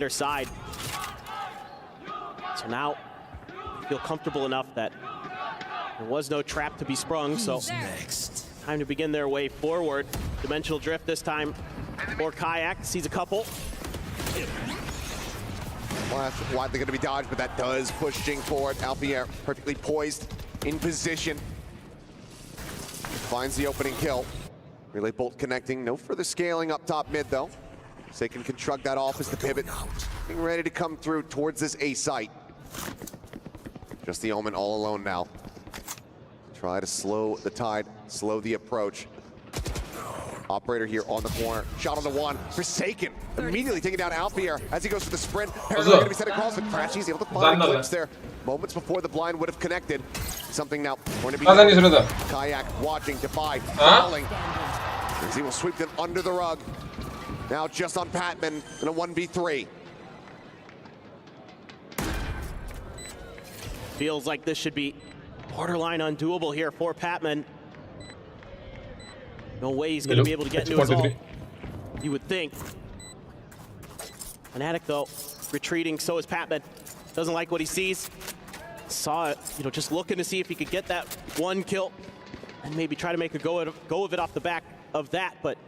their side. So now feel comfortable enough that there was no trap to be sprung, so time to begin their way forward. Dimensional drift this time for Kayak, sees a couple. Well, that's widely going to be dodged, but that does push Jing forward. Alfier perfectly poised, in position. Finds the opening kill. Relay bolt connecting, no further scaling up top mid though. Saken can shrug that off as the pivot. Being ready to come through towards this A site. Just the Omen all alone now. Try to slow the tide, slow the approach. Operator here on the corner, shot on the one, Forsaken, immediately taking down Alfier as he goes for the sprint. Parallel going to be set across, but Crashy's able to find a glimpse there. Moments before the blind would have connected. Something now going to be Kayak watching, Defy, falling. As he will sweep them under the rug. Now just on Patman in a 1v3. Feels like this should be borderline undoable here for Patman. No way he's going to be able to get into his ult, you would think. Fnatic, though, retreating, so is Patman. Doesn't like what he sees. Saw it, just looking to see if he could get that one kill and maybe try to make a go of it off the back of that, but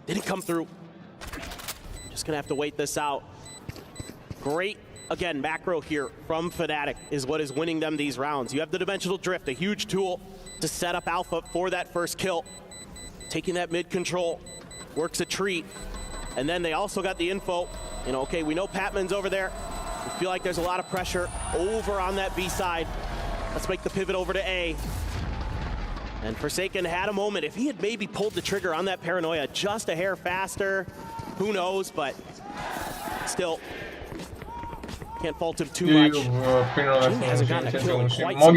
didn't come through. Just going to have to wait this out. Great, again, macro here from Fnatic is what is winning them these rounds. You have the Dimensional Drift, a huge tool to set up Alpha for that first kill. Taking that mid control, works a treat. And then they also got the info, okay, we know Patman's over there. We feel like there's a lot of pressure over on that B side. Let's make the pivot over to A. And Forsaken had a moment. If he had maybe pulled the trigger on that paranoia just a hair faster, who knows, but still, can't fault him too much. Hasn't gotten a kill in quite some time.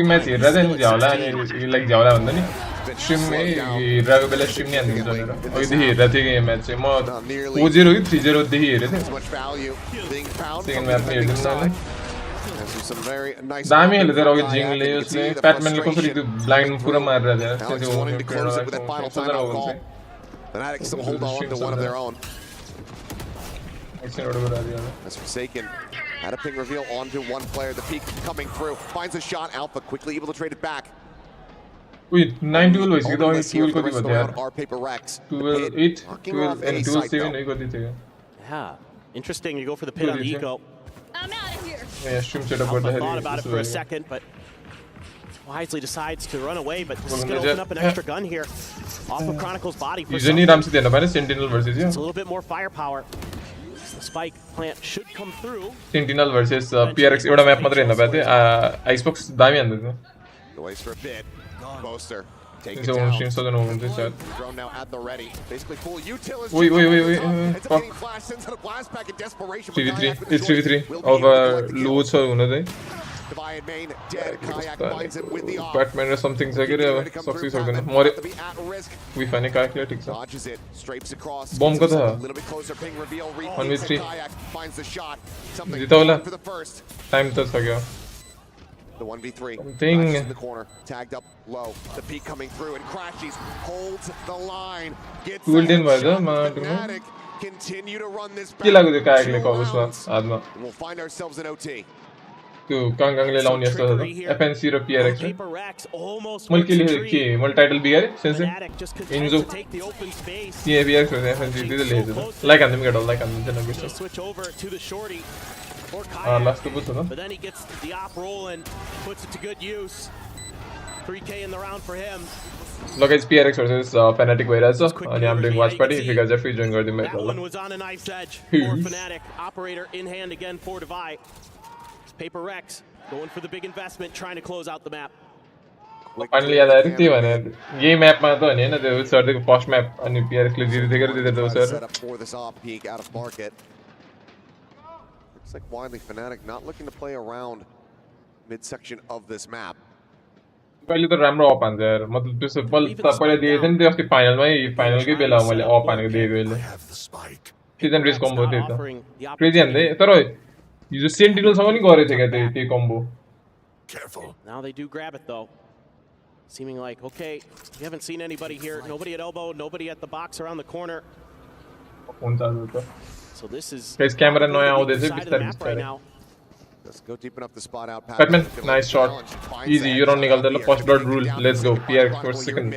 Stream में ये dragon बेला stream नहीं आती तो मेरा और इधर ही रहती है मैच से मौत 4-0 की 3-0 दे ही रहते सेकंड में अपने एडिट डाले दामी है लेते रहोगे जिंग ले उसने पैटमैन को फिर इधर ब्लाइंड पूरा मार रहा था जैसे वो Fnatic still hold on to one of their own. ऐसे रोड बना दिया That's Forsaken. Had a ping reveal onto one player. The peak coming through. Finds a shot. Alpha quickly able to trade it back. Wait, 9-12 वैसे तो ये 12 को भी बता यार 12-8 12 and 12-7 नहीं को दी थी Yeah, interesting. You go for the pin on the eco. I'm out of here. मैं stream setup करता है thought about it for a second, but wisely decides to run away. But this is going to open up an extra gun here off of Chronicle's body. Usually नहीं राम से देना मैंने Sentinel versus It's a little bit more firepower. The spike plant should come through. Sentinel versus PRX इवड़ा map मत रहना पाते Icebox दामी अंदर था Waits for a bit. Boaster. Take it so down. Drone now at the ready. Basically full utility. Wait. Fuck. Flash sends out a blast back in desperation. 3v3. It's 3v3. Over loads or one of them. Divine main dead. Kayak finds him with the off. Batman or something. Success or gonna. More. We find a kayak later. Dodges it. Strapes across. Bomb ka tha. A little bit closer. Ping reveal. 1v3. Kayak finds the shot. Something for the first. Time to go. The 1v3 thing in the corner, tagged up low. The peak coming through and Crashies holds the line. Gets Fnatic continue to run this back. We'll find ourselves in OT. तो कांगांग ले लाऊं ये सब FNC रो PRX multi ले की multi title भी है sense इनजो ये PRX रो FNC दे ले दे लाइक अंदर में गडल लाइक अंदर चला गया last two bullets, but then he gets the op roll and puts it to good use. 3K in the round for him. Look, it's PRX versus Fnatic Virus. And I'm doing watch party. If you guys are free, join the match. That one was on a knife's edge for Fnatic. Operator in hand again for Divide. Paper Rex going for the big investment, trying to close out the map. Finally, याद आया थी मैंने ये map में तो नहीं ना जो सर देखो फर्स्ट मैप अन्य PRX ले जीते कर देते तो sir Looks like widely Fnatic not looking to play around midsection of this map. पहले तो राम्रो ऑफ आने यार मतलब तो सिंपल पहले दिए थे ना उसके फाइनल में ये फाइनल के बेला वाले ऑफ आने दे गए ले सीजन रेस कॉम्बो थे तो क्रेजी अंदे तरो ये जो सेंटिनल समझ नहीं गौरे थे कहते ये combo Now they do grab it though, seeming like okay, we haven't seen anybody here, nobody at elbow, nobody at the box around the corner. कौन सा होता So this is Guys, camera on नयाँ the आउँदैछ side of the बिस्तारै map right बिस्तारै now. Let's go deep enough to spot out Batman, nice shot. Easy, you don't need the first blood rule. Let's go. PR for second.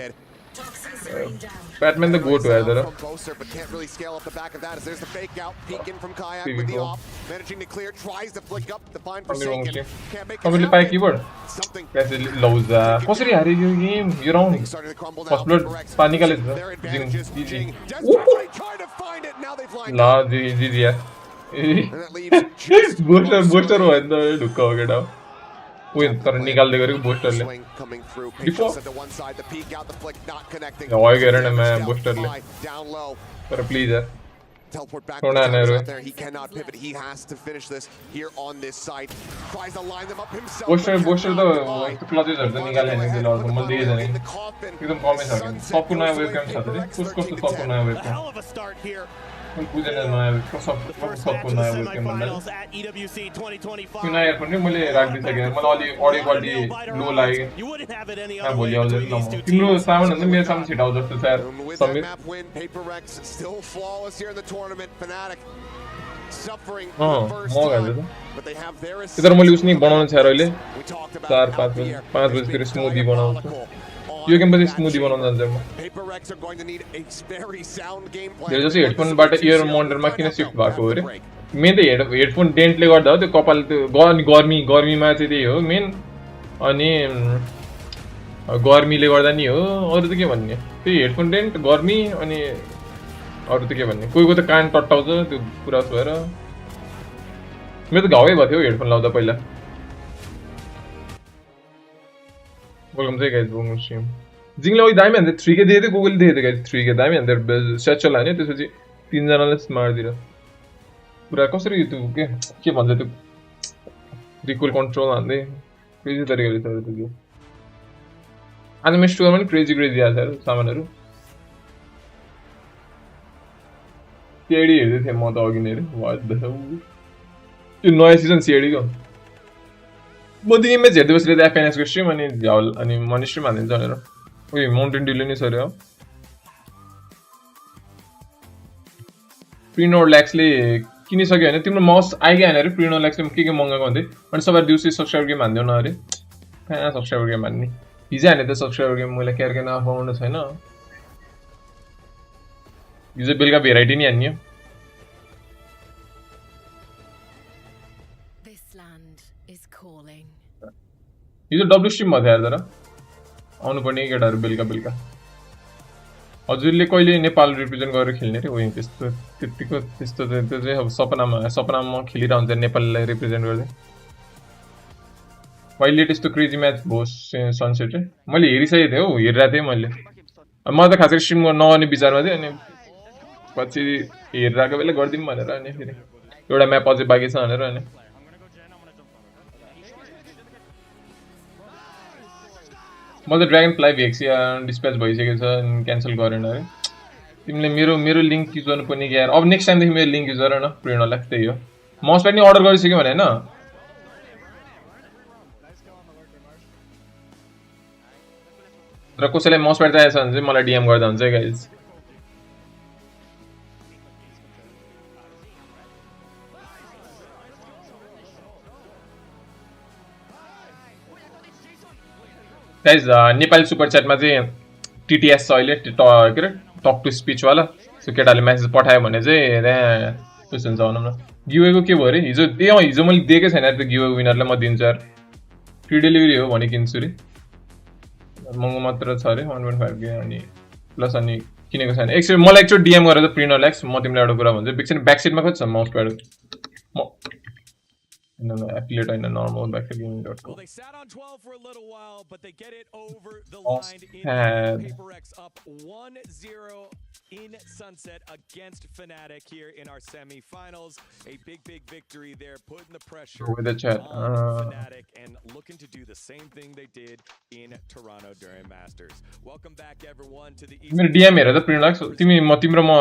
Batman the go-to है जरा. But can't really scale up the back of that as there's the fake out, peek in from Kayak with the PV4. off, managing to clear, tries to flick up to find Something wrong Forsaken. with Can't make it Somebody buy happen. keyboard. Something कैसे lose कसरी हारे यो game? You wrong. starting to crumble now. First blood पानी का लेता. Their advantages. Jing, Jing easy. desperately trying to find it. Now they've lined La up. जी यार. And that leaves just booster हो अंदर ढुक्का हो गया. Win तर निकाल दे करेगा booster ले. swing coming through. Before. Picks us to one side, the peek out, the flick not connecting. या वही कह रहे हैं मैं booster ले. Down low. पर please यार. Teleport back Throw down out there. there. He cannot pivot. He has to finish this here on this site. Tries to line them up himself. Booster but booster cannot तो divide. Clutches हरते निकाले नहीं दिला और मल दिए जाने. In the coffin. एकदम com है सारे. सब को नया वेबकैम साथ है. कुछ को सब को नया A webcam. hell of a start here. पूजे ने नया वेबकैम सब को नया वेबकैम बंदा. Semifinals at EWC 2025. क्यों यार पर नहीं मुझे राग भी सके. मतलब वाली ऑडियो क्वालिटी लो लाएगी. You wouldn't have it any हाँ other way बोलिए और between जैसे these two तुम लोग teams. सामने नहीं मेरे सामने सीटा उधर से sir. And with that Sameer. map win, Paper Rex still flawless here in the tournament. Fnatic suffering हाँ for the first मौका time, है. but they have their इधर मुझे उसने बनाने चाह रहे ले. We talked about चार it पाँच out बजे here. 5 बजे There's फिर been स्मूदी बनाओ. diabolical on यो गेम बजे that स्मूदी बनाने chamber. जाऊँ. Paper Rex are going to need a very sound game plan. धेरै जस्तो हेडफोन बाट इयर मोनिटर मा किन शिफ्ट भएको हो रे मेन त हेडफोन डेन्टले गर्दा हो त्यो कपाल त्यो गर्मीमा चाहिँ त्यही हो मेन अनि गर्मीले गर्दा नि हो अरु त के भन्ने त्यही हेडफोन डेन्ट गर्मी अनि अरु त के भन्ने कोहीको त कान टट्टाउँछ त्यो पुरा भएर मेरो त घावै भएको थियो हेडफोन लाउँदा पहिला वेलकम चाहिँ गाइस बुम स्ट्रीम जिङले ओइ दामी हान्दै 3 के दिएथे गुगलले दिएथे गाइस 3 के दामी हान्दै सेट चलायो नि त्यसपछि तीन जनाले मार्दिर पुरा कसरी के भन्छ त्यो रिकल कन्ट्रोल हान्दै क्रेजी तरिकाले छ त्यो गेम आज म स्टोरमा पनि क्रेजी आछ सामानहरु सिडी हेर्दै थिएँ म त अघि नै वाच द यो नयाँ सिजन सिडी को म त इमेज हेर्दै बसिरहेको थिएँ एफएनएस को स्ट्रिम अनि झ्याल अनि मनी स्ट्रिम हान्दिन्छ भनेर उयो माउन्टेन डिउले नि सर हो प्रिनोर्ल्याक्सले किनिसक्यो भने तिम्रो माउस आइगयो भने प्रिनोर्ल्याक्सले के मगाएको भन्दै अनि सबै दिउँसो सब्स्क्राइबर गेम हान्दियो न अरे कहाँ सब्स्क्राइबर गेम हान्ने हिजो हाने त सब्स्क्राइबर गेम मैले केयर गर्न पाउनु छैन हिजो बेलुका भेराइटी नि हान्ने हिजो डब्लु स्ट्रिम भयो यार तर आउनुपर्ने केटाहरू बेलुका हजुरले कहिले नेपाल रिप्रेजेन्ट गरेर खेल्ने रे होइन त्यस्तो त्यतिको त्यस्तो त्यो चाहिँ अब सपनामा खेलिरहन्छ हुन्छ नेपाललाई रिप्रेजेन्ट गर्दै कहिले त्यस्तो क्रेजी म्याच भयो सनसेट रे मैले हेरिसकेको थिएँ हौ हेरिरहेको थिएँ मैले म त खासै स्ट्रिम नगर्ने विचारमा थिएँ अनि पछि हेरिरहेको बेला गरिदिउँ भनेर अनि फेरि एउटा म्याप अझै बाँकी छ भनेर अनि म त ड्रागन फ्लाई भेक्सिया डिस्प्याच भइसकेको छ क्यान्सल गरेन अरे तिमीले मेरो लिंक युज गर्नु पर्ने यार अब नेक्स्ट टाइम देखि मेरो लिंक युज गर न प्रेरणालाई त्यही हो माउस प्याड नि अर्डर गरिसक्यो भने हैन र कसैलाई माउस प्याड चाहिएको छ भने चाहिँ मलाई डीएम गर्दा हुन्छ guys guys Nepali super chat मा चाहिँ टीटीएस छ अहिले के रे टक टु स्पीच वाला सो केटाले मेसेज पठायो भने चाहिँ त्यहाँ त्यस्तो हुन्छ भनौं न गिभअवे को के भयो रे हिजो मैले दिएकै छैन त्यो गिभअवे विनरलाई म दिन्छु यार फ्री डेलिभरी हो भने किन्छु रे महँगो मात्र छ रे 1.5 के अनि प्लस अनि किनेको छैन एकचोटी मलाई एकचोटी डीएम गरेर त प्रिनोलेक्स म तिमीलाई एउटा कुरा भन्छु बिक्सन ब्याकसाइडमा कति छ माउस प्याड म No, affiliate in a normal backseatgaming.com. Well, they sat on 12 for a little while, but they get it over the line. In Paper Rex up 1-0 in Sunset against Fnatic here in our semifinals. A big victory there, putting the pressure with the chat. on Fnatic and looking to do the same thing they did in Toronto during Masters. Welcome back, everyone, to the मेरो DM हेर त print लाग्छ तिमी म तिम्रो म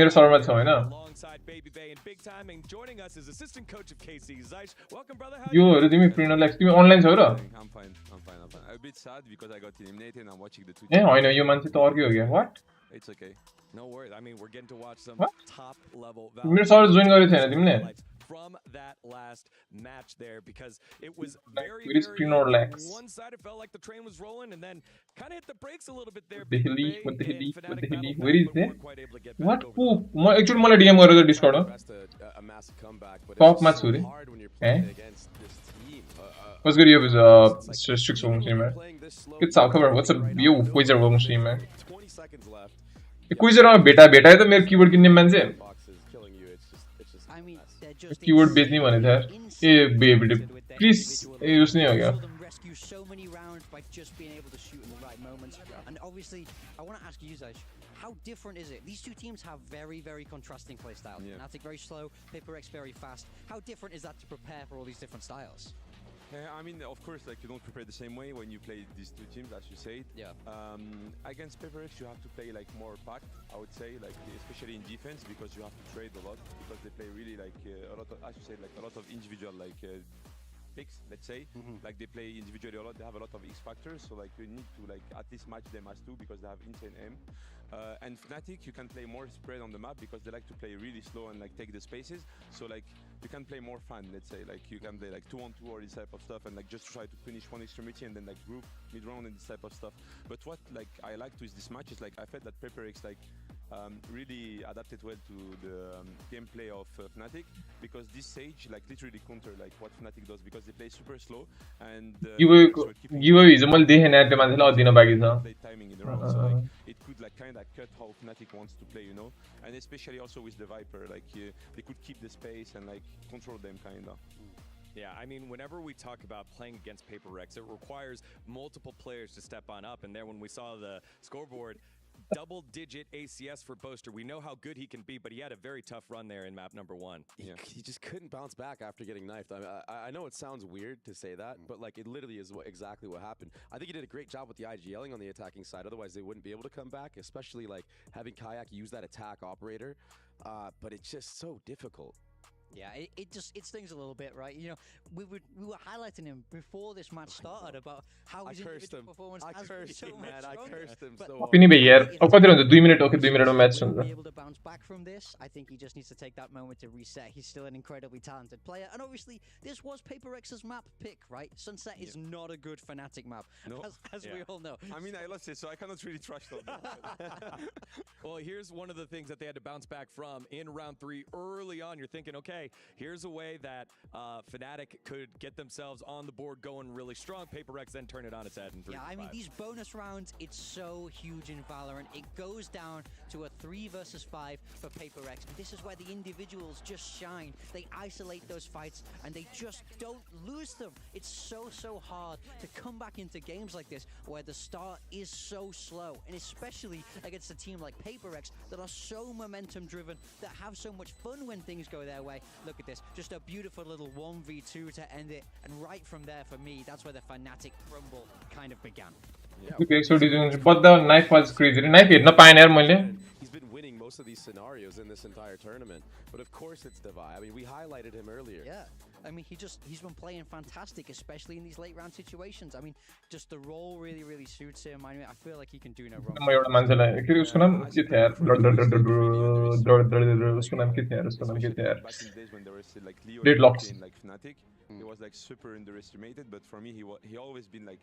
मेरो सर्भरमा छ हैन alongside Baby Bay and Big Time, and joining us is assistant coach of KC Zeich. Welcome, brother. How यो हेर तिमी प्रिन्ट लाग्छ तिमी अनलाइन छौ र I'm fine. I'm a bit sad because I got eliminated and I'm watching the two. ए हैन यो मान्छे त अर्कै हो क्या what It's okay. No worries. I mean, we're getting to watch some What? top level मेरो server join गरेको थिएन तिमीले from that last match there because it was very, Very screen or lags. one-sided. Felt like the train was rolling and then kind of hit the brakes a little bit there. What the hell? Bay What the hell? and What the Fnatic hell? battled Where back, is but they? weren't quite able to get back What? over Who? the top. म एकचोटि मलाई DM गरेर discard हो A massive comeback, but tub it's match just हो रे so hard when you're playing against this team. What's good yo strict on stream man Good sound cover what's up yo Quasar on stream man 20 seconds left. Quasar मा भेटा है त मेरो keyboard किन्ने मान्छे Box is killing you. It's just I mean, they're just keyboard बेच्ने भने था ए बेबी प्लिज ए उस नहीं हो गया saw them rescue so many rounds by just being able to shoot in the right moments. And obviously, I want to ask you guys, how different is it? These two teams have very, very contrasting play styles. Fnatic very slow, PaperX very fast. How different is that to prepare for all these different styles? I mean, of course, like you don't prepare the same way when you play these two teams, as you said. Against PaperX, you have to play like more packed, I would say, like especially in defense because you have to trade a lot because they play really like a lot of, as you said, like a lot of individual like picks. Let's say, like they play individually a lot. They have a lot of X factors, so like you need to like at least match them as two because they have insane aim. And Fnatic, you can play more spread on the map because they like to play really slow and like take the spaces. So like you can play more fun, let's say, like you can play like 2-on-2 or this type of stuff and like just try to finish one extremity and then like group mid round and this type of stuff. But what like I liked with this match is like I felt that PaperX like really adapted well to the gameplay of Fnatic because this Sage like literally counter like what Fnatic does because they play super slow and giveaway is मैले देखेन यार त्यो मान्छेले अदिन बाकी छ play timing in the round, so like it could like kind of cut how Fnatic wants to play, you know, and especially also with the Viper, like they could keep the space and like control them kind of. Yeah, I mean, whenever we talk about playing against PaperX, it requires multiple players to step on up. And there, when we saw the scoreboard, double-digit ACS for Boaster. We know how good he can be, but he had a very tough run there in map number 1. He just couldn't bounce back after getting knifed. I know it sounds weird to say that, but like it literally is exactly what happened. I think he did a great job with the IGLing on the attacking side. Otherwise, they wouldn't be able to come back, especially like having Kayak use that attack operator. But it's just so difficult. Yeah, it stings a little bit, right? You know, we were highlighting him before this match started about how his individual performance has been so much stronger. I cursed him so hard. पनि भाइ यार अब कति हुन्छ 2 minute okay 2 मिनेटमा match हुन्छ Be able to bounce back from this. I think he just needs to take that moment to reset. He's still an incredibly talented player, and obviously this was PaperX's map pick, right? Sunset is not a good Fnatic map, as we all know. I mean, I lost it, so I cannot really trust them. Well, here's one of the things that they had to bounce back from in round 3 early on. You're thinking, okay, here's a way that Fnatic could get themselves on the board going really strong. PaperX then turn it on its head in 3. Yeah, I mean, these bonus rounds, it's so huge in Valorant. It goes down to a 3 versus 5 for PaperX. And this is where the individuals just shine. They isolate those fights and they just don't lose them. It's so hard to come back into games like this where the start is so slow. And especially against a team like PaperX that are so momentum driven, that have so much fun when things go their way. Look at this, just a beautiful little 1v2 to end it. And right from there, for me, that's where the Fnatic crumble kind of began. But the knife was crazy. Knife hitna पाएन यार मैले. He's been winning most of these scenarios in this entire tournament, but of course it's Divide. I mean, we highlighted him earlier. Yeah, I mean, he's been playing fantastic, especially in these late round situations. I mean, just the role really suits him. I mean, I feel like he can do no wrong. म एउटा मान्छेलाई के उसको नाम के थियो यार उसको नाम के थियो यार Back in the days when there was still like Leo Deadlocks. in like Fnatic, he was like super underestimated. But for me, he always been like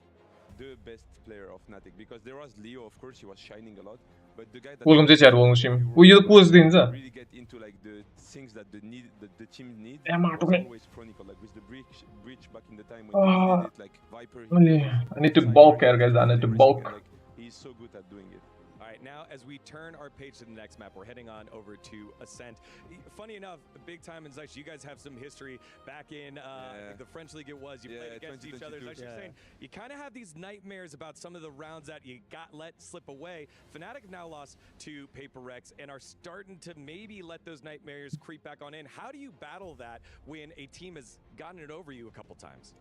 the best player of Fnatic because there was Leo, of course, he was shining a lot. But the guy that Welcome to Chat Wong Stream. We you pose things really get into like the things that the team need. Yeah, man, was always chronicle like with the breach back in the time when he did it, like Viper. I need to bulk here, guys. I need to bulk. Like, he's so good at doing it. All right, now as we turn our page to the next map, we're heading on over to Ascent. Funny enough, big time in Zeiss, you guys have some history back in the French League. It was you played against each other. Zeiss, you're saying you kind of have these nightmares about some of the rounds that you got let slip away. Fnatic have now lost to PaperX and are starting to maybe let those nightmares creep back on in. How do you battle that when a team has gotten it over you a couple times?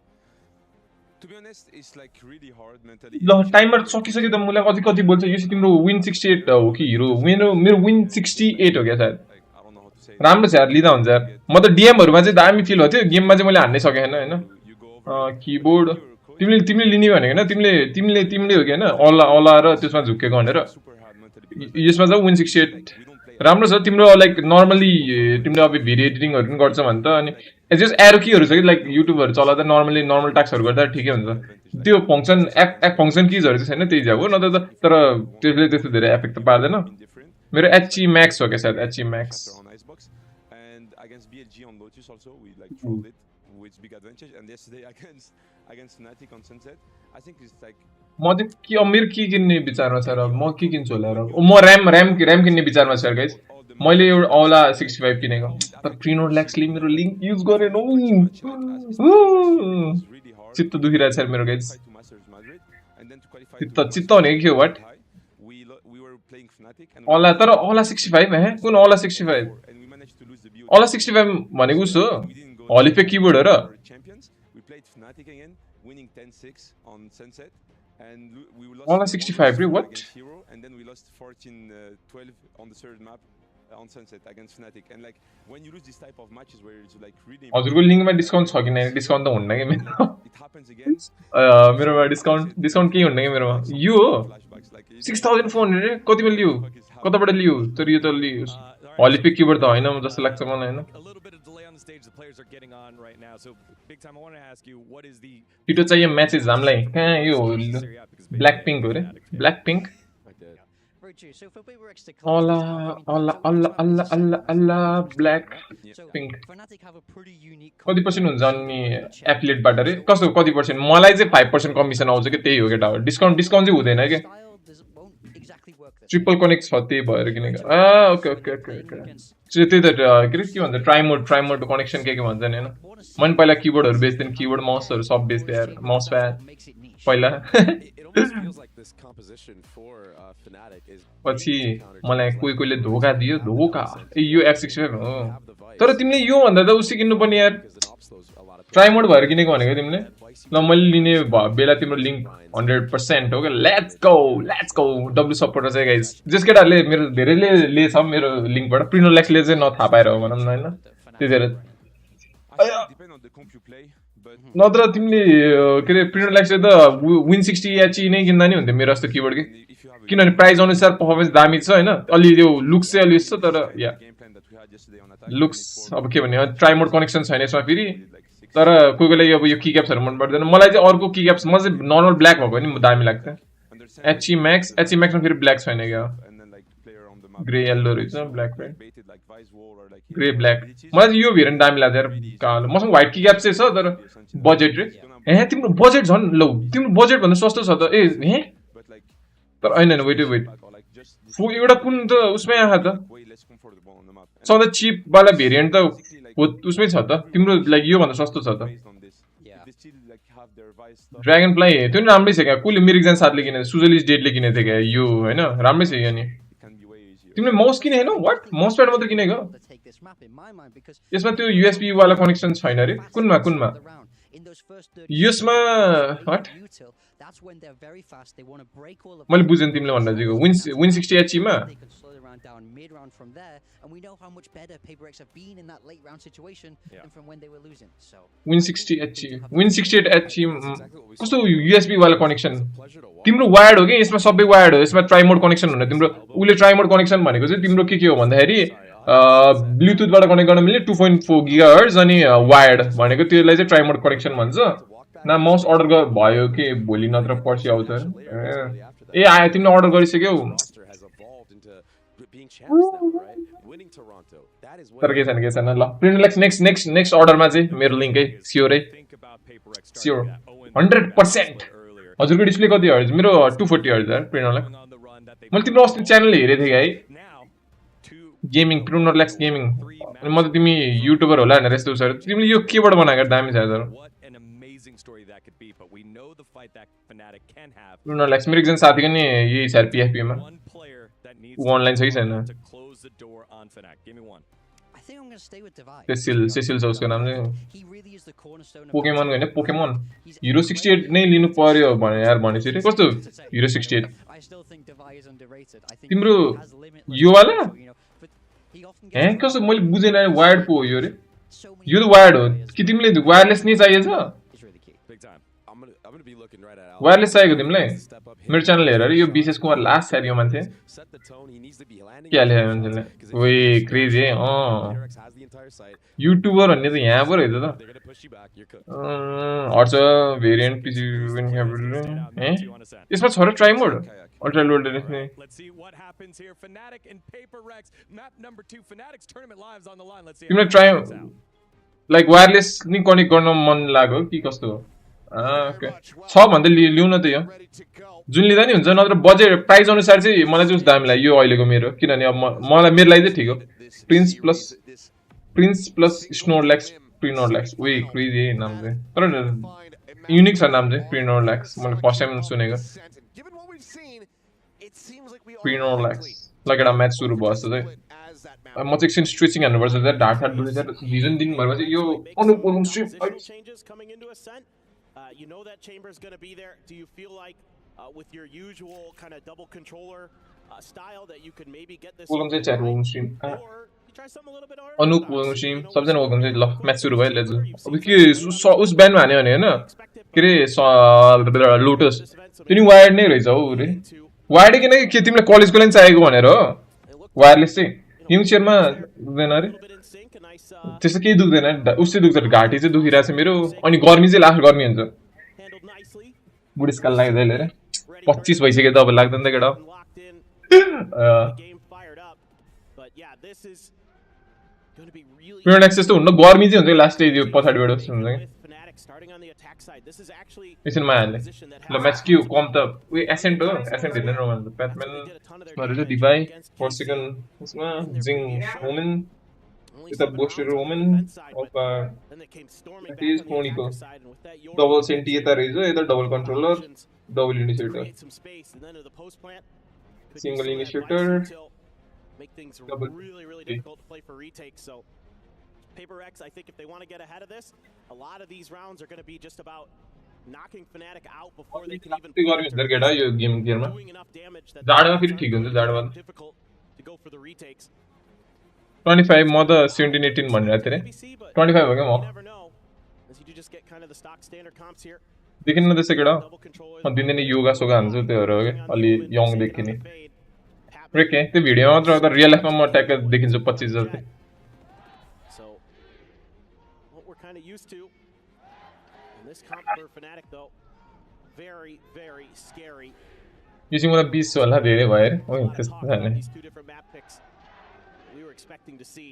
To be honest, it's like really hard mentally. ल timer सकिसक्यो त मलाई कति कति बोल्छ यो तिम्रो win 68 हो कि हिरो मेरो विन 68 हो क्या सायद I don't know how to say. राम्रो छ यार लिदा हुन्छ यार म त डीएमहरुमा चाहिँ दामी फिल भयो गेममा चाहिँ मैले हान्नै सकेन हैन कीबोर्ड तिमीले लिने भनेको हैन तिमीले हो के हैन अला र त्यसमा झुकेको भनेर यसमा चाहिँ 168 राम्रो छ तिम्रो लाइक नर्मली तिमीले अब भिडियो एडिटिङहरु पनि गर्छ भन्छ अनि जस्ट एरो कीहरु छ कि लाइक युट्युबहरु चलाउँदा नर्मली नर्मल टास्कहरु गर्दा ठिकै हुन्छ त्यो फंक्सन एफ फंक्सन कीजहरु चाहिँ छैन त्यही जाको न त तर त्यसले त्यस्तो धेरै इफेक्ट त पार्दैन मेरो एचई म्याक्स हो के सायद HE Max and against BLG on Lotus also we like trolled it with big advantage and yesterday against Fnatic on Sunset I think it's like म चाहिँ के मेरो के किन्ने विचारमा छ र म के किन्छु होला र म र्याम किन्ने विचारमा छ गाइस मैले एउटा औला 65 किनेको तर प्रिनोड ल्याक्सले मेरो लिंक युज गरेन चित्त दुखिरहेछ छ मेरो गाइस चित्त भने के हो व्हाट औला तर औला 65 हे कुन औला 65 औला 65 भनेको उसो हलिफे कीबोर्ड हो र and we lost all 65 what and then we lost 14-12 on the third map on Sunset against Fnatic and like when you lose this type of matches where it's like really हजुरको लिंकमा discount छ कि नै discount त हुन्न के मेरो it happens again मेरोमा discount के हुन्न के मेरोमा यो 6400 कतिमा लियो कताबाट लियो तर यो त लियो हलिफे कीबोर्ड त हैन जस्तो लाग्छ मलाई हैन छिटो चाहियो म्याचेस हामीलाई कहाँ यो ब्ल्याक पिंक हो रे ब्ल्याक पिंक अल्ला अल्ला अल्ला अल्ला अल्ला अल्ला ब्ल्याक पिंक कति पर्सेन्ट हुन्छ अनि एफिलिएटबाट रे कस्तो कति पर्सेन्ट मलाई चाहिँ 5% कमिसन आउँछ के त्यही हो केटा हो डिस्काउन्ट चाहिँ हुँदैन के ट्रिपल कनेक्ट छ त्यही भएर किनेको ओके ओके ओके ओके त्यही त के भन्छ ट्राइमोड कनेक्सन के भन्छ नि हैन मैले पहिला कीबोर्डहरु बेच्दैन कीबोर्ड माउसहरु सब बेच्थे यार माउस प्याड पहिला पछि मलाई कोहीले धोका दियो धोका यो F65 हो तर तिमीले यो भन्दा त उसी किन्नु पर्ने यार ट्राइमोड भएर किनेको भनेको तिमीले ल मैले लिने बेला तिम्रो लिंक 100% हो के लेट्स गो डब्ल्यू सपोर्टर चाहिँ गाइस जस केटाहरुले मेरो धेरैले लिएछ मेरो लिंकबाट प्रिनोलेक्सले चाहिँ नथा पाएर हो भनौं न हैन त्यतिखेर नत्र तिमीले के रे प्रिनोलेक्सले त Win60 एचई नै किन्दा नि हुन्थ्यो मेरो जस्तो कीबोर्ड के किनभने प्राइस अनुसार परफर्मेन्स दामी छ हैन अलि त्यो लुक्स चाहिँ अलि छ तर या लुक्स अब के भन्ने ट्राइमोड कनेक्सन छैन यसमा फेरि तर कोहीले अब यो की क्याप्सहरु मन पर्दैन मलाई चाहिँ अर्को की क्याप्स म चाहिँ नर्मल ब्ल्याक भएको नि दामी लाग्छ एचई म्याक्समा फेरि ब्ल्याक छैन के ग्रे येलो रहेछ ब्ल्याक ग्रे ब्ल्याक मलाई चाहिँ यो भेरिएन्ट दामी लाग्छ यार कालो मसँग व्हाइट की क्याप्स चाहिँ छ तर बजेट रे ए तिम्रो बजेट झन् लौ तिम्रो बजेट भन्दा सस्तो छ त ए हे तर हैन वेट एउटा कुन त उसमै आहा त सधैँ चिप वाला भेरिएन्ट त उसमै छ त तिम्रो लाइक यो भन्दा सस्तो छ त ड्रागन फ्लाई त्यो नि राम्रै छ क्या कुले मेरो एकजना साथीले किने सुजलिस डेटले किनेथे क्या यो हैन राम्रै छ नि तिमीले माउस किने हैन व्हाट माउस प्याड मात्र किनेको यसमा त्यो यूएसबी वाला कनेक्सन छैन रे कुनमा यसमा व्हाट मैले बुझेन तिमीले भन्दा जिको Win60 एचई मा Win60 एचई कस्तो यूएसबी वाला कनेक्सन तिम्रो वायर्ड हो के यसमा सबै वायर्ड हो यसमा ट्राइमोड कनेक्सन हुन तिम्रो उले ट्राइमोड कनेक्सन भनेको चाहिँ तिम्रो के हो भन्दाखेरि ब्लुटुथबाट कनेक्ट गर्न मिल्ने 2.4 गिगाहर्ट्ज अनि वायर्ड भनेको त्यसलाई चाहिँ ट्राइमोड कनेक्सन भन्छ ना माउस अर्डर भयो के भोलि नत्र पर्सि आउँछ ए आयो तिमीले अर्डर गरिसक्यौ तर के छैन ल प्रिन्टलेक्स नेक्स्ट अर्डरमा चाहिँ मेरो लिंक है स्योर 100% हजुरको डिस्प्ले कति हर्ज मेरो 240 हर्ज है प्रिन्टलेक्स मैले तिम्रो अस्ति च्यानल हेरे थिए है गेमिङ प्रिन्टलेक्स गेमिङ अनि म त तिमी युट्युबर होला भनेर यस्तो उसहरु तिमीले यो केबाट बनाएको दामी छ यार प्रिन्टलेक्स मेरो एकजना साथीको नि यही छ पीएफपी मा अनलाइन छ कि छैन सेसिल छ उसको नाम चाहिँ पोकेमन हैन पोकेमन हिरो 68 नै लिनु पर्यो भने यार भनेपछि रे कस्तो हिरो 68 तिम्रो यो वाला ए कस्तो मैले बुझेन वायर्ड पो हो यो रे यो त वायर्ड हो कि तिमीले वायरलेस नै चाहिएछ going to be looking right at wireless चाहिएको तिमीलाई मेरो च्यानल हेरेर यो विशेष कुमार लास्ट छ यो मान्छे set the tone. He needs to be landing. के हाल्यो मान्छेले ओए क्रेजी है PRX has the entire site. YouTuber भन्ने त यहाँ पो रहेछ त They're going to push you back. You're cooked. हर्छ भेरिएन्ट पिसी ए यसमा छ र try mode ultra low latency Let's see what happens here. Fnatic and PaperX, map number 2. Fnatic's tournament lives on the line. Let's see. तिमीलाई try like wireless नि connect गर्न मन लाग्यो कि कस्तो हो ओके छ भन्दै लिउ न त यो जुन लिँदा नि हुन्छ नत्र बजेट प्राइस अनुसार चाहिँ मलाई चाहिँ उस दामी लाग्यो यो अहिलेको मेरो किनभने अब मलाई मेरो लागि चाहिँ ठिक हो प्रिन्स प्लस स्नोरल्याक्स प्रिनोरल्याक्स वे क्रेजी नाम चाहिँ तर युनिक छ नाम चाहिँ प्रिनोरल्याक्स मैले फर्स्ट टाइम सुनेको प्रिनोरल्याक्स लाइक एउटा म्याच सुरु भयो जस्तो चाहिँ म चाहिँ एकछिन स्ट्रेचिङ हान्नुपर्छ ढाड ढाड दुखेछ भिजन दिनुभएपछि यो Anupam stream You know that chamber is going to be there. Do you feel like with your usual kind of double controller style that you could maybe get this? Welcome चाहिँ chat welcome stream Try something a little bit harder. Anup welcome stream सबजना welcome चाहिँ ल match सुरु भयो let's अब के उस ब्यान्डमा हान्यो भने हैन के रे लोटस त्यो नि वायर्ड नै रहेछ हौ रे वायर्ड किन के तिमीलाई कलेजको लागि चाहिएको भनेर हो वायरलेस चाहिँ हिमचेयरमा दुख्दैन अरे त्यस्तो केही दुख्दैन उसै दुख्छ घाँटी चाहिँ दुखिरहेछ मेरो अनि गर्मी चाहिँ लास्ट गर्मी हुन्छ बुढेसकाल लाग्दैन अरे 25 भइसक्यो त अब लाग्दैन त केटा प्रिन्ट एक्सेस त हुन्न गर्मी चाहिँ हुन्छ लास्ट स्टेज यो पछाडिबाट हुन्छ एकछिनमा हाल्ने ल म्याच के हो कम त उयो एसेन्ट हो एसेन्ट हेर्दैन रोमान ब्याटम्यान मारेछ डिभाइ फर सेकेन्ड उसमा जिङ वुमेन यता बोस्टर वुमेन अथवा इज क्रोनिको डबल सेन्टी यता रहेछ यता double controller double initiator single initiator double PaperX, I think if they want to get ahead of this, a lot of these rounds are going to be just about knocking Fnatic out before they can even yo game गेममा जाडमा फेरि ठीक हुन्छ जाडमा difficult to go for the retakes. 25 म त 17 18 भनिरहेको थिएँ 25 हो क्या म देखिन्न त्यसै केटा म दिनदिनै योगा सोगा हान्छु त्योहरू हो क्या अलि यङ देखिने के त्यो भिडियोमा मात्र हो तर रियल लाइफमा म ट्याक्क देखिन्छु 25 जस्तै Used to in this comp for Fnatic though very scary यो चाहिँ मलाई 20 होला धेरै भयो रे ओइ त्यस्तो छैन we were expecting to see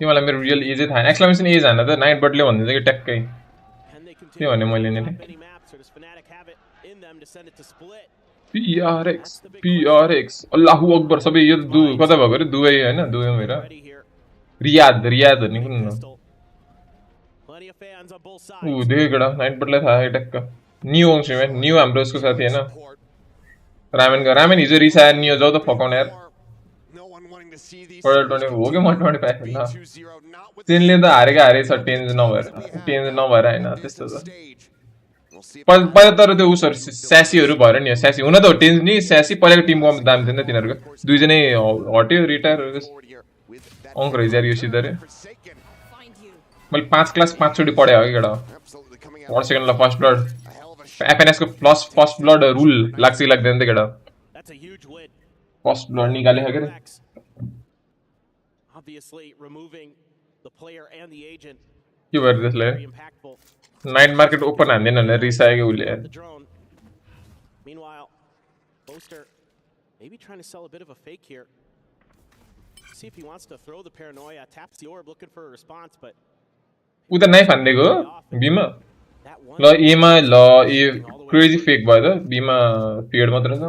यो मलाई मेरो रियल एज थाहा छैन एक्सक्लेमेसन एज हान्न त नाइट बटले भन्दै कि ट्याक्कै के भने मैले नि PRX अल्लाहु अकबर सबै यो कता भएको रे दुबई हैन दुबई मेरो रियाद भन्ने कुन देखेको नाइट बटलाई थाहा ट्याक्क न्यू आउँछ न्यू हाम्रो उसको साथी हैन रामेन हिजो रिसाएर न्यू जाऊ त फकाउने यार हो कि म 25 ल टेनले त हारे छ टेन्ज नभएर हैन त्यस्तो त पहिला तर त्यो उसहरु स्यासीहरु भएर नि स्यासी हुन त हो टेन्ज नि स्यासी पहिलाको टिमको दाम थिएन तिनीहरुको दुईजनै हट्यो रिटायर अंक रहेछ यार यो सिधै मैले 5 क्लास 5 चोटी पढे हो केटा 1 सेकेन्ड ल फर्स्ट ब्लड एफएनएस को प्लस फर्स्ट ब्लड रुल लाग्छ कि लाग्दैन त केटा फर्स्ट ब्लड निकाले हो के obviously removing the player and the agent के भएर त्यसले नाइट मार्केट ओपन हान्दैन भने रिसाएको उले meanwhile Boaster maybe trying to sell a bit of a fake here see if he wants to throw the paranoia taps the orb looking for a response but उता knife हान्देको बीमा ल एमा ल ए crazy fake भयो त बीमा paid मात्र छ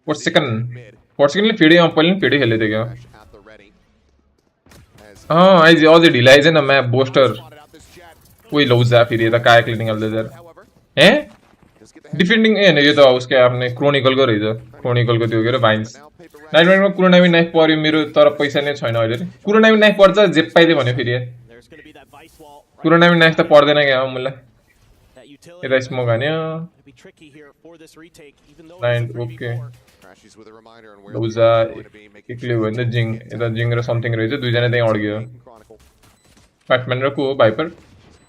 फर सेकेन्डले फेडे पहिले पनि फेडे खेले थियो आइज अझै ढिला आइज न म्याप बोस्टर कोही लौजा फेरि यता काया क्लिनिङ हाल्दै जर ए डिफेन्डिङ ए हैन यो त उसको आफ्नै क्रोनिकलको रहेछ क्रोनिकलको त्यो के रे भाइन्स नाइटमा कुरोनामी नाइफ पर्यो मेरो तर पैसा नै छैन अहिले कुरोनामी नाइफ पर्छ जे पाइदे भन्यो फेरि कुरोनामी नाइफ त पर्दैन क्या मलाई यता स्मोक हान्यो नाइन ओके लौजा एक्लै भयो नि त जिङ यता जिङ र समथिङ रहेछ दुईजना त्यही अड्क्यो Batman र को भाइपर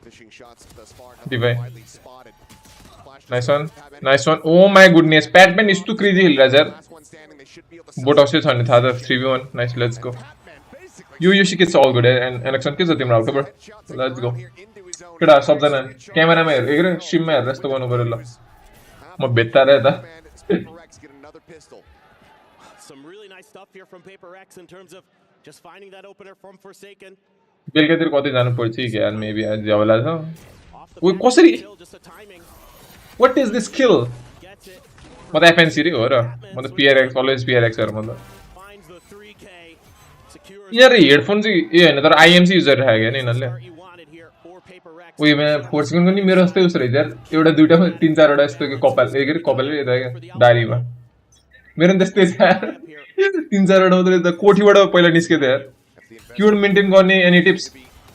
Fishing shots thus far, Divide. nothing widely spotted. Flash Nice one. Batman. Nice one. Oh my goodness. Batman is too crazy खेलिरहेछ यार. Last one standing, they should be able to boat आउँछ छ नि थाहा छ 3v1. Nice, let's go. Yo Yoshi it's all good. And election के छ तिम्रो out but. Let's go. केटा सबजना क्यामेरामा हेर हेर स्ट्रिममा हेरेर यस्तो गर्नु पर्यो ल. म भेट्टा रे त. Get another pistol. Some really nice stuff here from Paper X in terms of just finding that opener from Forsaken. बेलुकातिर कतै जानु पर्छ कि यार मेबी आज होला छ. Off the Oi, back कसरी? kill, just the timing. What is this kill? Gets it. म त FNC रे हो र. म त PRX always PRX यार म त. Finds the 3K. Secures यार हेडफोन चाहिँ ए हैन तर IMC युजर राखेको हैन यिनले. what you wanted here for Paper X. उयो म फोर्सकन पनि मेरो जस्तै उस रहेछ यार. एउटा दुईटा तीन चारवटा यस्तो के कपाल ए के कपाल यता के दारीमा. मेरो पनि त्यस्तै छ यार. तीन चारवटा मात्रै त कोठीबाट पहिला निस्के त यार. कीवर्ड मेन्टेन गर्ने एनी टिप्स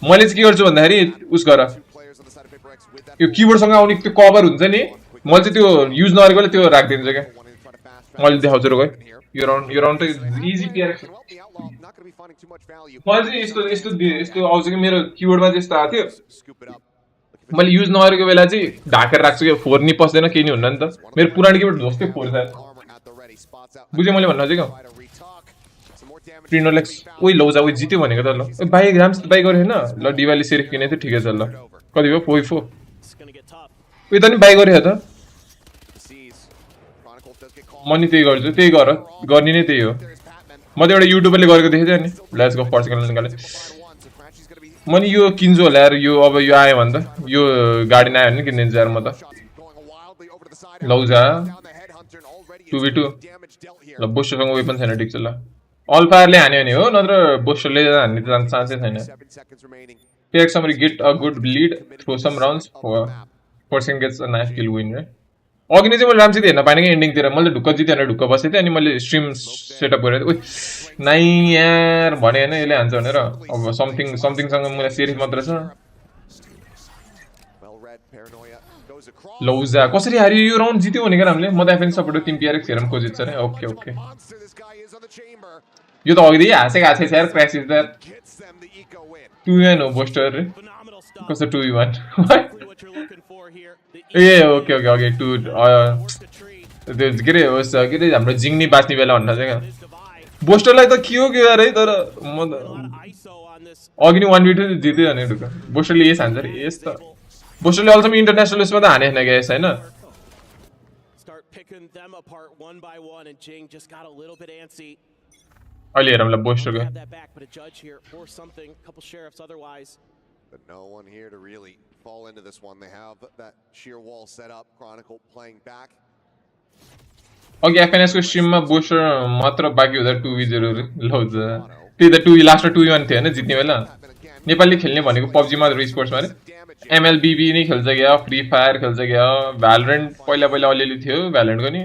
मैले चाहिँ के गर्छु भन्दाखेरि उस गर Players on the side of Paper X with that. Yo keyword सँग आउने त्यो कभर हुन्छ नि मैले चाहिँ त्यो युज नगरेकोले त्यो राख्दिन्छु के Wanting to try to fast मैले देखाउँछु र गए यो राउन्ड त easy PRX Well, the outlaw not going to be finding too much value. मैले चाहिँ यस्तो यस्तो यस्तो आउँछ कि मेरो कीवर्डमा चाहिँ यस्तो आएको थियो Scoop it up. मैले युज नगरेको बेला चाहिँ ढाकेर राख्छु कि फोर नि पस्दैन केही नि हुन्न नि त मेरो पुरानो कीवर्ड ढोस्दै फोर छ Armor at the ready. Spots out. बुझ्यो मैले भन्नु चाहिँ Try to retalk. Some more damage. प्रिनोलेक्स ओइ लौ जा ओइ जित्यो भनेको त ल ए बाई ग्राम्स त बाई गरे हैन ल दिवाली सिरिफ किने थियो ठिकै छ ल कति भयो 4-4 It's gonna get tough. उयो त नि बाई गरे त Sees. Chronicle does get called. म नि त्यही गर्छु त्यही गर गर्ने नै त्यही हो There's Batman. म त एउटा युट्युबरले गरेको देखेको थिएँ नि लेट्स गो फर्स्ट गर्न निकाले By one, so Franchy's going to be म नि यो किन्छु होला यार यो अब यो आयो भने त यो गाडी नआयो भने किनिदिन्छु यार म त shots going wildly over to the side. लौ जा Down the headhunter and already 2v2 damage dealt here. ल बोस्टरसँग वेपन छैन ठिक छ ल अल फायरले हान्यो भने हो नत्र बोस्टरले हान्ने त चान्सै छैन 7 seconds remaining. Tech summary get a good lead throw some rounds person gets a nice kill win रे अघि नै चाहिँ मैले राम्रोसित हेर्न पाएन कि एन्डिङतिर मैले ढुक्क जितेँ भनेर ढुक्क बसेको थिएँ अनि मैले स्ट्रिम सेटअप गरेको थिएँ उही नाइ यार भने होइन यसले हान्छ भनेर अब समथिङसँग मलाई सेरिफ मात्र छ Well read. Paranoia goes across. लौजा कसरी हारियो यो राउन्ड जित्यो भनेको हामीले म त एफएन सपोर्ट टिम PRX हेरम खोजिन्छ रे okay okay Monster this guy is on the chamber. यो त अघिदेखि हाँसेको छ यार क्र्यासिस त Gets them the eco win. 2v1 हो बोस्टर रे Phenomenal stuff. कस्तो 2v1 Exactly what you're looking for here. The A okay okay okay 2 force the tree. त्यो के रे होस् के रे हाम्रो जिङ्नी बाँच्ने बेला भन्न चाहिँ Is divide. बोस्टरलाई त के हो के यार है तर म त ISO on this. अघि नै 1v2 जित्यो भने ढुक्क बोस्टरले यस हान्छ रे यस त बोस्टरले अल्सम इन्टरनेसनल उसमा त हाने छैन gas Hahn Start picking them apart one by one, and Jing just got a little bit antsy. अहिले हेरौँ ल बोस्टरको Have that back, but a judge here or something. Couple sheriffs otherwise. But no one here to really fall into this one. They have that sheer wall set up. Chronicle playing back. अघि FNS को स्ट्रिममा booster मात्र बाँकी हुँदा 2v0 लौज त्यही त 2v लास्टमा 2v1 थियो हैन जित्ने बेला नेपालले खेल्ने भनेको PUBG मा र स्पोर्ट्समा रे MLBB नै खेल्छ क्या फ्री फायर खेल्छ क्या भ्यालोरेन्ट पहिला पहिला अलिअलि थियो भ्यालोरेन्टको नि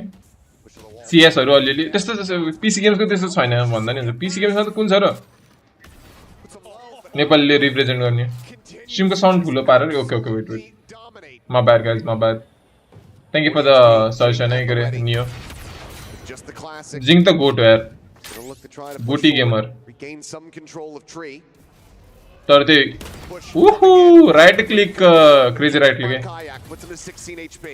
CS हरु अलिअलि त्यस्तो पीसी गेम्सको त्यस्तो छैन भन्दा नि हुन्छ पीसी गेम्समा त कुन छ र नेपालले रिप्रेजेन्ट गर्ने स्ट्रिमको साउन्ड ठुलो पारेर okay okay wait wait my bad guys my bad thank you for the suggestion है गरे नियो Just the classic. जिङ त गोट हो यार Gonna look to try to गोटी push gamer forward, regain some control of tree. तर त्यही उहु right click crazy right click Kayak puts him to 16 HP.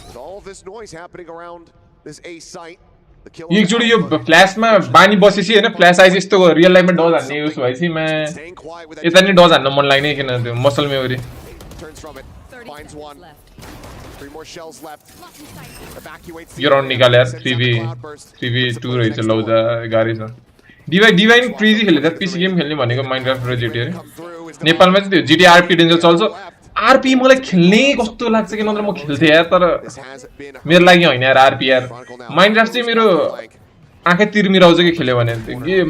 With all this noise happening around this A site, the killer एकचोटी यो फ्ल्याशमा बानी बसेपछि हैन flash eyes यस्तो real लाइफमा does हान्ने use भएपछि म staying quiet with that. यता नि डज हान्न मन लाग्ने किन त्यो muscle memory Turns from it, finds one. 3 more shells left. Evacuates. Yo round निकाले यार 3v2 रहेछ लौजा गाडी छ डिवाइन क्रेजी खेल्छ यार पीसी गेम खेल्ने भनेको माइनक्राफ्ट र GTA रे नेपालमा चाहिँ त्यो GTA RP डेन्जर चल्छ RP मलाई खेल्ने कस्तो लाग्छ कि नत्र म खेल्थे यार तर मेरो लागि हैन यार RP यार माइनक्राफ्ट चाहिँ मेरो आँखै तिरमिराउँछ कि खेल्यो भने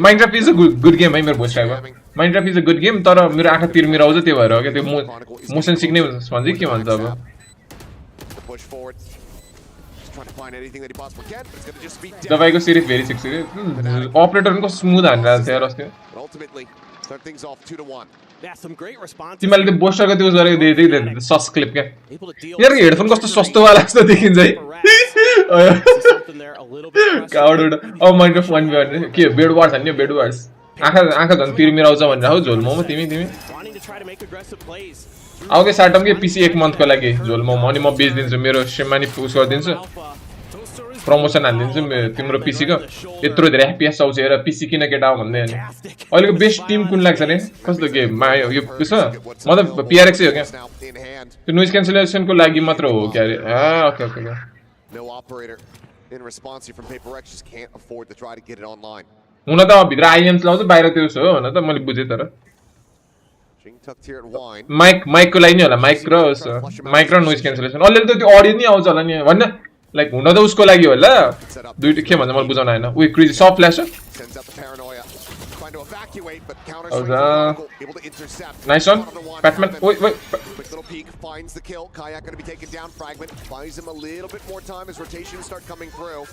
Minecraft is a good game है मेरो भोइस टाइपको Minecraft is a good game तर मेरो आँखा तिरमिराउँछ त्यो भएर हो क्या त्यो मोसन सिक्ने भन्छ के भन्छ अब Push forward. Just trying to find anything that he possibly can, but it's going to just be dead. तपाईको सिरिफ भेरी सिक्स अपरेटर पनि कस्तो स्मुथ हानिरहेको छ यार अस्ति But ultimately, start things off 2-1. Yeah, some great responses. तिमीले त्यो बोस्टरको त्यो गरेको देखेको सस क्लिप क्या Able to deal यार with हेडफोन कस्तो सस्तो वाला जस्तो देखिन्छ है something there a little bit. Cowed अब माइनक्राफ्ट 1v1 के बेड वार्स हान्ने बेड वार्स आँखा झन् तिरमिराउँछ भनेर हौ झोल मोमो तिमी wanting to try to make aggressive plays. आउँदै साटम के पिसी 1 मन्थको लागि झोल मोमो अनि म बेच्दिन्छु मेरो सेमानी पुस गरिदिन्छु प्रमोसन हालिदिन्छु तिम्रो पिसी को यत्रो धेरै एफपीएस आउँछ हेर पिसी किन केटा हो भन्दै अनि अहिलेको बेस्ट टिम कुन लाग्छ रे कस्तो गेम यो उसो म त पीआरएक्स हो क्या त्यो नोइज क्यान्सलेसनको लागि मात्र हो क्या रे okay okay No operator in response here from PaperX just can't afford to try to get it online. हुन त भित्र आइएम्स लाउँछ बाहिर त्यो हो हुन त मैले बुझे तर Jing tucked here at wine. माइकको लागि नि होला माइक र नोइज क्यान्सलेसन अलिअलि त त्यो अडियो नि आउँछ होला नि भन्न लाइक हुन त उसको लागि होला दुईटा के भन्छ मलाई बुझाउन आएन उयो crease soft flash Sends out the paranoia. Trying to evacuate, but counter able to intercept. Nice one Batman ओइ ओइ Quick little peek, finds the kill. Kayak going to be taken down. Fragment buys him a little bit more time as rotations start coming through.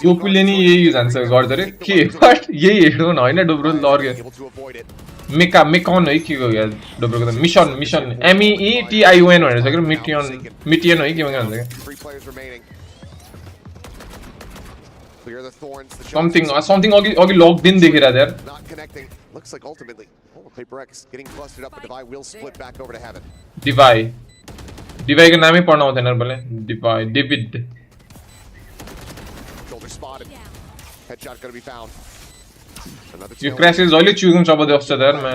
गोकुलले नि यही जान्छ गर्छ रे के वाट यही हेर्नु न हैन डुब्रो लर्गे Able to avoid it. Makan है के गयो डुब्रोको त मिशन MEETION भनेर छ के मिटियन है के भन्छ 3 players remaining. Clear the thorns. Something अघि लक दिन देखिरा यार Not connecting. Looks like ultimately, PaperX getting clustered up, but Divide will split back over to heaven. डिभाई को नामै पढ्न आउँदैन बोले Divide David Shoulder spotted. Headshot going to be found. Another यो crashes जहिले च्युगम चब जस्तो छ यार म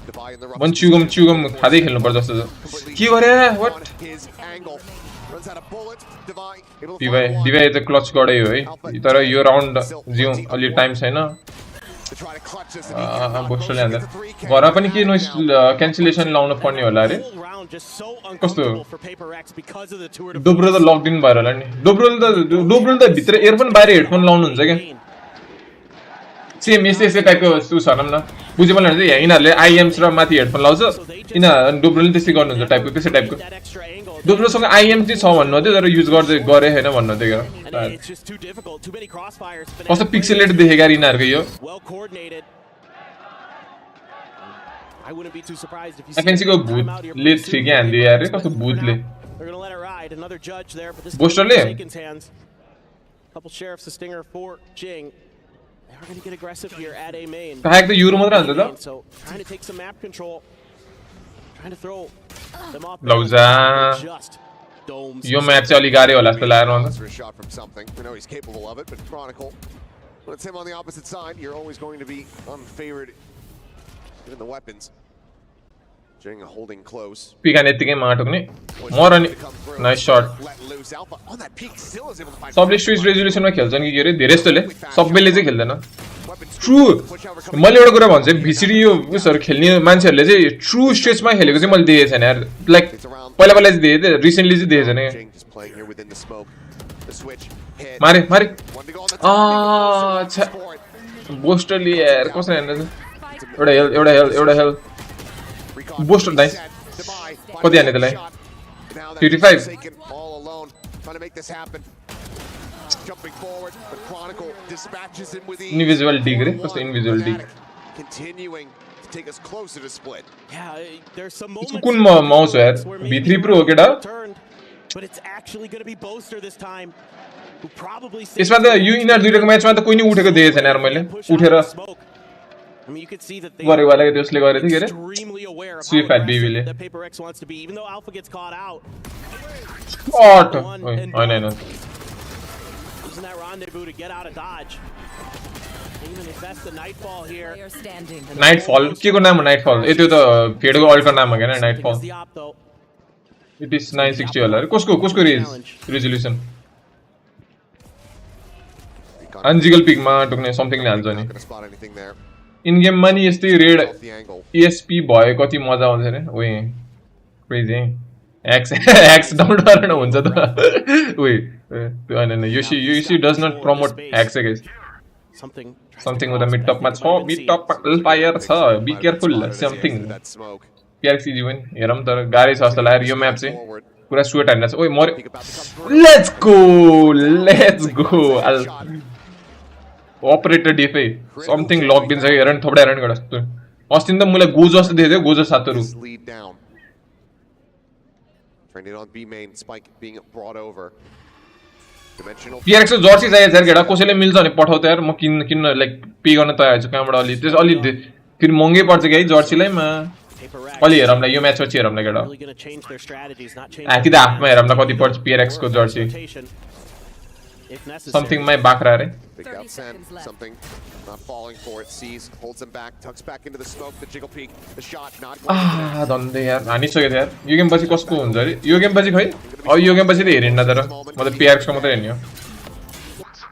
Divide in the one chewing gum खादै खेल्नु पर्छ जस्तो छ के गरे what his angle. Runs out of bullets. Divide able to Divide त क्लच गडै हो है तर यो राउन्ड जिउ अलि टाइम छैन to try to clutch this. Booster ल्याउँदा घर पनि के नोइज क्यान्सलेसन लाउनु पर्ने होला रे कस्तो डोब्रो त लकड इन भएर होला नि डोब्रोल त भित्र इयरफोन बाहिर हेडफोन लाउनु हुन्छ क्या सेम यस्तै टाइपको सुस भनौँ न बुझे मलाई हुन्छ यिनीहरूले आइएम्स र माथि हेडफोन लाउँछ यिनीहरू डोब्रोले त्यस्तै गर्नुहुन्छ टाइपको त्यस्तै टाइपको डोब्रोसँग आइएम चाहिँ छ भन्नु थियो तर युज गर्दै गरे छैन भन्नु थियो कस्तो पिक्सेलेट देखेका यिनीहरूको यो एफएनसीको भूतले 3 के हान्दियो यार कस्तो भूतले बोस्टरले कहाँको त युरो मात्र हान्छ त लौजा यो म्याच चाहिँ अलि गाह्रै होला जस्तो लागेर मलाई When it's him on the opposite side, you're always going to be unfavored given the weapons. Jing holding close. पिकान यतिकै माटोक्ने मर नि नाइस शट सबले स्विच रेजोल्युसनमा खेल्छन् कि के रे धेरै जस्तोले सबैले चाहिँ खेल्दैन ट्रु मैले एउटा कुरा भन्छु भिसिडी यो उसहरु खेल्ने मान्छेहरुले चाहिँ ट्रु स्टेजमा खेलेको चाहिँ मैले देखेको छैन यार लाइक पहिला चाहिँ देखे थिए रिसेन्टली चाहिँ देखेको छैन मारे अच्छा बोस्टरले यार कसरी हेर्नु एउटा हेल बोस्टर नाइस कति हाने त्यसलाई 55 इन्भिजिबल डिग रे कस्तो इन्भिजिबल डिग कुन माउस हो यार V3 Pro हो केटा यसमा त यो इनर दुईटाको म्याचमा त कोही नि उठेको देखेको छैन यार मैले उठेर गरेको वाला त्यसले गरेको थियो के रे स्विप एट बीबीले अट हैन नाइटफल के को नाम हो नाइटफल ए त्यो त फेडको अल्टको नाम हो हैन नाइटफल इट इज 960 होला रे कसको रेजोल्युसन अनजिगल पिकमा टुक्ने समथिङले हाल्छ नि इन गेम मा नि यस्तै रेड ESP भयो कति मजा आउँछ रे ओए क्रेजी एक्स डाउन गर्न हुन्छ त ओए हैन Yoshi does not promote X guys something with the mid top मा छ मिड टप फायर छ बी केयरफुल समथिङ PRX जीवन हेरम तर गाह्रै छ जस्तो लाग्यो यो म्याप चाहिँ पुरा स्वेट हान्ने छ ओए मर्यो लेट्स गो ऑपरेटर डिफे समथिङ लक दिन छ हेरन थोडा हेरन गडस अस्ति त मलाई गो जस्तो देख्यो गो जस्तो सातरु PRX जर्सी चाहियो यार केटा कसैले मिल्छ भने पठाउ त यार म किन्न लाइक पे गर्न तयार छु कहाँबाट अलि त्यस अलि फेरि महँगै पर्छ कि है जर्सीलाई अलि हेरौँला यो म्याच पछि हेरौँला केटा कि त हाफमा हेरौँला कति पर्छ PRX को Jersey something my backra re Big outsend, something not falling for it. Sees, holds him back, tucks back into the smoke. The jiggle peek, the shot not going. Dandai यार हानि सक्यो यार यो गेम पछि कसको हुन्छ रे यो गेम पछि खै यो गेम पछि त हेरिन्न तर म त PRX को मात्र हेर्ने हो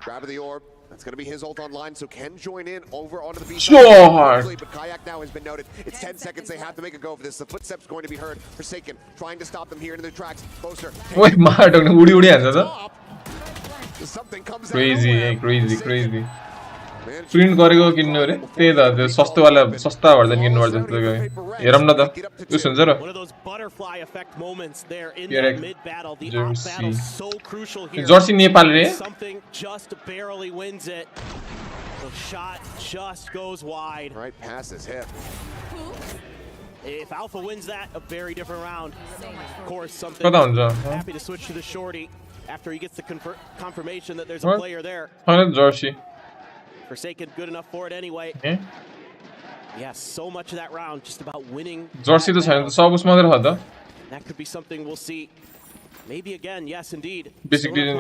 Grab of the orb. That's going to be his ult online, so can join in over onto the B so hard. But Kayak now has been noted. It's 10 seconds. They have to make a go for this. The footsteps going to be heard. Forsaken trying to stop them here into their tracks. Closer. Wait, मार डग्ने उडी उडी हान्छ त Something comes crazy crazy print गरेको किन्नु रे त्यही त त्यो सस्तो वाला सस्ता भर्जन किन्नु पर्छ जस्तो हेरौँ न त उस हुन्छ र जर्सी नेपाल रे shot just goes wide. Right past his hip. If Alpha wins that, a very different round. Of course, something happy to switch to the shorty after he gets the confirmation that there's a player there. Jersey. Forsaken good enough for it anyway. Yes, so much of that round just about winning. Jersey the same. सब उसमें दर था. That could be something we'll see. Maybe again, yes, indeed. Basically, a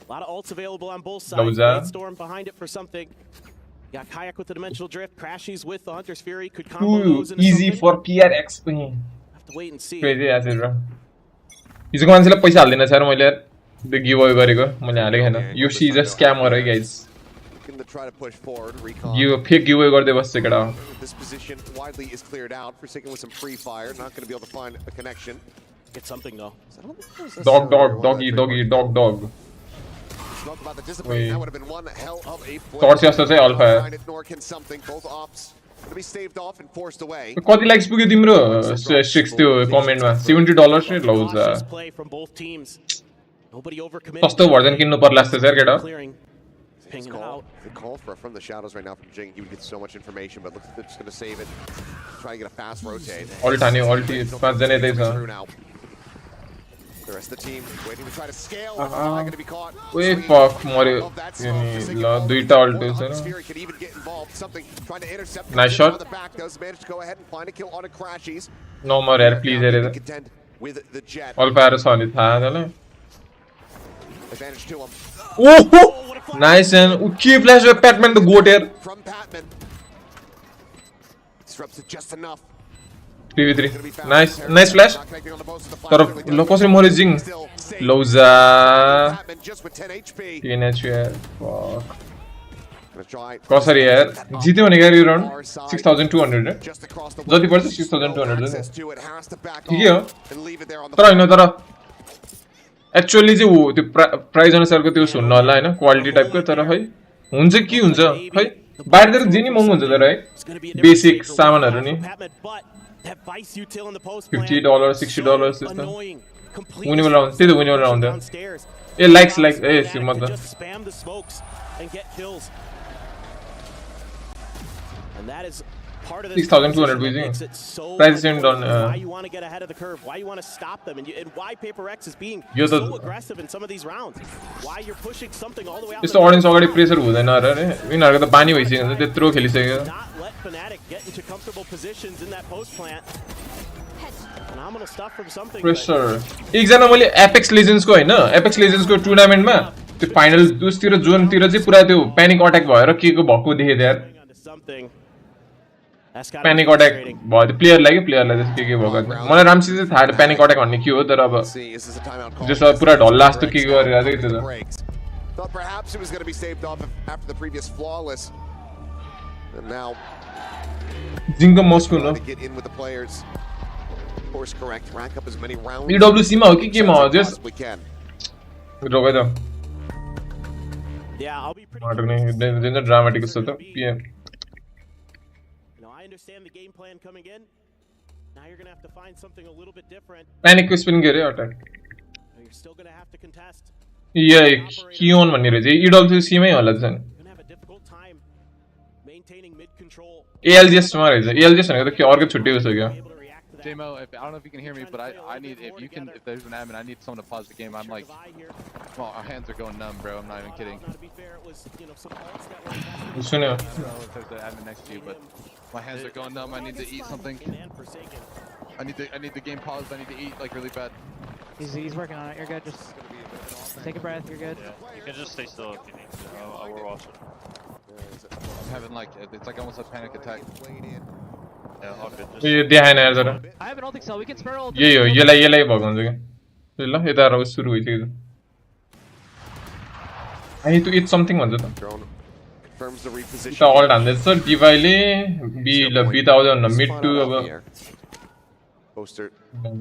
lot of ults available on both sides. Storm behind it for something. Got Kayak with the dimensional drift. Crashies with the Hunter's Fury could combo those into easy something. for PRX. Have to wait and see. Crazy as it bro. इसको मान्छेलाई पैसा हाल्दिन sir मैले त्यो give away गरेको मैले हालेको हैन Yoshi is a scammer है guys यो fake give away गर्दै बस्छ केटा This position widely is cleared out. Forsaken with some free fire, not going to be able to find a connection. Get something though. Doggy. Smoke about the discipline. That would have been one hell of a play. Torch just say all fire. Nor can something. Both ops going to be staved off and forced away. कति likes पुग्यो तिम्रो 6 त्यो कमेन्टमा $70 नि लौज Play from both teams. Nobody सस्तो version किन्नु पर्ला जस्तो छ यार केटा The call from the shadows right now from Jing. He would get so much information, but looks like they're just going to save it. Try to get a fast rotate. Alt हान्यो अल्टी 5 जना यतै छ The rest of the team waiting to try to scale. Going to be caught. Wait, fuck, मर्यो नि ल दुईटा अल्टी छ न Could even get involved. Something trying to intercept. Nice shot. The back does manage to go ahead and find a kill on a Crashies. No more यार please हेरे त With the jet. अल फायर छ नि थाहा छैन Advantage to him. ओहो नाइस एन्ड उकी फ्ल्याश वे प्याटम्यान द गोट यार From Patman. Disrupts it just enough. 3v3 nice flash तर ल कसरी मर्यो जिङ लौजा 10 HP यार फक कसरी यार जित्यो भने यार यो राउन्ड 6200 जति पर्छ 6200 ठिकै हो तर हैन तर एक्चुअली चाहिँ वो त्यो प्राइस अनुसारको त्यो हुन्न होला हैन क्वालिटी टाइपको तर है हुन्छ के हुन्छ है बाहिरतिर जे नि महँगो हुन्छ तर है बेसिक सामानहरु नि $50 $60 त्यस्तो विनेबल राउन्ड त्यही त विनेबल राउन्ड हो ए लाइक्स ए मतलब that is part of 6200 using price isn't on why you want to get ahead of the curve, why you want to stop them, and why PaperX is being so aggressive in some of these rounds, why you're pushing something all the way out. This audience already pressure हुँदैन र रे यिनीहरुको त बानी भइसक्यो नि त्यत्रो खेलिसक्यो not let Fnatic get into comfortable positions in that post plant. Phenomenal stuff from something pressure एकजना मैले apex legends को हैन एपेक्स लेजेन्ड्स को टुर्नामेन्टमा त्यो फाइनल दुसतिर जोनतिर चाहिँ पुरा त्यो प्यानिक अट्याक भएर केको भएको देखे यार प्यानिक अट्याक भयो त्यो प्लेयरलाई चाहिँ के भएको मलाई राम्रोसित चाहिँ थाहा प्यानिक अट्याक भन्ने के हो तर अब जस्तो पुरा ढल्ला जस्तो के गरिरहेको थियो त्यो Thought perhaps it was going to be saved off after the previous flawless. And now जिङको Moscow न get in with the players. Course correct. Rack up as many rounds. EWC मा हो कि केमा हो जस रोकै त Yeah, I'll be pretty Then dramatic is the PM. I understand the game plan coming in. Now you're going to have to find something a little bit different. Panic को spin गरे attack. You're still going to have to contest. Yeah, Kion भन्ने रहेछ EWC मै होला त Going to have a difficult time maintaining mid control. ALGS मा रहेछ ALGS भनेको त के अर्को छुट्टै हो सक्यो Able to react to JMO, I don't know if you can hear me, but I need, if there's an admin, I need someone to pause the game. I'm like, well, our hands are going numb, bro. I'm not even kidding. Listen here. I don't know if there's an admin next to you, but my hands are going numb. I need to eat something. I need the game paused. I need to eat like really bad. He's working on it. You're good. Just take a breath. You're good. Yeah, you can just stay still if you need to. I'll watch it. I'm having like, it's like almost a panic attack. Yeah, all good. Just ये दिया है ना यार जरा I have an ulti cell. We can spare ult. ये लाई भगवान जगह ल ये तार शुरू हुई थी I need to eat something भन्छ त Drone confirms the reposition. त all done this so डिवाइले बी त आउँदै हुन्न mid to अब Poster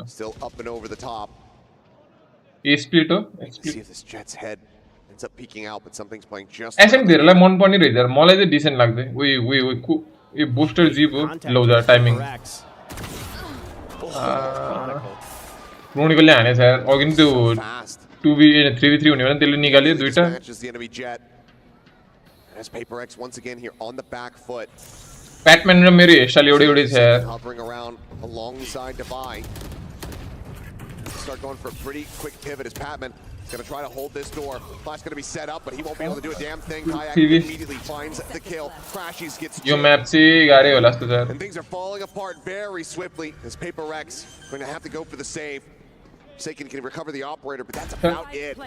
still up and over the top. A split हो See if this Jet's head ends up peeking out, but something's playing just. Accent धेरैलाई मन पर्ने रहेछ यार मलाई चाहिँ डिसेन्ट लाग्दै उही ये बूस्टर जीप हो लो जा टाइमिङ क्रोनिकलले हानेछ यार अघि नि त्यो 2v 3v3 हुने भने त्यसले निकाल्यो दुईटा As PaperX once again here on the back foot. Batman र मेरो हेयरस्टाइल एउटै छ यार Hovering around alongside Divide. Start going for a pretty quick pivot as Patman is going to try to hold this door. Flash's going to be set up, but he won't be able to do a damn thing. Kayak immediately finds the kill. Crashies gets yo map चाहिँ गाह्रै होला जस्तो छ and things are falling apart very swiftly as PaperX going to have to go for the save. Saken can recover the operator, but that's about it.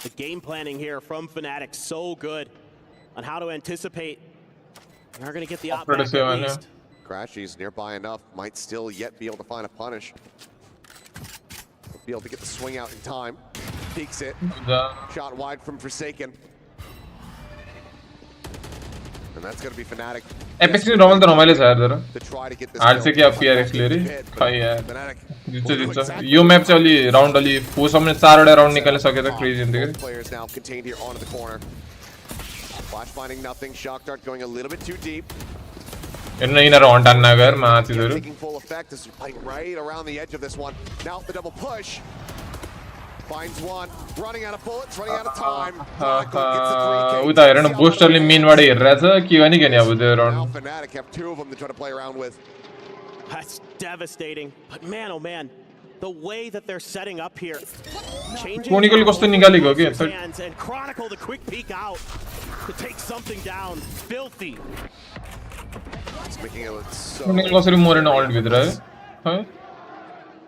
The game planning here from Fnatic so good on how to anticipate. They're going to get the op back at least. Crashies nearby enough, might still yet be able to find a punish. Be able to get the swing out in time. Peeks it. Shot wide from Forsaken. And that's going to be Fnatic. Apex नि रमल त रमाइलो छ यार जरा To try to get this hard चाहिँ के अब पीआरएक्स ले रे खै यार जित्छ यो म्याप चाहिँ अलि राउन्ड अलि फोसम्म 4 वटा राउन्ड निकाल्न सके त क्रेजी हुन्थ्यो के players now contained here onto the corner. Flash finding nothing. Shock dart going a little bit too deep. हेर्न यिनीहरु हन्टान नगर माथिहरु Taking full effect. This is playing right around the edge of this one. Now the double push. Finds one. Running out of bullets. Running out of time. उता हेर्न बुस्टरले मेनबाट हेरिरहेछ के गर्ने के नि अब त्यो Now round Fnatic have 2 of them to try to play around with. That's devastating. But man, oh man, the way that they're setting up here. Changing chronicle कस्तो निकालेको हो के hands and Chronicle the quick peek out to take something down. Filthy. It's making it look so. Chronicle कसरी मरेन alt भित्र है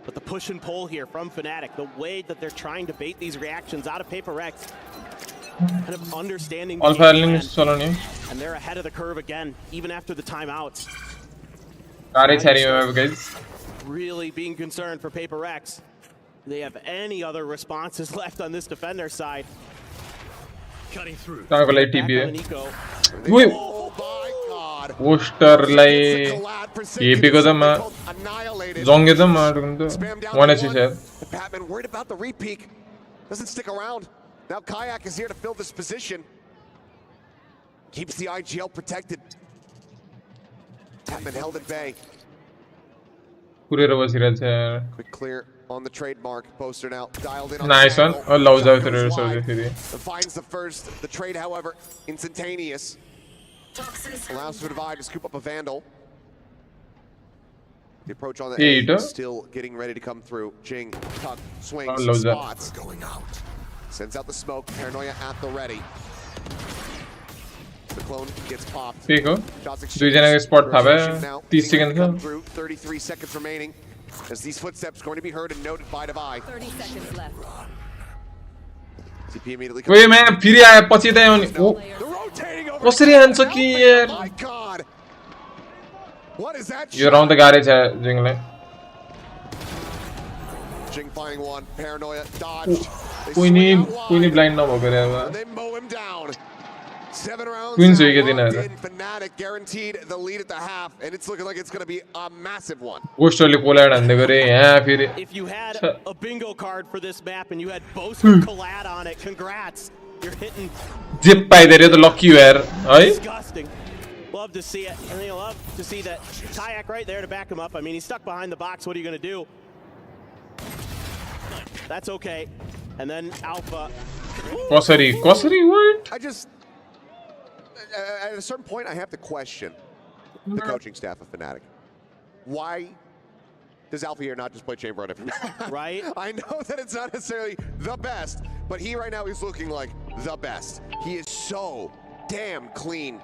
But the push and pull here from Fnatic, the way that they're trying to bait these reactions out of PaperX, kind of understanding the alpha game एलिन plan, चलाउने and they're ahead of the curve again, even after the timeouts. गाह्रै छ यार guys Really being concerned for PaperX. Do they have any other responses left on this defender side? Cutting through. ताको लागि Back टिपी on Nico. ओइ Oh my God. पोस्टरलाई हेपेको त म जङ्गे त म वान एचपी छ यार Patman worried about the repeak. Doesn't stick around. Now Kayak is here to fill this position. Keeps the IGL protected. Patman held at bay. पुरेर बसिरहेछ यार Quick clear on the trademark. Poster now dialed in on nice the one angle. और लौ जाऊ Goes तेरे wide. सोचे फेरि Finds the first. The trade, however, instantaneous. Allows for Divide to scoop up a Vandal. The approach on the Eight. A still getting ready to come through. Jing, tuck, swings, love that. spots. Going out. Sends out the smoke. Paranoia at the ready. The clone gets popped. ठीक हो Shots exchanged. दुईजनाको spot थाहा भयो Rotation now. 30 Getting ready second to come छ through. 33 seconds remaining. As these footsteps going to be heard and noted by Divide. 30 seconds left. TP immediately ओए म्या फेरि आए पछि त आउने ओ The rotating over. कसरी हान्छ कि यार My God. What is that? Yo round त गाह्रै छ जिङलाई Jing finding one. Paranoia dodged. They कोही swing नि out कोही नि wide, ब्लाइन्ड नभएको रे अब and they mow him down. 7 rounds. Queen's now League locked dinner. in. Fnatic guaranteed the lead at the half, and it's looking like it's going to be a massive one. पोस्टरले Polad हान्दै गरे यहाँ फेरि If you had a bingo card for this map and you had Bosa Collad on it, congrats. You're hitting जे पाइदियो त lucky हो यार है disgusting. Love to see it. And you love to see that Kayak right there to back him up. I mean, he's stuck behind the box. What are you going to do? That's okay. And then Alpha. कसरी कसरी वाट I just, at a certain point, I have to question the coaching staff of Fnatic. Why does Alpha here not just play Chamber on every map? Right? I know that it's not necessarily the best, but he right now is looking like the best. He is so damn clean.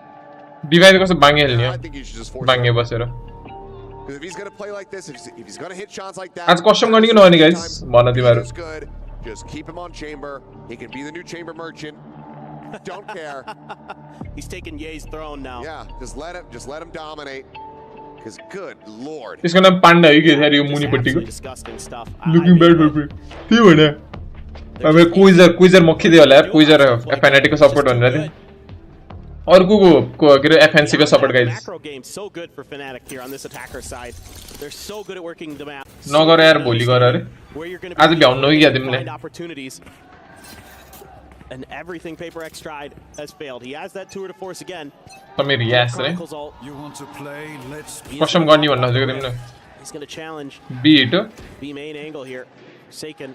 Divide ko sa bangel I niya. think you should just force Bangel him. ba sira? Because if he's gonna play like this, if he's gonna hit shots like that, As custom gani ginawa ni guys. Mana divide. he's good. Just keep him on Chamber. He can be the new Chamber merchant. Don't care. He's taking Ye's throne now. Yeah, just let him dominate. Because good lord. इसका नाम पांडा है क्या है ये मुनी पट्टी को? Disgusting stuff. Looking bad for me. ठीक है ना? हमें क्विजर मक्खी दे वाला है क्विजर Fnatic को सपोर्ट होने रहा है और को अगर FNC को support guys Macro game so good for Fnatic here on this attacker side. They're so good at working the map. न करो यार बोली करो अरे आज भी आउन नहीं किया तुमने opportunities. And everything PaperX tried has failed. He has that tour de force again. तो मेरी यस रे You want to play? Let's custom gun नहीं बनना चाहिए तुमने He's going to challenge beat B main angle here. Forsaken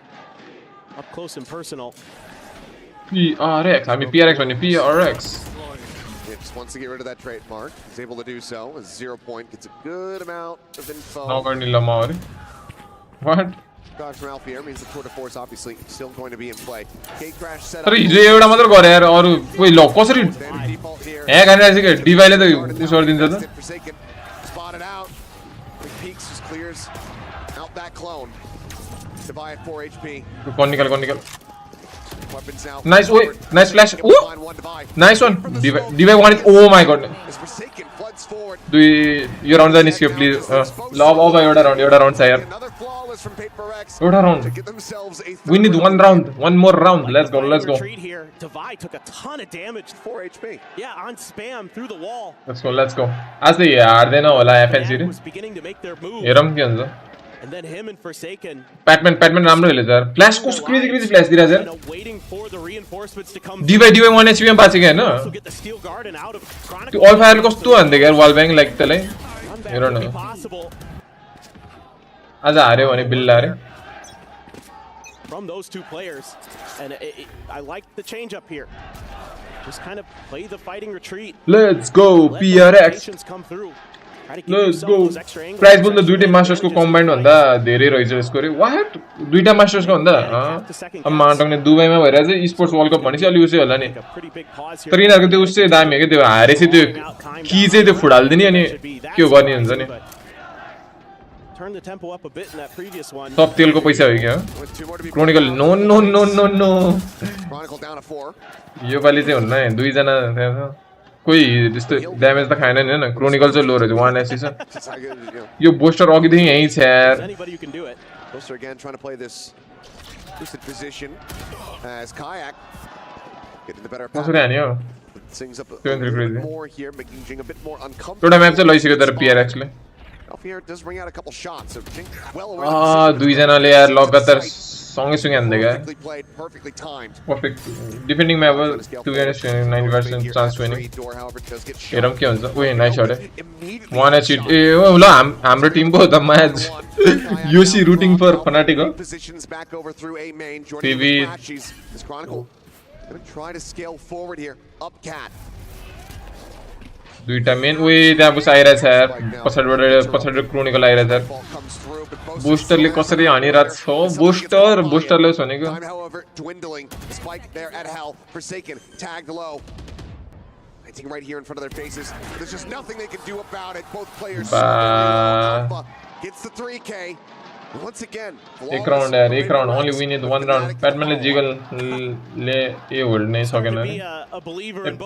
up close and personal. PRX I mean PRX बने PRX He just wants to get rid of that trademark. He's able to do so. A 0 point gets a good amount of info. ना करनी लम्बा और what Dodge from Alpha here means the tour de force obviously still going to be in play. Gate crash set up. अरे ये एवढा मात्र करे यार और कोई लॉक कसरी Standard default here. है करने ऐसे के डिवाइले तो इस और दिन था Forsaken. Spotted out. Big Peaks just clears out that clone. Divide at 4 HP. कौन निकल Weapons now. Nice, wait, nice flash. Ooh, nice one. Divide one. Oh my god. Is Forsaken floods forward. Do you round the escape, please? Love over your round, sire. Another flawless from PaperX. Your round. To get themselves a We need one round, one more round. Let's go. Retreat here. Divide took a ton of damage. 4 HP. Yeah, on spam through the wall. Let's go. As the are they no FNC? Was beginning to make their move. Yeram kya And then him and Forsaken. Batman ramro hele sir. Flash ko crazy flash dira sir. Waiting for the reinforcements to come. Divide 1 HP में पास गया ना. Get the steel guard and out of तो all fire को तू अंदर यार wall bang like तले. You don't know. आज आ रहे वाले बिल आ रहे. From those two players, and I like the change up here. Just kind of play the fighting retreat. Let's go PRX. Come through. Let's go. Price बोल तो दुईटे masters को combine होंदा देरे रही है इसको रे. What? दुईटा masters को होंदा? हाँ. अब मांटों ने दुबई में बरसा है esports world cup बनी सी अली उसे वाला नहीं. तरीन आगे तो उससे दाम है कि तो आ रहे सी तो की से तो फुडाल देनी है नहीं क्यों करनी है इंसान ने. Turn the tempo up a bit in that previous one. Top तेल को पैसा है क्या? Chronicle no. Chronicle down to 4. यो वाली से होना है दुई जना थे कोई जस्तो डैमेज त खाएन नि हैन क्रोनिकल चाहिँ लो रहेछ 1 एससी यो बोस्टर अघि देखि यही छ यार Anybody you can do it. Boaster again trying to play this boosted position as Kayak getting the better कसरी हान्यो sings up Doing crazy. more here, making Jing a bit more uncomfortable. एउटा map चाहिँ लइसक्यो तर PRX ले Here does bring out a couple shots, so Jing well aware. दुई जनाले यार लगातार सँगै सँगै हान्दै गए Perfectly played, perfectly timed. Perfect. Defending map, to be honest, 90% chance winning. हेरौँ के हुन्छ. उही नाइस शॉट है. 1 एच हिट. ए ल हाम्रो टिमको त म्याच योशी रूटिङ फर Fnatic हो. TV Gonna try to scale forward here. Up cat. दुईटा मेन उही त्यहाँ बस आइरहेछ यार. पछाडिबाट क्रोनिकल आइरहेछ यार. बुस्टरले कसरी हानिरहेछ हो. बुस्टरले भनेको. Time, however, dwindling. The spike there at hell. Forsaken, tagged low. Waiting right here in front of their faces. There's just nothing they can do about it. Both players Alpha gets the 3K. Once again, एक round only we need one round. Batman ले jiggle ले ये hold नहीं सकेना.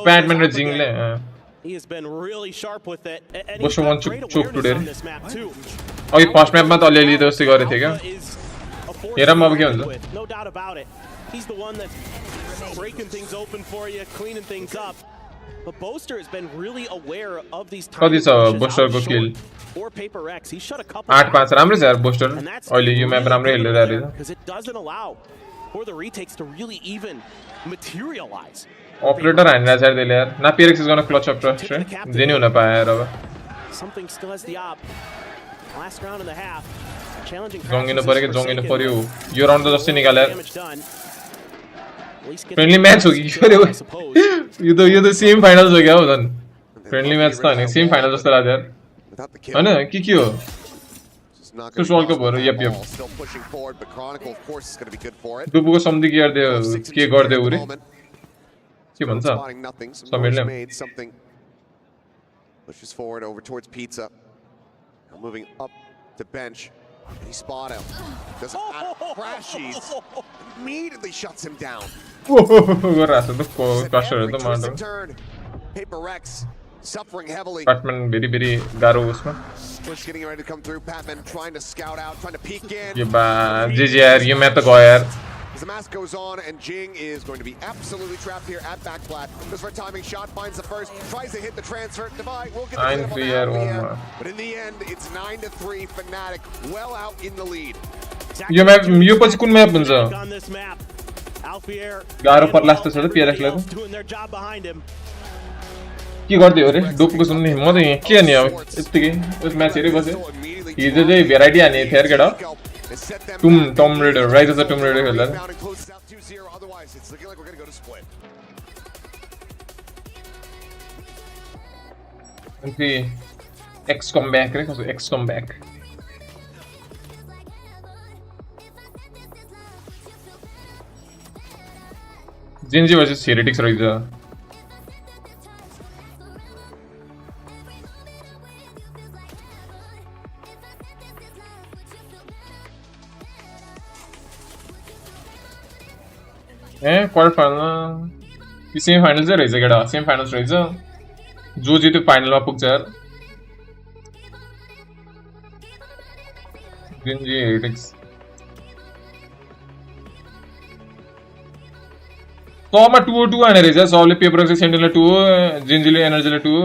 Batman ले जिंग ले. He has been really sharp with it. And Bush wants to choke today. Oh, ये first map में तो अलग तो उससे कर रहे थे क्या? ये रहा अब क्या होता? No doubt about it. He's the one that's breaking things open for you, cleaning things up. But Boaster has been really aware of these times. कौन सा Boaster को kill? Or PaperX, he shot a couple. 8-5 Ramre से यार Boaster. और ये map Ramre हिल रहा है. Because it doesn't allow for the retakes to really even materialize. Operator हानिरा साइड दे ले यार. ना PRX is gonna clutch up first. जेन्यू ना पाया यार अब. Something still has the op. Last round and a half. Challenging. जोंगी न पड़ेगा जोंगी न पड़ियो. यो round तो जस्ती निकाला यार. Friendly match होगी. ये तो same finals हो गया उधर. फ्रेन्डली म्याच त हैन सेमी फाइनल जस्तो लाग्यो यार Without the kill. हैन के हो Just not Just gonna World Cup cross with भएर, that yep, yep. ball. Still pushing forward, but Chronicle, of course, is going to be good for it. डुबुको सम्धि के गर्दै के गर्दै At हो the रे moment. के भन्छ Spotting nothing. Some Samirले noise made. Something pushes forward over towards Pizza. Now moving up to bench. And he spot him. Doesn't matter. Crashes. Immediately shuts him down. गरिरहेको छ त कष्टहरु Every त मार्नु twisted turn. Paper Rex suffering heavily. काटम्यान भेरी गाह्रो उसमा Push getting ready to come through. Patman trying to scout out, trying to peek in. यो बा जिजी यार यो match त गयो यार As the mask goes on, and Jing is going to be absolutely trapped here at backplat. Goes for a timing shot, finds the first, tries to hit the transfer. Divide will get the clean up on the alley here. But in the end, it's 9-3 Fnatic, well out in the lead. यो map यो पछि कुन map हुन्छ गाह्रो पर्ला जस्तो छ त पिआरएक्सलाई त doing their job behind him. के गर्दै हो रे डोपको सुन्ने म त यहाँ के गर्ने अब यतिकै उस म्याच हेरै बसे हिजो चाहिँ भेराइटी हाने थियो यार केटा टम रेडर राइजर छ टम रेडर खेल्दा अनि एक्स कम ब्याक रे कसो x come back Gingee versus heretics रहेछ क्वार्टर फाइनल सेमी फाइनल चाहिँ रहेछ केटा सेमी फाइनल्स रहेछ जो जित्यो फाइनलमा पुग्छ यार जिन्जी हेरिटेक्स सबमा 2-2 हाने रहेछ सबले पेपर चाहिँ सेन्टिनल 2 हो जिन्जीले एनर्जीले 2 हो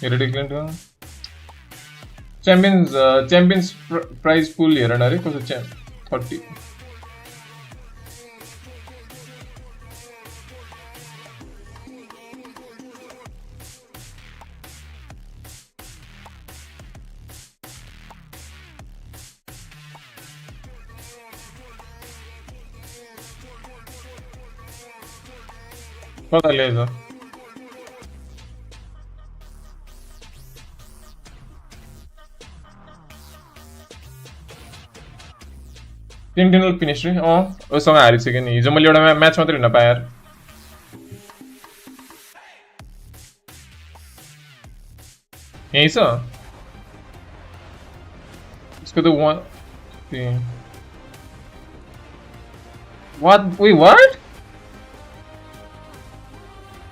हेरिटेक्सले 2 च्याम्पियन्स प्राइज पुल हेर न रे कसो 30 कता ल्याएछ सेन्टिनल फिनिश रे उसँग हारिसक्यो नि हिजो मैले एउटा म्याच मात्रै हुन पाएँ यार यही छ इसको त what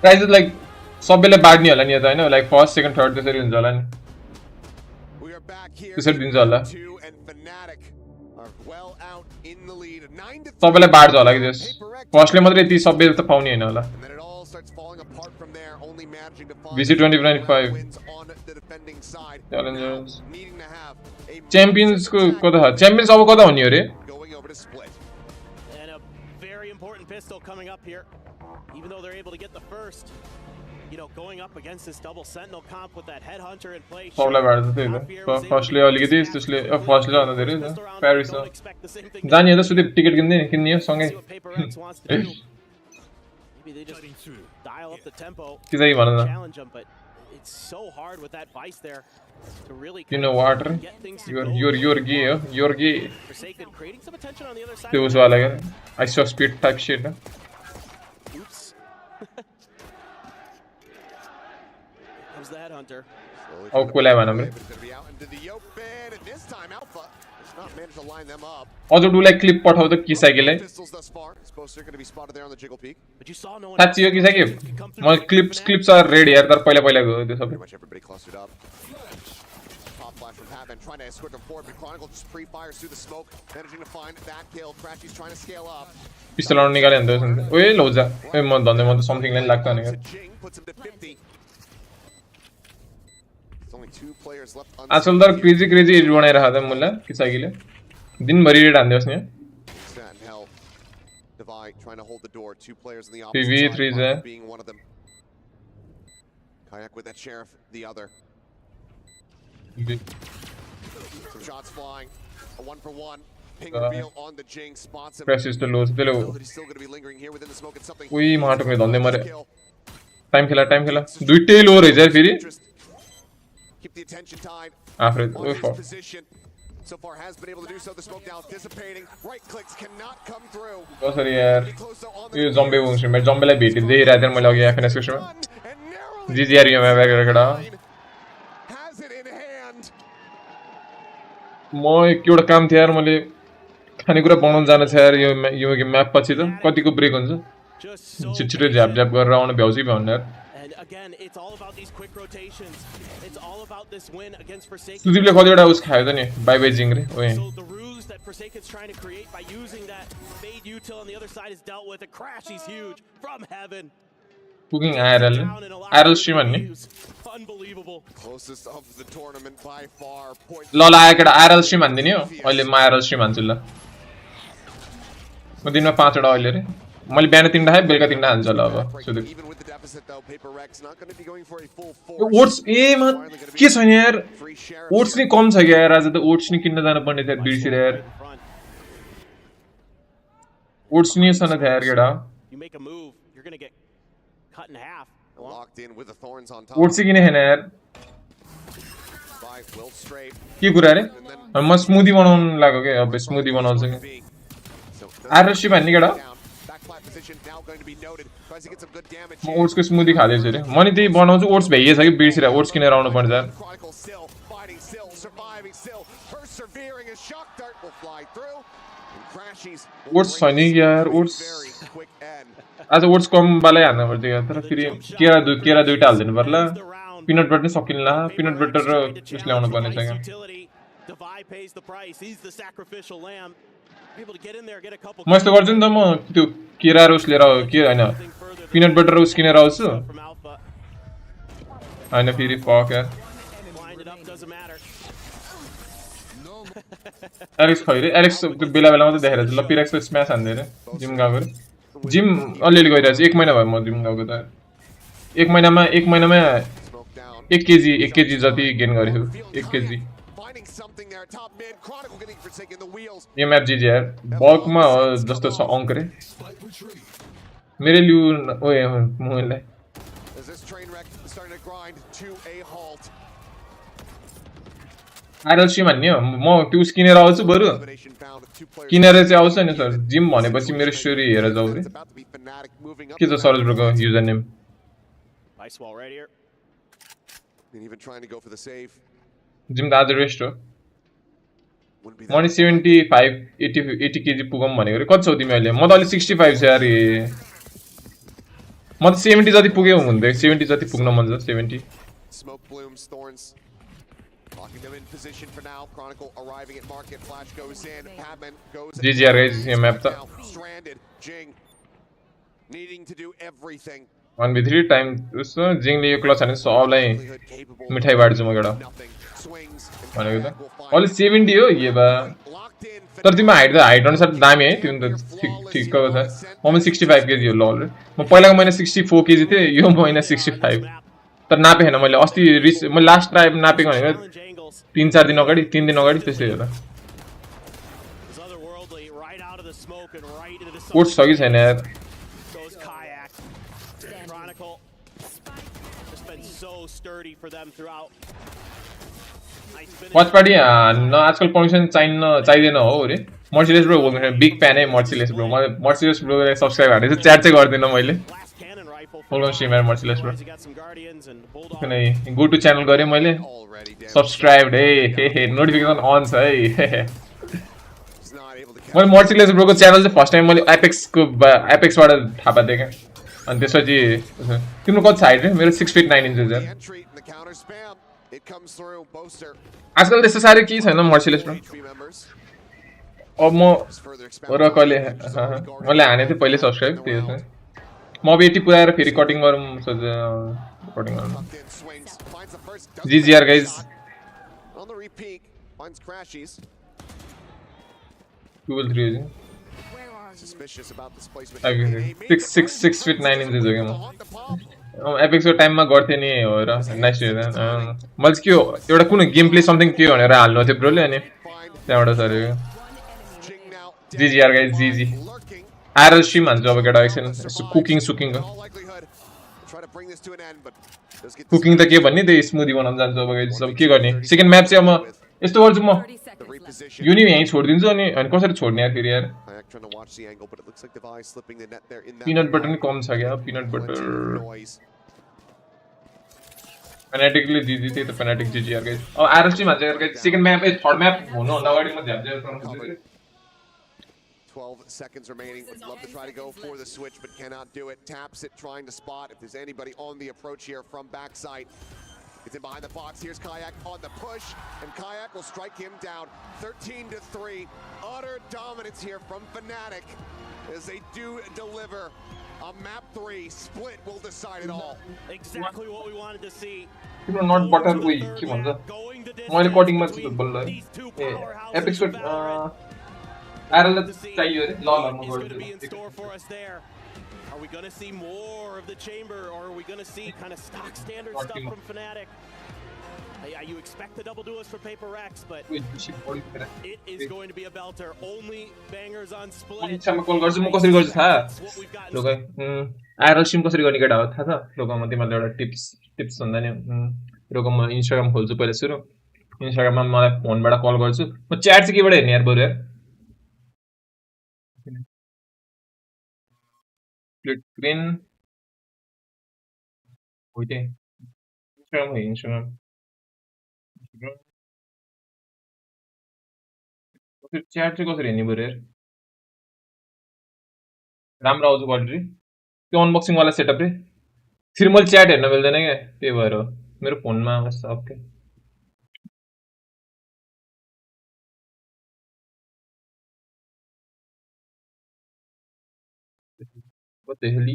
प्राइजेस लाइक सबैलाई बाड्ने होला नि त हैन लाइक फर्स्ट सेकेन्ड थर्ड त्यसरी हुन्छ होला नि त्यसरी दिन्छ होला सबैलाई बाड्छ होला कि त्यस फर्स्टले मात्रै यति सबै त पाउने हैन होला VC2095 च्यालेन्जर्स च्याम्पियन्स को कता च्याम्पियन्स अब कता हुने हो रे Pistol coming up here, even though they're able to get the first. You know, going up against this double sentinel comp with that headhunter in play. सबलाई बाड्छ त्यही त फर्स्टले अलिकति त्यसले फर्स्टले जान धेरै छ प्यारिस जाने त सुधि टिकट किन्ने सँगै Maybe they just dial up the tempo. के चाहिँ भन न Challenge them, but it's so hard with that vice there to really you know what you're gay you're gay creating some attention on the other side. त्यो उस वाला क्या I saw speed type shit Oops. Comes the headhunter. औ Cola भनम रे अझ डुलाई clip पठाउ त किसाकीलाई साच्ची हो किसाकी म क्लिप्स आर रेडी यार तर पहिला पहिलाको त्यो सबै पिस्तल आउन निकाले नि त ओए लौजा ए म धन्दै म त समथिङ लाइन लाग्छ नि आजकल त क्रेजी एज बनाइरहेको छ मुल्ला किसाकीले दिनभरि रेड हान्दियोस् नि PV3 is there. Kayak with that sheriff, the other. Some shots flying. A 1-for-1. Ping reveal on the Jing. Spots him. Press is the low. He's still going to be lingering here within the smoke. It's something. We माटो में धंधे मरे. Time खेला दुईटै लो रहेछ यार फेरि Keep the attention tied. आफै On ओइ his fuck position. So far has been able to do so. The smoke now is dissipating. Right clicks cannot come through. कसरी यार Be close though on yo the Jambey हुन्छ मैले जम्बेलाई भेटिदिँदै रातेर मैले अघि FNS को and narrowly जिजी यार यो map गरेकोडा has it in hand. म एक एउटा काम थियो यार मैले खानेकुरा बनाउन जानु छ यार यो म्याप पछि त कतिको ब्रेक हुन्छ छिटो झ्याप गरेर आउन भ्याउँछु भन्न यार And again, it's all about these quick rotations. It's all about this win against Forsaken. सुदीपले कतिवटा उस खायो त नि बाई जिङ रे ओए So the ruse that Forsaken's trying to create by using that fade util on the other side is dealt with. A crash is huge from heaven. Cooking IRL stream भन्ने Unbelievable. Closest of the tournament by far. Point ल आएकोडा आइआरएल stream हान्दिने हो अहिले म आइआरएल stream हान्छु ल म दिनमा 5 वटा अहिले रे मैले बिहान 3 टा खाए बेलुका 3 टा हान्छु ल अब Sudeep even with the deficit though, PaperX not going to be going for a full यो force. ओट्स ए म के छैन यार ओट्स नि कम छ क्या यार आज त ओट्स नि किन्न जानु पर्ने थियो बिर्सिएर यार ओट्स नि छैन थियो यार केडा You make a move, you're going to get cut in half. Locked in with the thorns on top. Oats किन छैन यार By Will Strafe. के कुरा रे म स्मुदी बनाउन लाग्यो के अब स्मुदी बनाउँछु के आइआरएल स्ट्रिम हान्ने केडा Backflat position now going to be noted. Tries to get some good damage. म ओट्सको स्मुदी खाँदैछु रे म नि त्यही बनाउँछु ओट्स भ्याइएछ कि बिर्सिएर ओट्स किनेर आउनु पर्छ यार Chronicle still fighting, still surviving, still persevering. A shock dart will fly through. And crashes. Oats छैन यार ओट्स Very quick end. आज ओट्स कम वालै हान्नु पर्छ यार तर फेरि केरा दुईटा हाल्दिनु पर्ला पिनट बटर नि सकिन्ला पिनट बटर र उस ल्याउनु पर्ने छ क्या Divide pays the price. He's the sacrificial lamb. Able to get in there, get a couple. म यस्तो गर्छु नि त म त्यो केरा र उस लिएर के हैन पिनट बटर र उस किनेर आउँछु हैन फेरि फक यार Wind it up, doesn't matter. Alex खै रे एलेक्स त्यो बेला बेलामा त देखेर ल पिरेक्स त स्म्याश हान्दै रे जिम गएको रे जिम अलिअलि गइरहेछ 1 महिना भयो म जिम गएको त 1 महिनामा 1 केजी जति गेन गरेछु 1 KG Finding something there. Top mid. Chronicle getting forsaken. The wheels. यो म्याप जिजी यार बकमा जस्तो छ अंक रे मेरो लिउ ओए मोलाई As this train wreck is starting to grind to a halt. IRL stream हान्ने हो म त्यो किनेर आउँछु बरु Elimination found with 2 players. किनेर चाहिँ आउँछ नि सर जिम भनेपछि मेरो स्टोरी हेरेर जाऊ रे It's about to be Fnatic moving up. के छ सरोज ब्रोको user name Ice wall right here. And even trying to go for the save. Gym त आज रेस्ट हो Wouldn't be म नि 75 80 केजी पुगम भनेको रे कति छौ तिमी अहिले म त अहिले 65 छ यार म त 70 जति पुगे हुन्थे 70 जति पुग्न मन छ 70 Smoke blooms, thorns. Locking them in position for now. Chronicle arriving at market. Flash goes in. Padman goes in. GGR guys यो म्याप त Now stranded. Jing needing to do everything. 1v3 time उसो जिङले यो clutch हाने सबलाई मिठाई बाड्छु म केटा Nothing. Swings. भनेको त अहिले 70 हो ये बा Locked in. तर तिम्रो हाइट अनुसार दामी है तिम्रो त ठिकको छ म 65 केजी हो ल म पहिलाको महिना 64 केजी थिए यो महिना 65 तर नापे हैन मैले अस्ति म लास्ट टाइम नापेको भनेको 3-4 दिन अगाडि 3 दिन अगाडि त्यसै हो त Is otherworldly right out of the smoke and right into the sun. Course छ कि छैन यार Goes kayak. Chronicle. Just been so sturdy for them throughout. Nice finish. Watch party न आजकल पर्मिसन चाहिदैन हो रे मर्सिलेस ब्रो बोल्नु बिग फ्यान है मर्सिलेस ब्रो म मर्सिलेस ब्रोलाई सब्स्क्राइब हानेछु च्याट चाहिँ गर्दिन मैले Last cannon rifle. Welcome streamer merciless bro You got some guardians and bulldog. किन गो टु च्यानल गरे मैले Already down. सब्स्क्राइब्ड हे नोटिफिकेसन अन छ है He's not able to मैले मर्सिलेस ब्रोको च्यानल चाहिँ फर्स्ट टाइम मैले एपेक्सबाट थाहा पाएको थिएँ क्या अनि त्यसपछि तिम्रो कति छ हाइट रे मेरो 6 feet 9 inches यार entry and the counter spam. It comes through. Boaster. आजकल त्यस्तो साह्रै केही छैन मर्सिलेस ब्रो Three members. अब म Further expand. ओरकले मैले हाने थिएँ पहिले सब्स्क्राइब त्यसमा म अब 80 पुऱ्याएर फेरि कटिङ गरौँ सोचे कटिङ गरौँ Tucked in swings. Finds the first. GGR guys On the repeat. Finds crashes. 2-3 Suspicious about this placement. 6 feet 9 inches हो क्या म एपेक्सको टाइममा गर्थेँ नि हो र नेक्स्ट इयर मैले चाहिँ के हो एउटा कुन गेम प्ले समथिङ के भनेर हाल्नु थियो ब्रोले अनि त्यहाँबाट sir Jing now. GGR guys GG Lurking. IRL stream हान्छु अब केटा एकछिन कुकिङ सुकिङको All likelihood. try to bring this to an end, but does get cooking त के भन्ने त्यही स्मुदी बनाउन जान्छ अब गाइस अब के गर्ने सेकेन्ड म्याप चाहिँ अब म यस्तो गर्छु म the reposition. यो नि यहीँ छोडिदिन्छु अनि कसरी छोड्ने यार फेरि यार Kayak trying to watch the angle, but it looks like Devi slipping the net there in that. Peanut butter नि कम छ क्या पिनट Plenty बटर of noise. फेनाटिकले जिजी त्यही त फेनाटिक जिजी यार गाइस अब आरएस टीम हान्छ यार guys second map third map हुनु अगाडि म झ्याप झ्याप गर्नु 12 seconds remaining. Would love to try to go for the switch, but cannot do it. Taps it, trying to spot if there's anybody on the approach here from backside. Gets in behind the box. Here's Kayak on the push, and Kayak will strike him down. 13-3. Utter dominance here from Fnatic as they do deliver a map 3. Split will decide it all. Exactly what we wanted to see. तिम्रो nut butter उही के भन्छ मैले कटिङमा छु बल्ल ए epics RL चाहियो रे ल ल म गर्छु Are we going to see more of the chamber, or are we going to see kind of stock standard stuff from Fnatic? Yeah, you expect the double duelist for Paper Rex, but it is going to be a belter. Only bangers on split. म कल गर्छु म कसरी गर्छु थाहा लोक RL SIM कसरी गर्ने केटा हो थाहा छ लोक म तिमीलाई एउटा टिप्स भन्दा नि लोक म इन्स्टाग्राम खोल्छु पहिला सुरु इन्स्टाग्राममा मलाई फोनबाट कल गर्छु म च्याट चाहिँ केबाट हेर्ने यार बरु यार split screen wait Instagram फिर chat चाहिँ कसरी हेर्ने बरु यार राम्रो आउँछ क्वालिटी त्यो अनबक्सिङ वाला सेटअप रे फेरि मैले च्याट हेर्न मिल्दैन क्या त्यही भएर हो मेरो फोनमा बस okay what the hell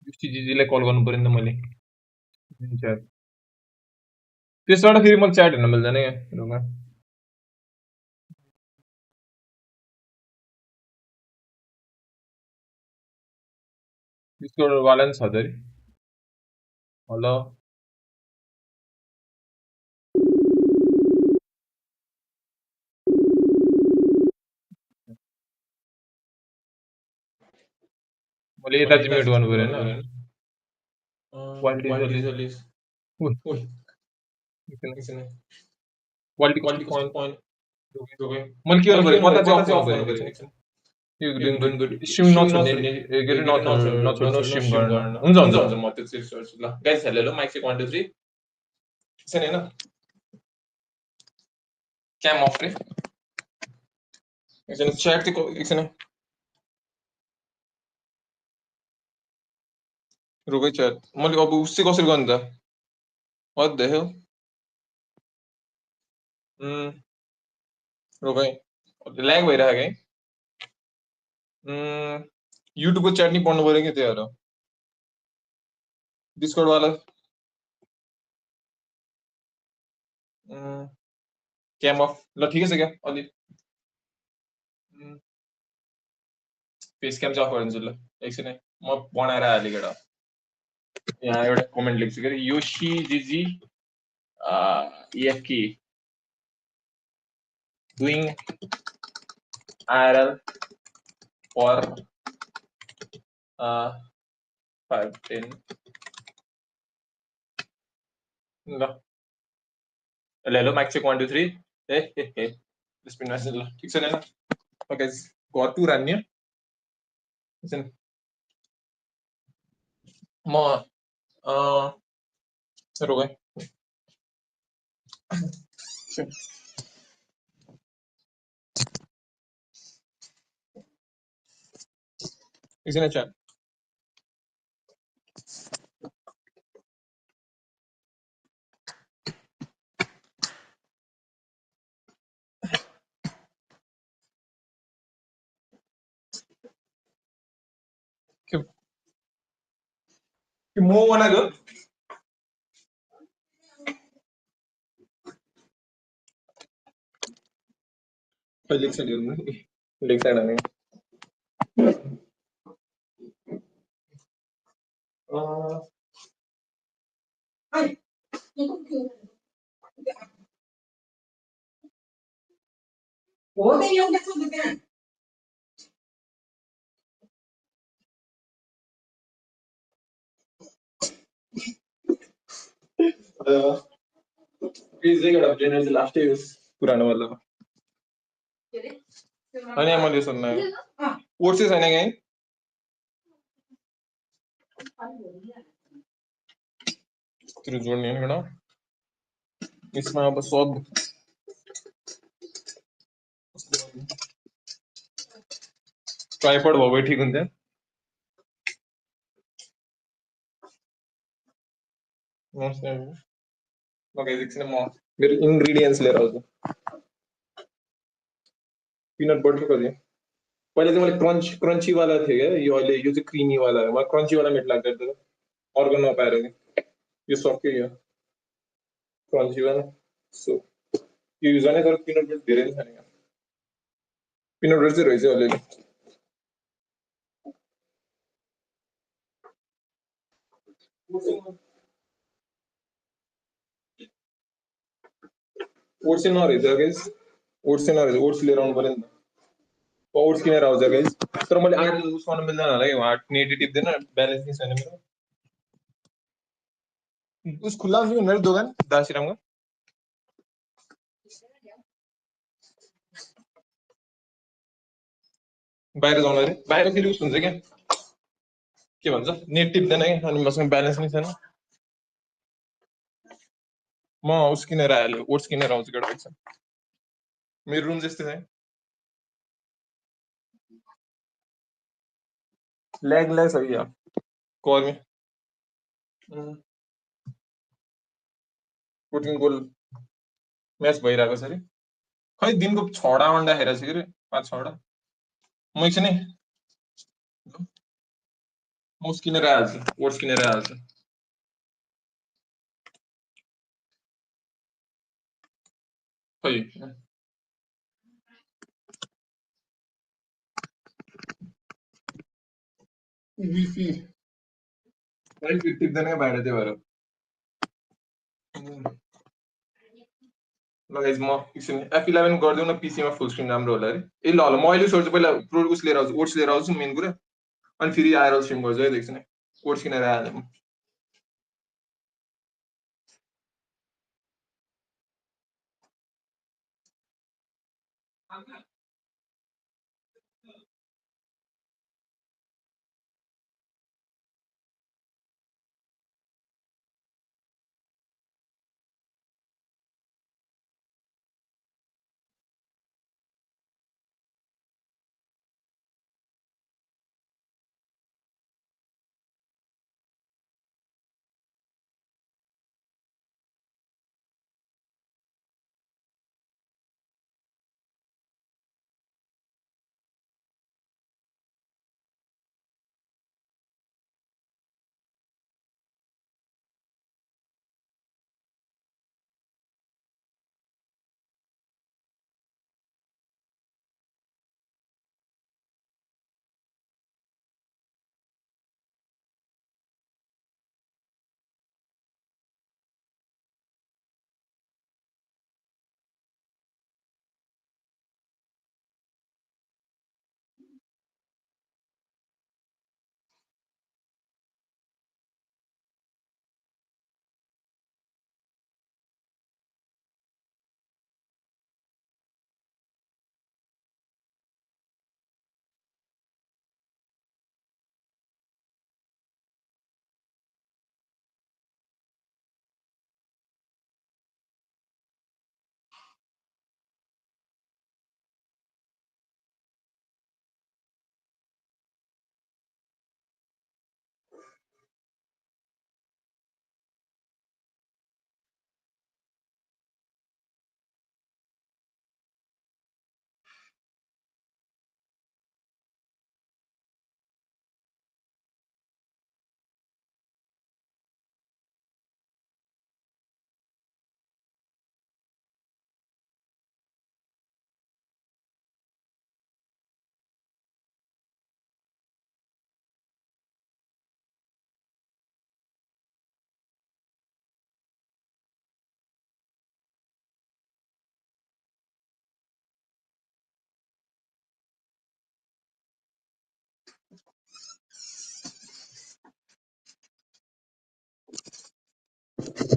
YoshiGG लाई कल गर्नु पर्यो नि त मैले त्यसबाट फेरि मैले च्याट हेर्न मिल्दैन क्या रुममा डिस्कर्ड वाला नि छ त रे हेलो मैले यता चाहिँ म्युट गर्नु पर्यो हैन क्वालिटी जलिस ओइ क्वालिटी पोइन्ट मैले के गर्नु पर्यो पता चाहिँ अफ गर्नु पर्यो यो लिंक गुड स्ट्रिम नछोड्ने के रे नछोड्नु स्ट्रिम गर्न हुन्छ हुन्छ म त्यो चाहिँ गर्छु ल गाइस हेलो माइक चेक 1 2 3 छैन हैन क्याम अफ रे एकछिन च्याट चाहिँ एकछिन रुकै च्याट मैले अब उसै कसरी गर्नु त what the hell रुकै ल्याग भइरहेको है युट्युबको च्याट नि पढ्नु पर्यो के त्यही हो डिस्कर्ड वाला क्याम अफ ल ठिकै छ क्या अलि फेस क्याम चाहिँ अफ गरिदिन्छु ल एकछिन है म बनाएर हालेँ केटा यहाँ एउटा कमेन्ट लेख्छु के YoshiGG EFK doing IRL for 5-10 ल हेलो माइक चेक 1 2 3 ए स्पिन मैसेज ल ठीक छ हैन ओके घर टुर हान्ने एकछिन म रुकै एकछिन chat que mo wana go Felix ediyorum Felix edene ay वो नहीं होगा तो क्या लास्ट पुरानो वाला अनि मैले सुन्न कोर्सेस छैन कहीँ तेरो जोड्ने होइन केटा यसमा अब सब ट्राइपड भयो ठिक हुन्थ्यो एकछिन म मेरो इन्ग्रेडियन्ट्स लिएर आउँछु पिनट बटर कति पहिले चाहिँ मैले क्रन्ची वाला थियो क्या यो अहिले यो चाहिँ क्रिमी वाला हो मलाई क्रन्ची वाला मिठ लाग्छ त्यो अर्को नपाएर नि यो सक्यो यो क्रन्ची वाला सो यो युज गर्ने तर पिनट बटर धेरै नै छैन पिनट बटर चाहिँ रहेछ अलिअलि ओट्स नरहेछ गाइस ओट्स नरहेछ ओट्स लिएर आउनु पर्यो नि त ओट्स किनेर आउँछ गाइस तर मैले आएर उस गर्नु मिल्दैन होला कि उहाँ नेट टिप्दैन ब्यालेन्स नै छैन मेरो उस खुल्ला हुन्छ मेरो दोकान दासिरामको बाहिर जाउँ अरे बाहिर फेरि उस हुन्छ क्या के भन्छ नेट टिप्दैन कि अनि मसँग ब्यालेन्स नै छैन म उस किनेर आइहाल्यो ओट्स किनेर आउँछु केटा एकछिन मेरो रुम जस्तै छ ल्याग छ कि कर्मी प्रोटिन गोल म्याच भइरहेको छ अरे खै दिनको 6वटा अन्डा खेरेको छु कि 5-6वटा म एकछिन है म उस किनेर आइहाल्छु ओट्स किनेर आइहाल्छु खै विफी टिप्दैन क्या बाहिर त्यो भएर ल गाइस म एकछिन F11 गरिदिउँ न पीसीमा फुल स्क्रिन राम्रो होला अरे ए ल ल म अहिले सोच्छु पहिला प्रोडक्ट्स लिएर आउँछु ओट्स लिएर आउँछु मेन कुरा अनि फेरि आएर स्ट्रिम गर्छु है एकछिन ओट्स किनेर आइहाल्यो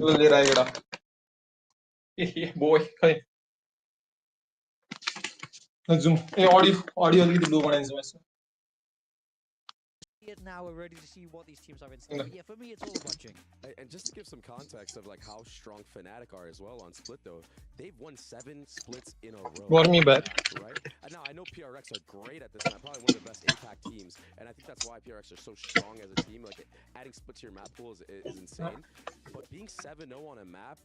ले रहेगा boy खै zoom audio अलिकति लो बनाइन्छ यसमा Now we're ready to see what these teams are in store. But yeah, for me, it's all watching. And just to give some context of like how strong Fnatic are as well on Split though, they've won 7 splits in a row. Got me back. Right? And now I know PRX are great at this map, probably one of the best APAC teams, and I think that's why PRX are so strong as a team. Like adding split to your map pool is insane. But being 7-0 on a map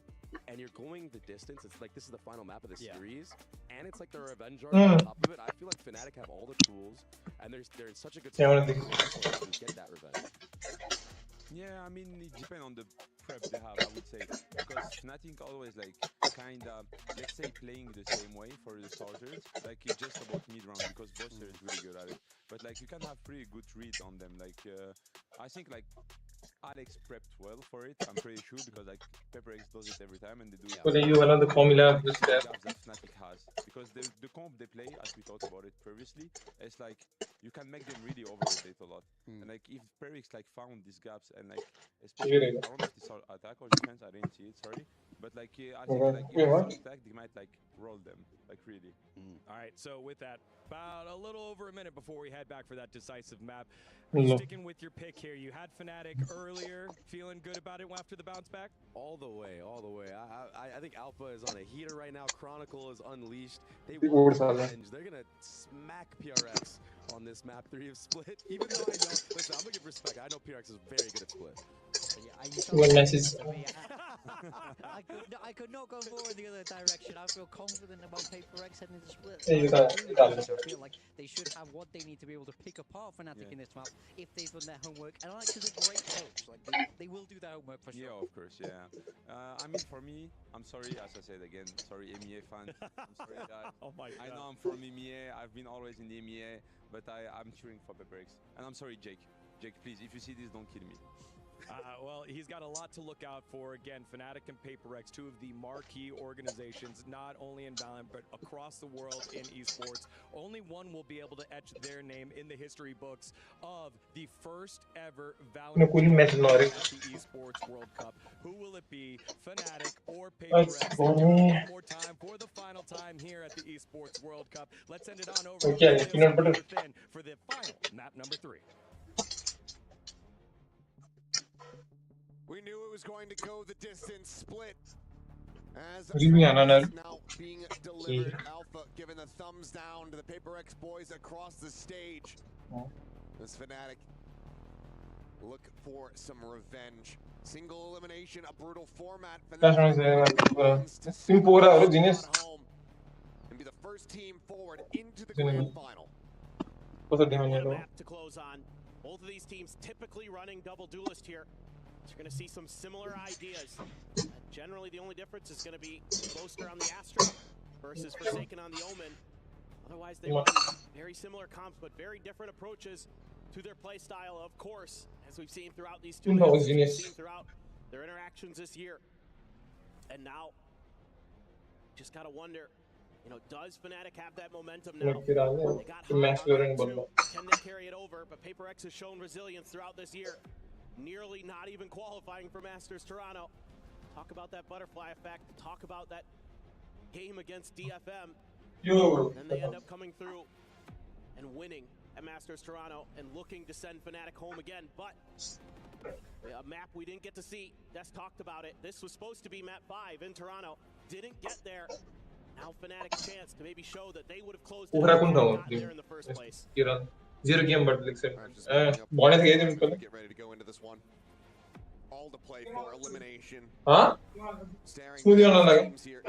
and you're going the distance, it's like this is the final map of the series, and it's like the revenge arc on top of it. I feel like Fnatic have all the tools, and they're in such a good spot to get that revenge. Yeah, I mean, it depends on the prep they have, I would say. Because Fnatic always, like, kind of, let's say, playing the same way for the starters. Like, it's just about mid-round, because Buster is really good at it. But, like, you can have pretty good read on them. Like, I think, like, Alex prepped well for it, I'm pretty sure, because, like, PepperX does it every time, and they do it. But you another formula that Fnatic has. Because the comp they play, as we talked about it previously, it's like, you can make them really over-rotate a lot. And, like, if PepperX, like, found these gaps, and, like, especially, I don't know if this are attack or defense, I didn't see it, sorry. But, like, I think, like, if it's attack, they might, like, roll them, like, really. All right, so with that, about a little over a minute before we head back for that decisive map. Sticking with your pick here, you had Fnatic earlier, feeling good about it after the bounce back? All the way, all the way. I think Alpha is on a heater right now. Chronicle is unleashed. They want revenge. They're gonna smack PRX on this map 3 of Split. Even though I know, listen, I'm gonna give respect. I know PRX is very good at Split. One message. I could not go more in the other direction. I feel confident about PaperX heading into Split. I feel like they should have what they need to be able to pick apart Fnatic in this map if they've done their homework. And Alex is a great coach. Like they will do their homework for sure. Yeah, of course, yeah. I mean, for me, I'm sorry, as I said again, sorry, MEA fan. I'm sorry, guys. Oh my God. I know I'm from MEA. I've been always in the MEA, but I'm cheering for PepperX. And I'm sorry, Jake. Jake, please, if you see this, don't kill me. Well, he's got a lot to look out for. Again, Fnatic and PaperX, two of the marquee organizations, not only in VALORANT, but across the world in esports. Only one will be able to etch their name in the history books of the first ever VALORANT at the Esports World Cup. Who will it be, Fnatic or PaperX? One more time for the final time here at the Esports World Cup. Let's send it on over for the final map number 3. We knew it was going to go the distance. Split as now being delivered. Alpha giving the thumbs down to the PaperX boys across the stage. This Fnatic look for some revenge. Single elimination, a brutal format. Home and be the first team forward into the grand final. Map to close on. Both of these teams typically running double duelist here. You're going to see some similar ideas. Generally, the only difference is going to be Boaster on the Astra versus Forsaken on the Omen. Otherwise, they run very similar comps, but very different approaches to their play style, of course, as we've seen throughout these two games, we've seen throughout their interactions this year. And now, just got to wonder, you know, does Fnatic have that momentum now? They got hot on too. Can they carry it over? But PaperX has shown resilience throughout this year. Nearly not even qualifying for Masters Toronto. Talk about that butterfly effect. Talk about that game against DFM. Then they end up coming through and winning at Masters Toronto and looking to send Fnatic home again. But a map we didn't get to see. Des talked about it. This was supposed to be map 5 in Toronto. Didn't get there. Now Fnatic's chance to maybe show that they would have closed it out there in the first place. Zero game, but like get ready to go into this one. All to play for elimination. Staring teams here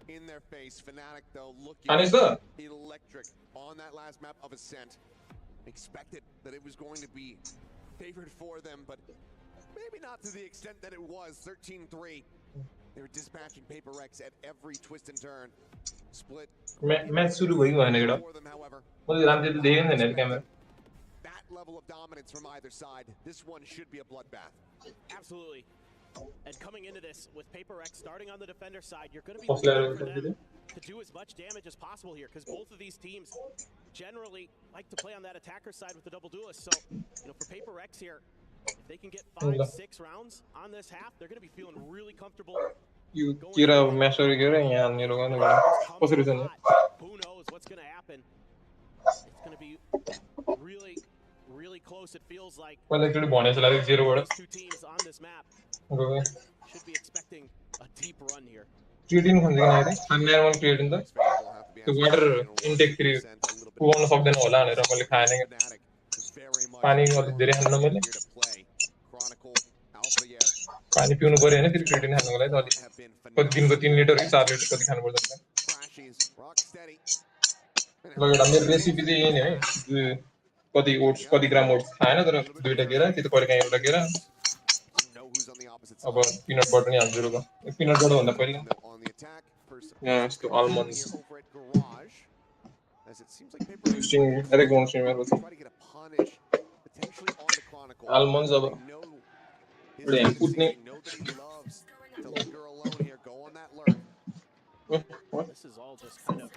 in their face. Fnatic though looking electric on that last map of Ascent. Expected that it was going to be favored for them, but maybe not to the extent that it was. 13-3. They were dispatching PaperX at every twist and turn. Split. Match शुरू हुई है ना however. That level of dominance from either side. This one should be a bloodbath. Absolutely. And coming into this with PaperX starting on the defender side, you're going to be looking for them to do as much damage as possible here, because both of these teams generally like to play on that attacker side with the double duelist. So, you know, for PaperX here, If they can get 5-6 rounds on this half, they're going to be feeling really comfortable. Kira measure kira yan ni logan na po seryoso na. Who knows what's going to happen? It's going to be really close. It feels like Well, actually, bonus like 0 word. two teams on this map Okay. should be expecting a deep run here. Creating something na rin. Under one creating the. The water intake 3. Who wants of the nola na rin mali khaने के. पानी वाली देरे हम ना मिले. पानी पीने को रहे ना फिर creating खाने को लाये तो वाली. कद दिन को 3 लीटर की 4 लीटर कद खाने पड़ सकता है. लोग डम्बर रेसिपी दे ये नहीं. कदी oats कदी ग्राम oats खाए ना तो 2 टा गिरा कितो कोई कहीं उड़ा गिरा. अब peanut butter नहीं आंसर होगा. Peanut butter होना पहले. Yeah, it's the almonds. Interesting. I think one streamer was almonds अब. बड़े input नहीं. What? This is all just kind of.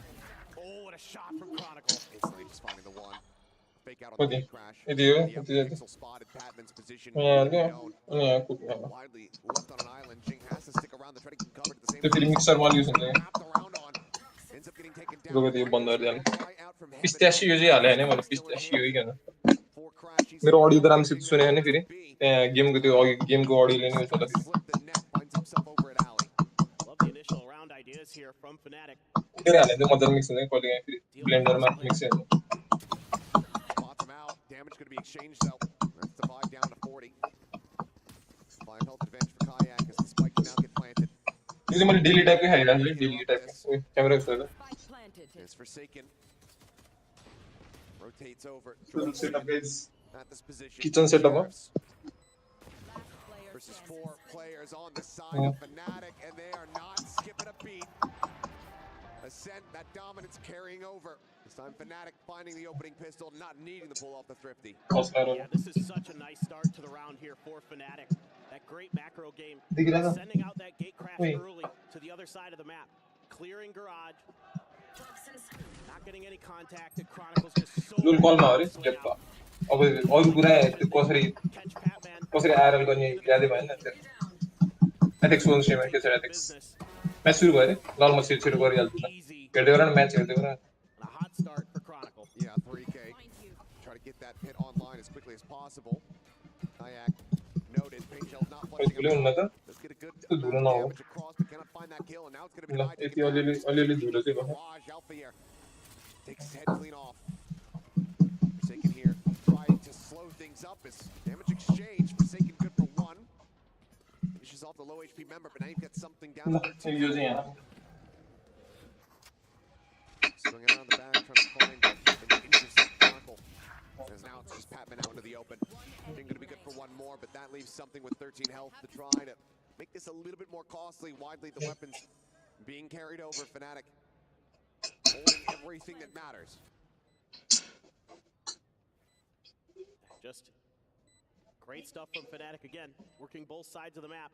Oh, what a shot from Chronicle. Instantly just finding the one. Fake out on Okay. the crash. Pixel Spotted Patman's position. Yeah, cool. Widely left on an island. Jing has to stick around. They're trying to keep covered at the same तो फिर mixer वाली use नहीं है. Ends up getting taken down. लोग ये बंद कर दिया. Pistachio यूज़ याले है ना मतलब pistachio ही क्या ना. मेरा ऑडियो दराम से सुने हैं ना फिर. गेम को ऑडियो लेने का चला. Love the initial round ideas here from Fnatic. फिर याले तो मदर मिक्स नहीं कोई नहीं फिर blender में मिक्स है. Spots him out. Damage going to be exchanged though. That's the 5 down to 40. 5 health advantage for Kayak as the spike can now get planted. ये मतलब daily type के है ना daily type के. कैमरा के साथ. It's Forsaken. Rotates over. Setup guys. At this position. Kitchen setup. Versus 4 players on the side of Fnatic, and they are not skipping a beat. Ascent, that dominance carrying over. This time Fnatic finding the opening pistol, not needing to pull off the thrifty. Yeah, this is such a nice start to the round here for Fnatic. That great macro game. Sending out that gate crash early to the other side of the map. Clearing garage. Not getting any contact. The Chronicles just so Lul call मारे जब का. अब और बुरा है तो Kosari RL को नहीं याद है मैंने तेरे. एथिक्स वन स्ट्रीम है कैसे एथिक्स. मैं शुरू करे लाल मस्जिद शुरू कर याद था. कर दे रहा मैच कर दे रहा. A hot start for Chronicle. Yeah, 3K. Try to get that hit online as quickly as possible. Kayak noted. Paintshell's not punching him. Let's get a good damage across, but cannot find that kill, and now it's going to be denied. Garage Alpha here. Takes his head clean off. Forsaken here, trying to slow things up as damage exchange. Forsaken good for 1. Finishes off the low HP member, but now you've got something down to 13. Swinging around the back, trying to find an intercept Chronicle. As now it's just Patman out into the open. Ain't gonna be good for 1 more, but that leaves something with 13 health to try to make this a little bit more costly. Widely the weapons being carried over. Fnatic holding everything that matters. Just great stuff from Fnatic again, working both sides of the map.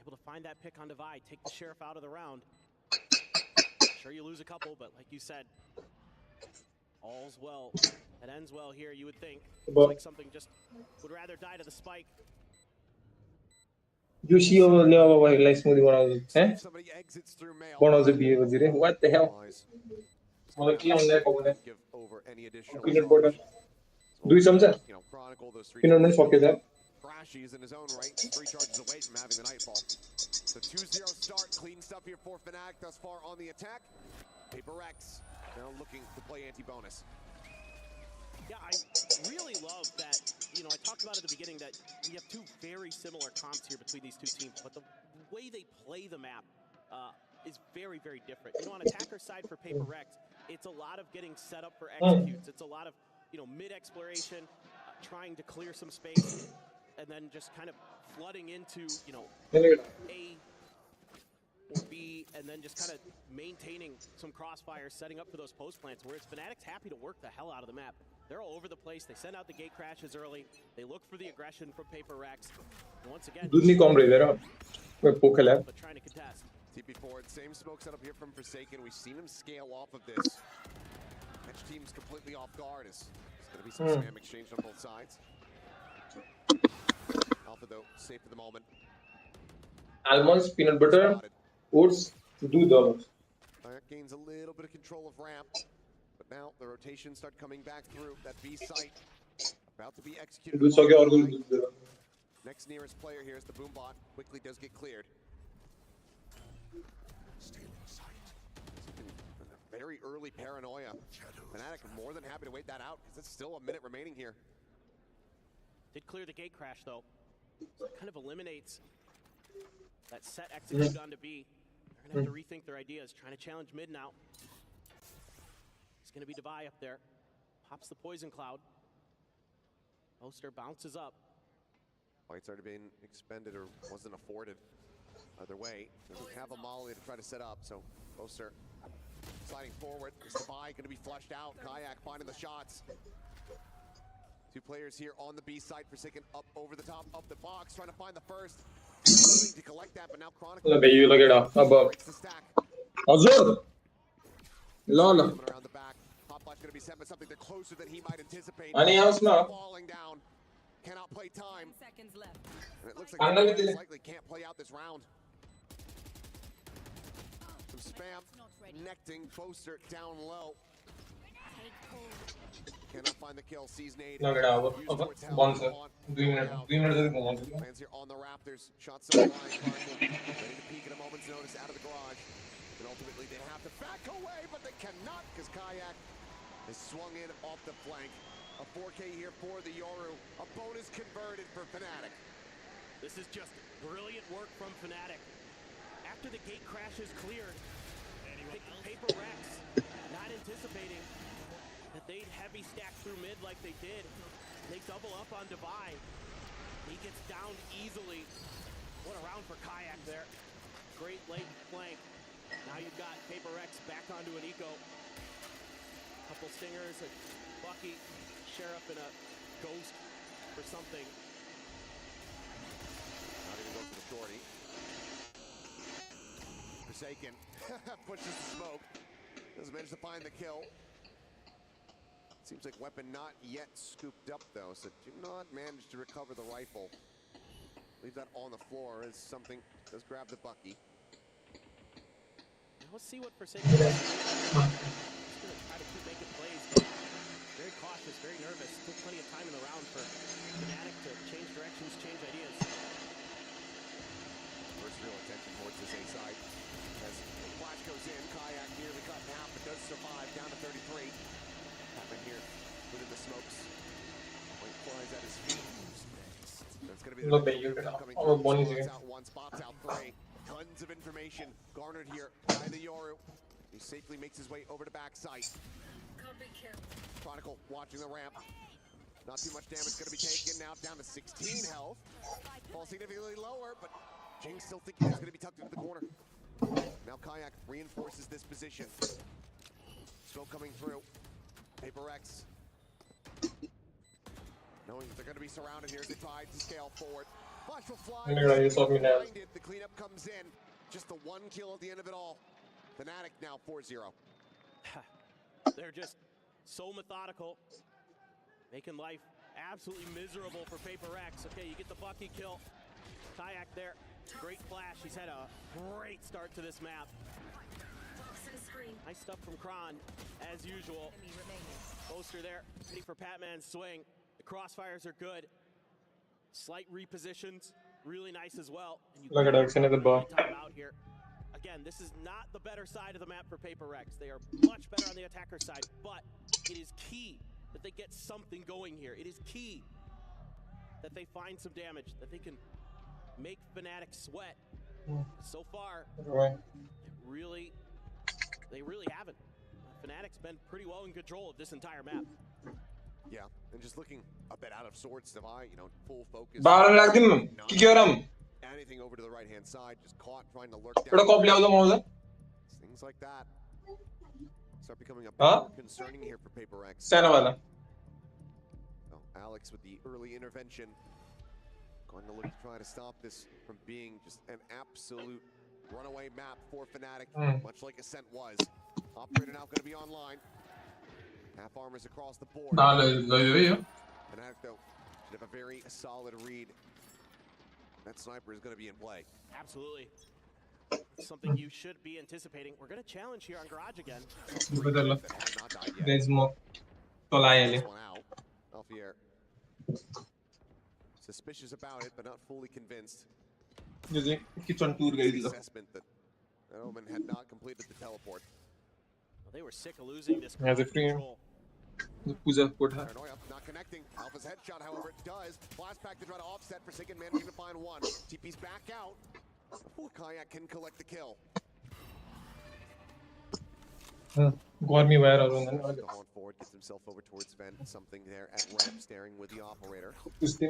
Able to find that pick on Divide, take the Sheriff out of the round. Sure, you lose a couple, but like you said, all's well. It ends well here, you would think. Looks like something just would rather die to the spike. Yoshi over like smoothie one of them. One of the beer, what the hell? Give over any additional Peanut butter. Do some sir. Chronicle those 3 Peanut butter pocket up. Crashes in his own right, 3 charges away from having the nightfall. So 2-0 start, clean stuff here for Fnatic thus far on the attack. Paper X now looking to play anti-bonus. Yeah, I really love that, I talked about at the beginning that we have 2 very similar comps here between these 2 teams, but the way they play the map is very, very different. On attacker side for Paper Rex, it's a lot of getting set up for executes. It's a lot of, mid-exploration, trying to clear some space, and then just kind of flooding into, A or B, and then just kind of maintaining some crossfires, setting up for those post plants, whereas Fnatic's happy to work the hell out of the map. They're all over the place. They send out the gate crashes early. They look for the aggression from Paper Rex. And once again, but trying to contest. TP forward, same smoke setup here from Forsaken. We've seen him scale off of this. Match team's completely off guard. There's going to be some spam exchange on both sides. Alpha though, safe for the moment. Almonds, peanut butter, oats, दूध almost. Kayak gains a little bit of control of ramp, but now the rotations start coming back through. That B site about to be executed. दूध सो गया और कुछ दूध दे दो. Next nearest player here is the Boombot. Quickly does get cleared. Very early paranoia. Fnatic more than happy to wait that out because it's still a minute remaining here. Did clear the gate crash though. So it kind of eliminates that set execute onto B. They're gonna have to rethink their ideas. Trying to challenge mid now. It's gonna be Devi up there. Pops the poison cloud. Oster bounces up. Fight's already been expended or wasn't afforded. Either way, doesn't have a molly to try to set up, so Oster sliding forward. Is Devi going to be flushed out? Kayak finding the shots. Two players here on the B side. Forsaken up over the top of the box, trying to find the first. To collect that, but now Chronicle breaks the stack. Azur. Lol. Coming around the back. Hotflash going to be sent, but something closer than he might anticipate. Ani house na. Falling down. Cannot play time. 10 seconds left. And it looks like they likely can't play out this round. Some spam. Connecting. Boaster down low. Cannot find the kill. Sees nade. Plans here on the Raptors. Shots so flying. Ready to peek at a moment's notice out of the garage. And ultimately they have to back away, but they cannot because Kayak is swung in off the flank. A 4K here for the Yoru. A bonus converted for Fnatic. This is just brilliant work from Fnatic. After the gate crash is cleared, Paper Rex not anticipating that they'd heavy stack through mid like they did. They double up on Devi. He gets downed easily. What a round for Kayak there. Great late flank. Now you've got Paper Rex back onto an eco. Couple stingers, a Bucky, Sheriff, and a Ghost for something. Not even go for the shorty. Forsaken pushes the smoke. Doesn't manage to find the kill. Seems like weapon not yet scooped up though, so do not manage to recover the rifle. Leave that on the floor as something does grab the Bucky. Let's see what Forsaken does. He's gonna try to keep making plays, but very cautious, very nervous. Still plenty of time in the round for Fnatic to change directions, change ideas. First real attention towards this A side. As the flash goes in, Kayak nearly cut in half, but does survive down to 33. Happened here within the smokes. Point flies at his feet. That's going to be the coming spots out one, spots out three. Tons of information garnered here by the Yoru. He safely makes his way over to backside. Chronicle watching the ramp. Not too much damage going to be taken. Now down to 16 health. Falls significantly lower, but Jing still thinking he's going to be tucked into the corner. Now Kayak reinforces this position. Smoke coming through. Paper X. Knowing that they're going to be surrounded here as they try to scale forward. Flash will fly. The cleanup comes in. Just the one kill at the end of it all. Fnatic now 4-0. They're just so methodical, making life absolutely miserable for Paper Rex. Okay, you get the Bucky kill. Kayak there. Great flash. He's had a great start to this map. Nice stuff from Kron, as usual. Poster there, ready for Patman's swing. The crossfires are good. Slight repositions, really nice as well. And you time out here. Again, this is not the better side of the map for Paper Rex. They are much better on the attacker side, but it is key that they get something going here. It is key that they find some damage, that they can make Fnatic sweat. So far, they really haven't. Fnatic's been pretty well in control of this entire map. Yeah, and just looking a bit out of sorts, Devi, you know, full focus. Anything over to the right-hand side, just caught trying to lurk down. Things like that start becoming a bit more concerning here for Paper Rex. Oh, Alex with the early intervention. Going to look to try to stop this from being just an absolute runaway map for Fnatic, much like Ascent was. Operator now going to be online. Half armors across the board. Fnatic, though, should have a very solid read That sniper is going to be in play. Absolutely. Something you should be anticipating. We're going to challenge here on Garage again. There's more. This one out. Alfier. Suspicious about it, but not fully convinced. Kitchen tour guys. Assessment that Omen had not completed the teleport. Well, they were sick of losing this control. Paranoia not connecting. Alpha's headshot, however, it does. Flashback to try to offset. Forsaken managing to find one. TP's back out. Before Kayak can collect the kill. Got me where On forward, gets himself over towards Vent. Something there at ramp, staring with the operator. It's the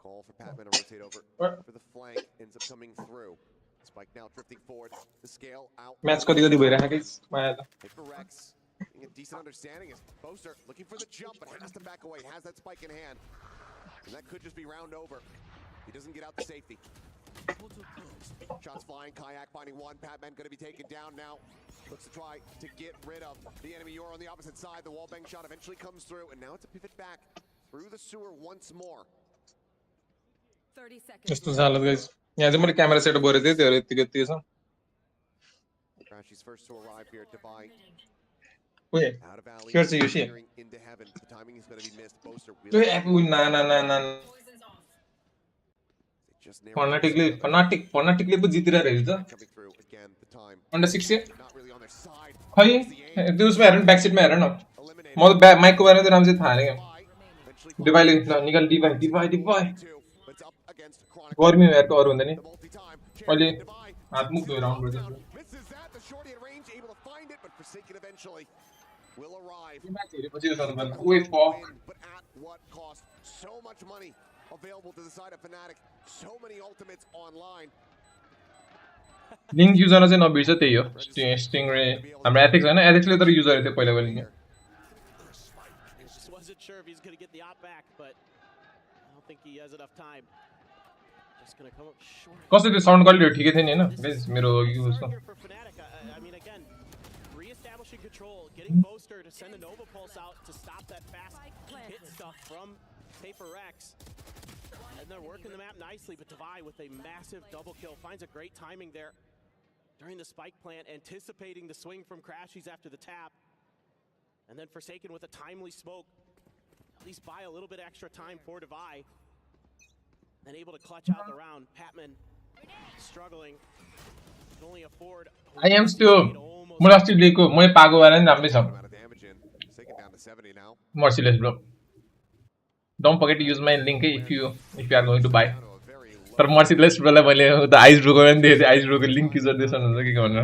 call for Patman to rotate over for the flank. Ends up coming through. Spike now drifting forward. The scale out. Match kadi kadi bhayira guys. Rex. A decent understanding is Boaster looking for the jump, but has to back away. Has that spike in hand. And that could just be round over. He doesn't get out the safety. Shots flying, Kayak finding one. Patman going to be taken down now. Looks to try to get rid of the enemy. You're on the opposite side. The wallbang shot eventually comes through, and now it's a pivot back through the sewer once more. 30 seconds. Just to salad guys. Yeah, the camera setup bore the there it is. Crashy's first to arrive here at Dubai. Wait. Here's the Yoshi. Into heaven. The timing is going to be missed. Boaster will Nah. Fnatically but जीत रहा है under 60 भाई तो उसमें एरन backseat में एरन mall mic को बारे में तो नाम से था नहीं डिवाइड निकल डिवाइड और भी यार तो और होंगे नहीं और ये हाथ मुक दो राउंड बजे wait fuck available to the side of Fnatic. So many ultimates online. Link user चाहिँ नबिर्छ त्यही हो Stingray हाम्रो ethics हैन ethics ले तर युजर थियो पहिला पनि wasn't sure if he's going to get the op back, but I don't think he has enough time. Just going to come up short. कस्तो त्यो साउन्ड क्वालिटी ठिकै थियो नि हैन गाइस मेरो युजको I mean again, reestablishing control, getting Boaster to send a Nova Pulse out to stop that fast hit stuff from Paper Rex. And they're working the map nicely, but Divide with a massive double kill finds a great timing there during the spike plant, anticipating the swing from Crashies after the tap. And then Forsaken with a timely smoke, at least buy a little bit extra time for Divide. And able to clutch out the round. Patman struggling, can only afford. I am still मलाई अस्ति लिएको मैले पाएको भएर नि राम्रै छ Merciless bro. Don't forget to use my link if you are going to buy. तर Merciless bro लाई मैले त आइस ब्रो को पनि दिए आइस ब्रो को लिंक युजर देछ भन्नु के भन्नु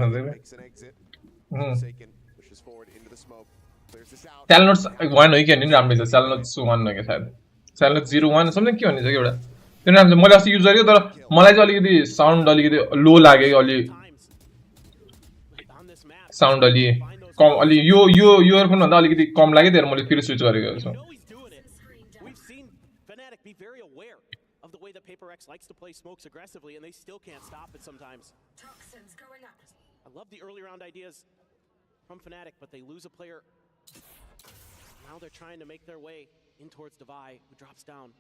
Salnots 1 हो कि हैन राम्रो छ Salnots 1 हो के सायद Salnots 01 something के भन्ने छ के एउटा त्यो नाम चाहिँ मैले अस्ति युज गरेको तर मलाई चाहिँ अलिकति साउन्ड अलिकति लो लाग्यो अलि साउन्ड अलि कम अलि यो इयरफोन भन्दा अलिकति कम लाग्यो तर मैले फेरि स्विच गरेको छु Be very aware of the way that Paper X likes to play smokes aggressively, and they still can't stop it sometimes. Toxins going up. I love the early round ideas from Fnatic, but they lose a player. Now they're trying to make their way in towards Divide, who drops down.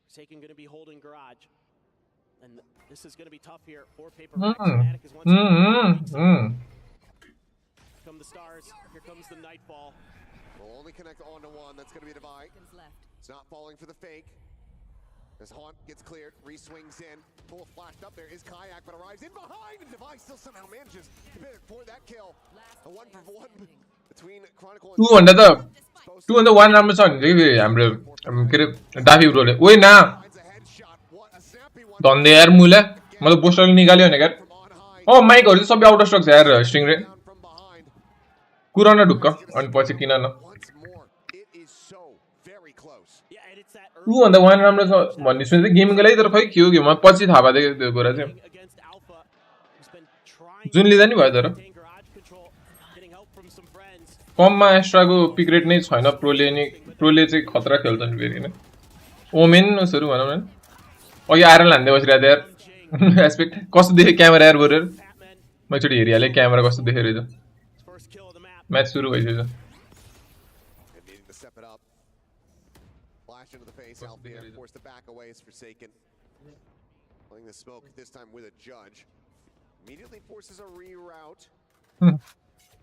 Forsaken going to be holding Garage. And this is going to be tough here for Paper Rex. Fnatic is once again. Here come the stars. Here comes the Nightfall. Will only connect on to one. That's going to be a Divide. It's not falling for the fake. As Haunt gets cleared, re-swings in. Full flashed up there is Kayak, but arrives in behind. And Divide still somehow manages to pivot for that kill. A 1-for-1 between Chronicle and 2 भन्दा त 2 भन्दा 1 राम्रो छ नि हाम्रो के रे DeFi ब्रोले ओइ ना धन्दै यार मुला मतलब बोस्टरले निकाल्यो भने यार ओ माइकहरु चाहिँ सबै आउट अफ स्टक छ यार स्ट्रिङरे कुरान ढुक्क अनि पछि किन न 2 भन्दा 1 राम्रो छ भन्ने सुने गेमिङको लागि तर खै के हो म पछि थाहा पाए त्यो कुरा चाहिँ जुन लिदा नि भयो तर कममा एक्स्ट्राको पिक रेट नै छैन प्रोले चाहिँ खतरा खेल्छन् फेरि हैन ओमेन सुरु भनौं न अघि आइरन हान्दै बसिरहेको यार एस्पेक्ट कस्तो देख्यो क्यामेरा यार बोरेर म एकचोटी हेरिहाले क्यामेरा कस्तो देख्यो रहेछ म्याच सुरु भइसक्यो Nice Althea, forced to back away is Forsaken. Playing the smoke, this time with a judge. Immediately forces a reroute.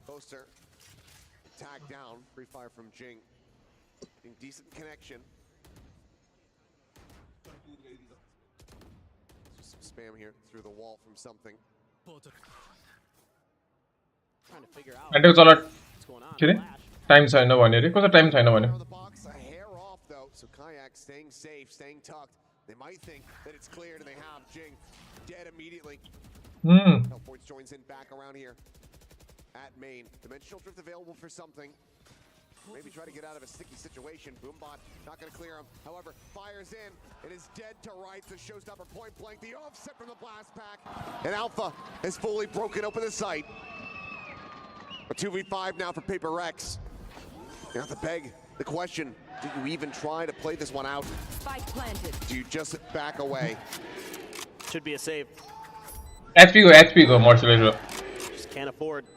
Poster. Tag down, free fire from Jing. Getting decent connection. Just some spam here through the wall from something. Trying to figure out And it's all what's going on. Kidding? Flash. Time sign one here. Because time sign one. The box, a hair off though, so Kayak staying safe, staying tucked. They might think that it's cleared, and they have Jing dead immediately. Forge joins in back around here at main. Dimensional drift available for something. Maybe try to get out of a sticky situation. Boombot not going to clear him. However, fires in. It is dead to right. The showstopper point blank. The offset from the blast pack. And Alpha has fully broken open the site. A 2v5 now for Paper Rex. You have to beg the question, do you even try to play this one out? Spike planted. Do you just back away? Should be a save. HP go, Marcelo. Just can't afford to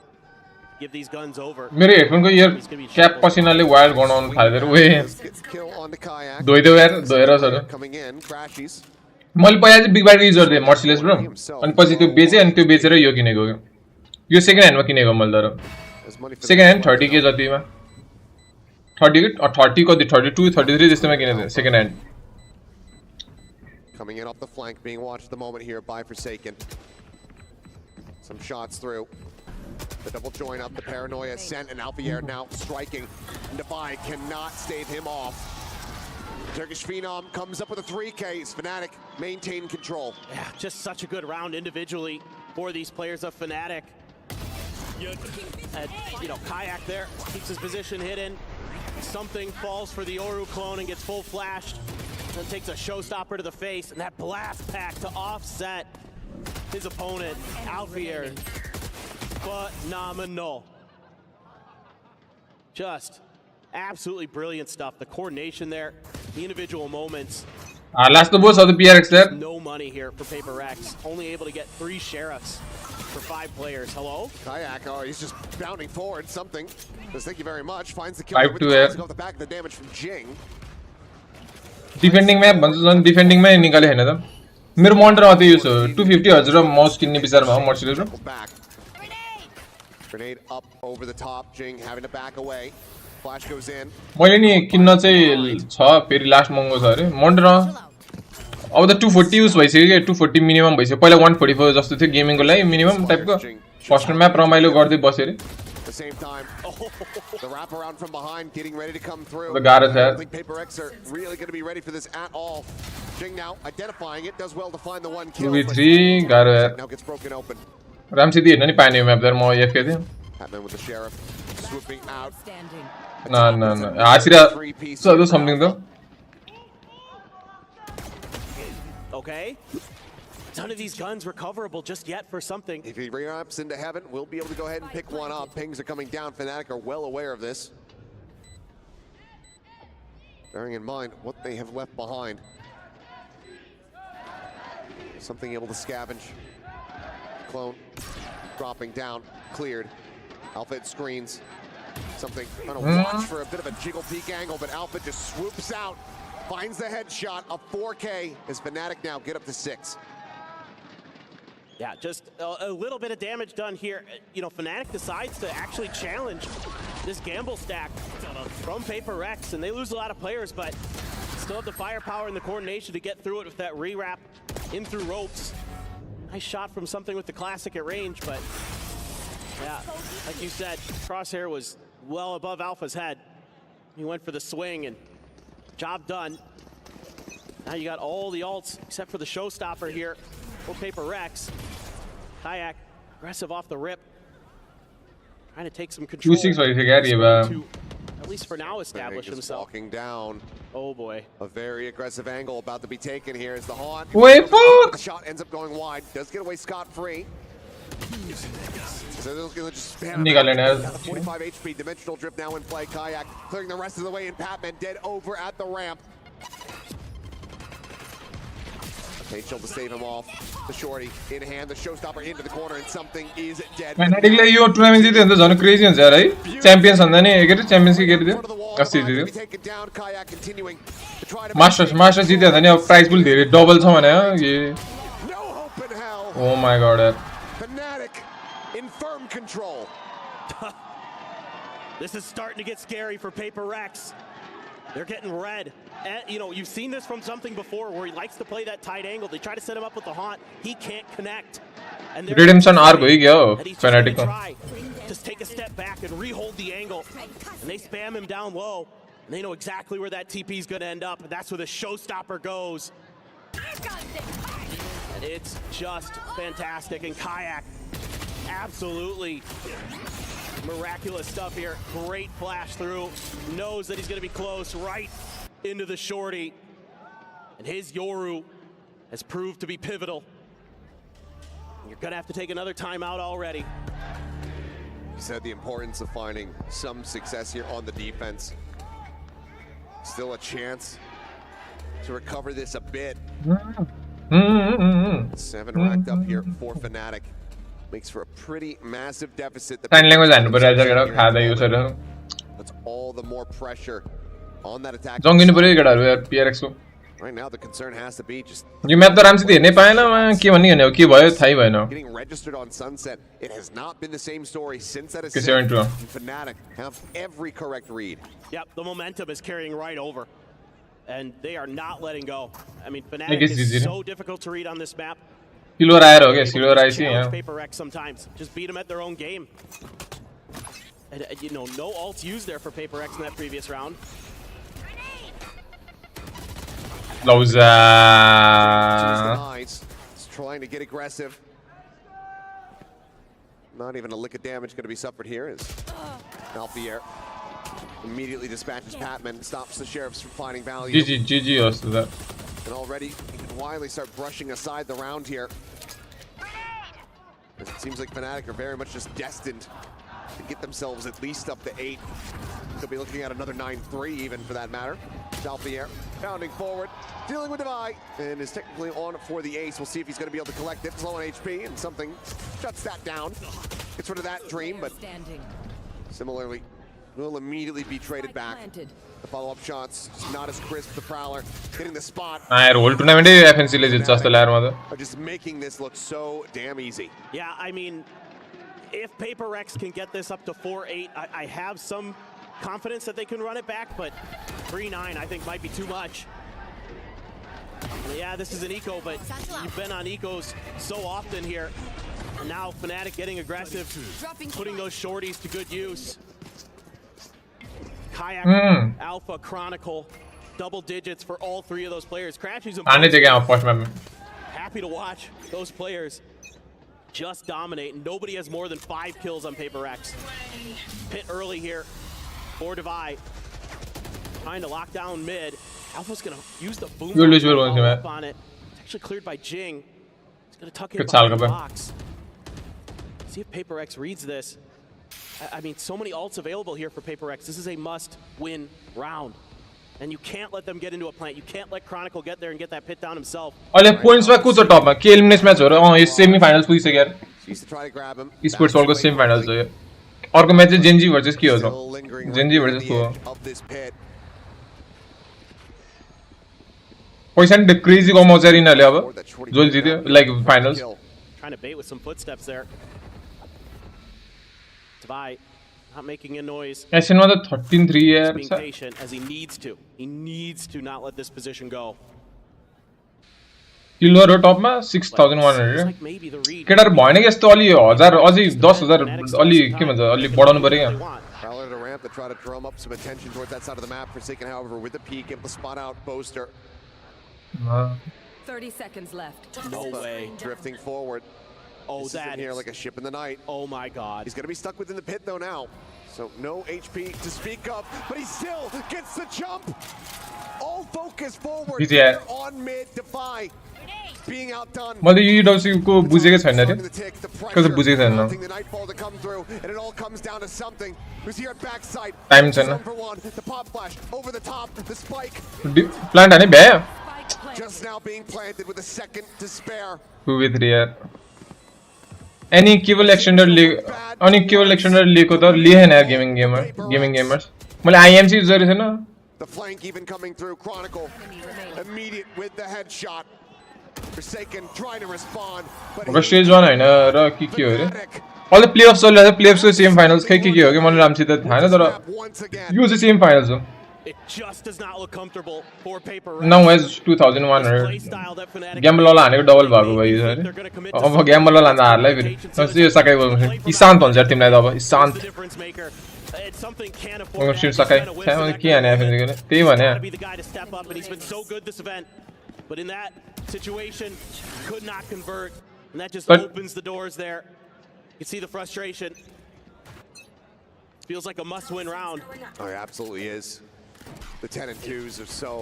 give these guns over. मेरे headphone को यार cap पसीनाले wire बनाउन थालेर वे Kill on the Kayak. दोइदो यार दोहेरा sir Coming in, crashes. मैले पहिला चाहिँ big bite user दिए मर्सिलेस ब्रो अनि पछि त्यो बेचे अनि त्यो बेचेर यो किनेको यो सेकेन्ड ह्यान्डमा किनेको मैले तर सेकेन्ड ह्यान्ड 30k जतिमा 30 कति 32 33 जस्तोमा किनेको second hand Coming in off the flank, being watched at the moment here by Forsaken. Some shots through. The double join up, the paranoia sent, and Alfier now striking. And Defy cannot stave him off. Turkish Phenom comes up with a 3K. Fnatic maintain control. Yeah, just such a good round individually for these players of Fnatic. And, Kayak there keeps his position hidden. Something falls for the Oru clone and gets full flashed. Then takes a showstopper to the face, and that blast pack to offset his opponent, Alfier. Phenomenal. Just absolutely brilliant stuff. The coordination there, the individual moments. Last the boss of the PRX there. No money here for Paper Rex. Only able to get 3 sheriffs for 5 players. Hello? Kayak, he's just bounding forward. Something. Says thank you very much. Finds the kill. 5-2 off the back of the damage from Jing. Defending मा भन्छ defending मै निकाले हैन त मेरो monitor अति use हो 250 हजुर mouse किन्ने विचारमा हो merciless bro Grenade up over the top. Jing having to back away. Flash goes in. मैले नि किन्न चाहिँ छ फेरि लास्ट महँगो छ अरे मोनिटर अब त 240 युज भइसक्यो के 240 मिनिमम भइसक्यो पहिला 144 जस्तो थियो गेमिङको लागि मिनिमम टाइपको फर्स्ट म्याप रमाइलो गर्दै बस्यो रे At the same time, the wraparound from behind getting ready to come through. The guard is I there. don't think Paper X are really going to be ready for this at all. Jing now identifying it, does well to find the one kill. 2v3 गाह्रो यार Now gets broken open. रामसिद्धि हेर्न नि पाएन यो map there म एफके थिए Batman with the sheriff swooping out. न आसिरा so do something though. Okay. None of these guns recoverable just yet for something. If he re-ups into heaven, we'll be able to go ahead and pick one up. Pings are coming down. Fnatic are well aware of this. Bearing in mind what they have left behind. Something able to scavenge. Clone dropping down, cleared. Alpha screens. Something trying to watch for a bit of a jiggle peek angle, but Alpha just swoops out. Finds the headshot of 4K as Fnatic now get up to 6. Yeah, just a little bit of damage done here. Fnatic decides to actually challenge this gamble stack from Paper Rex, and they lose a lot of players, but still have the firepower and the coordination to get through it with that re-wrap in through ropes. Nice shot from something with the classic at range, but yeah, like you said, Crosshair was well above Alpha's head. He went for the swing, and job done. Now you got all the ults except for the showstopper here for Paper Rex. Kayak aggressive off the rip, trying to take some control. 2-6 to at least for now establish himself. Walking down. Oh boy. A very aggressive angle about to be taken here as the Haunt. Wait, fuck! The shot ends up going wide. Does get away scot-free. So they're going to just spam him. 45 HP, dimensional drift now in play. Kayak clearing the rest of the way, and Patman dead over at the ramp. Potential to save him off. The shorty in hand, the showstopper into the corner, and something is dead. Fnatic ले यो tournament जित्यो भने त झन् crazy हुन्छ यार है champions भन्दा नि एकै च्याम्पियन्स के गरिदियो अस्ति मास्टर्स जित्यो भने अब प्राइज पुल धेरै डबल छ भने ये Oh my god. Fnatic in firm control. This is starting to get scary for Paper Rex. They're getting red. And, you know, you've seen this from something before where he likes to play that tight angle. They try to set him up with the haunt. He can't connect. And Redemption arc ho gaya Fnatic ko. Just take a step back and rehold the angle. And they spam him down low. And they know exactly where that TP is going to end up. And that's where the showstopper goes. And it's just fantastic. And Kayak, absolutely miraculous stuff here. Great flash through. Knows that he's going to be close right into the shorty. And his Yoru has proved to be pivotal. You're going to have to take another timeout already. He said the importance of finding some success here on the defense. Still a chance to recover this a bit. 7 racked up here for Fnatic. Makes for a pretty massive deficit. That's all the more pressure on that attack. Right now the concern has to be just getting registered on Sunset. It has not been the same story since that is Fnatic have every correct read. Yep, the momentum is carrying right over. And they are not letting go. I mean, Fnatic is so difficult to read on this map. Paper Rex sometimes. Just beat them at their own game. And, you know, no ults used there for Paper Rex in that previous round. Lauza. It's trying to get aggressive. Not even a lick of damage going to be suffered here as Alfier immediately dispatches Patman, stops the sheriffs from finding value. GG also that. And already he can wisely start brushing aside the round here. It seems like Fnatic are very much just destined to get themselves at least up to 8. Could be looking at another 9-3 even for that matter. Alfier pounding forward, dealing with Divide, and is technically on for the ace. We'll see if he's going to be able to collect it. It's low on HP, and something shuts that down. Gets rid of that dream, but similarly, will immediately be traded back. The follow-up shots, not as crisp. The Prowler hitting the spot. Roll tournament FNC are just making this look so damn easy. Yeah, I mean, if Paper Rex can get this up to 4-8, I have some confidence that they can run it back, but 3-9 I think might be too much. Yeah, this is an eco, but you've been on ecos so often here. And now Fnatic getting aggressive, putting those shorties to good use. Kayak, Alpha, Chronicle, double digits for all 3 of those players. Crashy's happy to watch those players just dominate. Nobody has more than 5 kills on Paper Rex. Pit early here for Divide. Trying to lock down mid. Alpha's gonna use the boom up on it. It's actually cleared by Jing. He's gonna tuck in behind the box. See if Paper Rex reads this. I mean, so many ults available here for Paper Rex. This is a must-win round. And you can't let them get into a plant. You can't let Chronicle get there and get that pit down himself. Points back to top. Elimination match. Semi-finals. Used to try to grab him. Esports World Cup semi-finals. Orko match Genji versus Kyo. Genji versus Kyo. Poison the crazy combo in a level. Like finals. Trying to bait with some footsteps there. Divide. Not making a noise. He's being patient as he needs to. He needs to not let this position go. Killer top ma 6100. Kedar bhane ke yasto ali 1000 azi 10000 ali ke bhन्छ ali बढाउनु पर्यो Prowler to ramp to try to drum up some attention towards that side of the map. Forsaken, however, with the peek, able to spot out Boaster. 30 seconds left. No way. Drifting forward. Oh, that here like a ship in the night. Oh my god. He's going to be stuck within the pit though now. So no HP to speak of, but he still gets the jump. All focus forward. He's here on mid. Defy being outdone. मैले यो डसी को बुझेकै छैन रे कसो बुझेकै छैन the nightfall to come through, and it all comes down to something. Who's here at backside? Time छैन the pop flash over the top, the spike. Plant हाने भ्या Just now being planted with a second to spare. 2v3 यार Any cable extender ले लिएको त lien यार gaming gamers मैले IMC use गरेको छैन The flank even coming through. Chronicle immediate with the headshot. Forsaken trying to respond, but र stage 1 हैन र के हो रे अहिले प्लेअफ्स चलिरहेको छ प्लेअफ्सको सेमी फाइनल्स खै के हो कि मलाई राम्रोसित थाहा छैन तर यो चाहिँ सेमी फाइनल्स हो It just does not look comfortable for Paper Now is 2100 gamble वाला हानेको डबल भएको भयो सर अब ग्याम्बल वाला हान्दा हार्लै फेरि नस यो सकाइ बोल्नु इशान्त भन्छ यार तिमीलाई त अब इशान्त स्ट्रिम सकाइ के हाने फेरि त्यही भने But in that situation, could not convert, and that just opens the doors there. You can see the frustration. Feels like a must-win round. Oh, it absolutely is. The 10 and 2s are so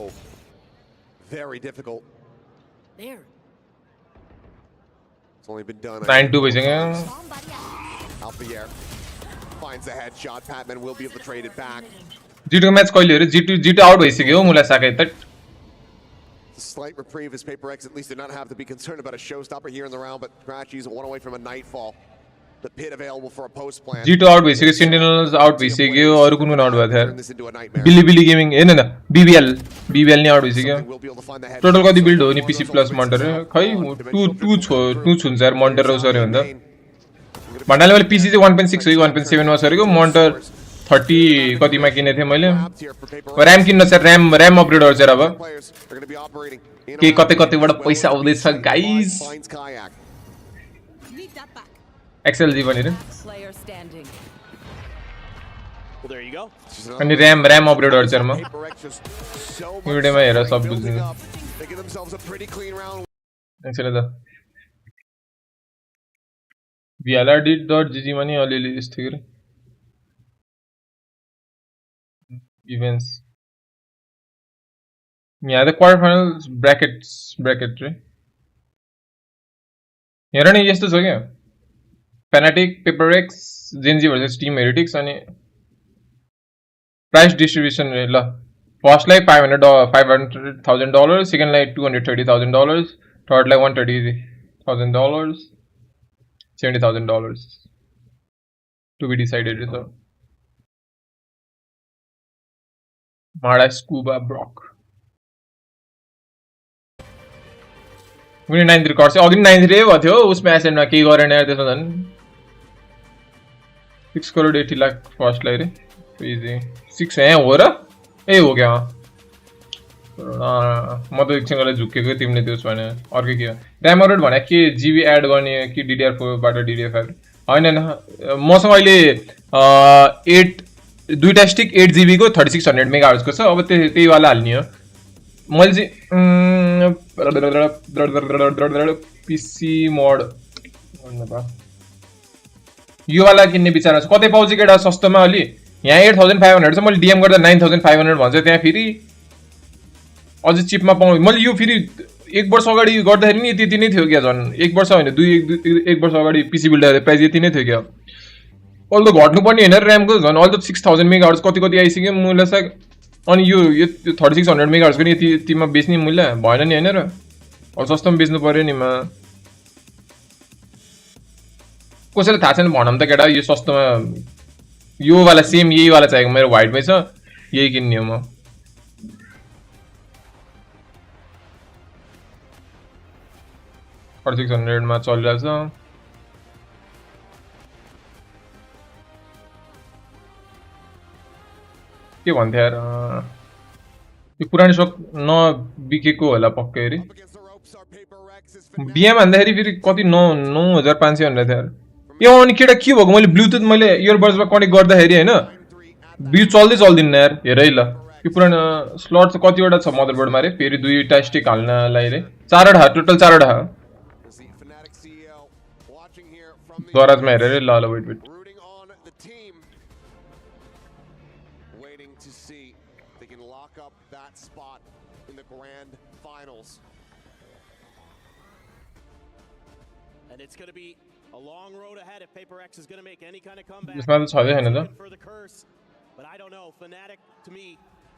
very difficult. There. It's only been done. 9-2 bhayसँगै Out the air. Finds a headshot. Patman will be able to trade it back. G2 को match कहिले हो रे G2 out भइसक्यो मुला साकै त Slight reprieve as Paper X at least did not have to be concerned about a showstopper here in the round, but Scratchy's one away from a nightfall. The pit available for a post plan. G2 out भइसक्यो सेन्टिनल्स out भइसक्यो अरु कुन out भएको थियो बिली gaming हैन न BBL नि out भइसक्यो total कति बिल्ड हो नि PC प्लस मन्टर खै 2 छुन्छ यार मन्टर र सरे भन्दा भन्नाले मैले PC चाहिँ 1.6 हो 1.7 मा सरेको मन्टर 30 कतिमा किने थिए मैले र्याम किन्न छ र्याम अपग्रेड गर्छ अब के कतैबाट पैसा आउँदै छ गाइस XLG भनेर अनि र्याम अपग्रेड गर्छ म भिडियोमा हेर सब बुझ्नु एकछिन त VALORANT.gg मा नि अलिअलि यस्तो के events यहाँ the quarterfinals bracket रे हेर नि यस्तो छ के Fnatic Paper X Gen Z versus Team Heretics अनि price distribution रे ल first lie $500,000 second lie $230,000 third lie $130,000 $70,000 to be decided रे सर Mada Scuba Brock. उनी 9 रिकर्ड चाहिँ अघि 9 रे भयो थियो उसमा एसेन्टमा के गरेन यार त्यसो झन् 6 करोड 80 लाख फर्स्ट लाई रे इजी 6 है हो र ए हो क्या म त एकछिनलाई झुकेको तिमीले त्यो भने अर्को के र्याम अपग्रेड भने के जीबी एड गर्ने कि DDR4 बाट DDR5 हैन मसँग अहिले 8 दुईटा स्टिक 8GB को 3600 मेगाहर्ज को छ अब त्यही वाला हाल्नी हो मैले चाहिँ पीसी मोड यो वाला किन्ने विचार छ कतै पाउँछ केटा सस्तोमा अलि यहाँ 8500 छ मैले डीएम गर्दा 9500 भन्छ त्यहाँ फेरि अझ चिपमा पाउँ मैले यो फेरि 1 वर्ष अगाडि गर्दाखेरि नि त्यति नै थियो क्या झन् 1 वर्ष हैन 1 वर्ष अगाडि पीसी बिल्डर प्राइस यति नै थियो क्या अल त घट्नु पर्ने हैन र्यामको झन् अल त 6000 मेगाहर्ज कति आइसक्यो मूल्य छ अनि यो 3600 मेगाहर्ज को नि यतिमा बेच्ने मूल्य भएन नि हैन र अल सस्तोमा बेच्नु पर्यो नि म कसैले थाहा छैन भनम त केटा यो सस्तोमा यो वाला सेम यही वाला चाहिएको मेरो व्हाइटमै छ यही किन्ने हो म 3600 मा चलिरहेछ के भन्थे यार यो पुरानो स्टक नबिकेको होला पक्कै रे बिएम भन्दाखेरि फेरि कति 9500 भनेर थियो यार यो अनि केटा के भएको मैले ब्लुटुथ मैले इयरबड्समा कनेक्ट गर्दाखेरि हैन बिउ चल्दैन यार हेर है ल यो पुरानो स्लट चाहिँ कतिवटा छ मदरबोर्डमा रे फेरि दुईटा स्टिक हाल्नलाई रे चारवटा टोटल चारवटा गराजमा हेर रे ल wait And it's going to be a long road ahead if Paper X is going to make any kind of comeback. यसमा त छदै हैन त But I don't know. Fnatic to me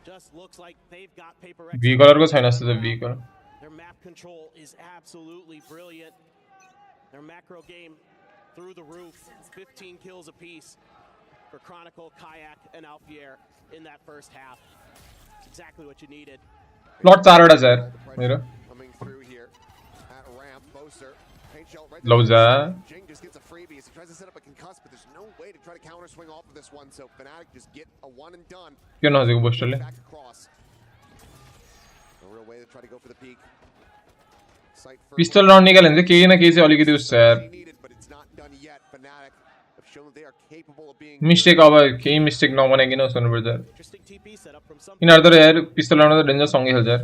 just looks like they've got Paper X. Vcolor को छैन जस्तो छ Vcolor. Their map control is absolutely brilliant. Their macro game through the roof. 15 kills apiece for Chronicle, Kayak, and Alfier in that first half. It's exactly what you needed. Plot चारवटा sir मेरो Coming through here at ramp, Boaster, paint shell right लौजा Jing just gets a freebie as he tries to set up a concuss, but there's no way to try to counter swing off of this one, so Fnatic just get a one and done. क्यों नजिक बोस्टरले Back across. No real way to try to go for the peak. Sight for pistol round निकाल्यो भने चाहिँ केही न केही चाहिँ अलिकति उस यार needed, but it's not done yet. Fnatic have shown that they are capable of being mistake अब केही मिस्टेक नबनाइकिन गर्नुपर्छ Interesting TP setup from some. यिनीहरू त यार पिस्टल राउन्ड त डेन्जर सँगै खेल्छ यार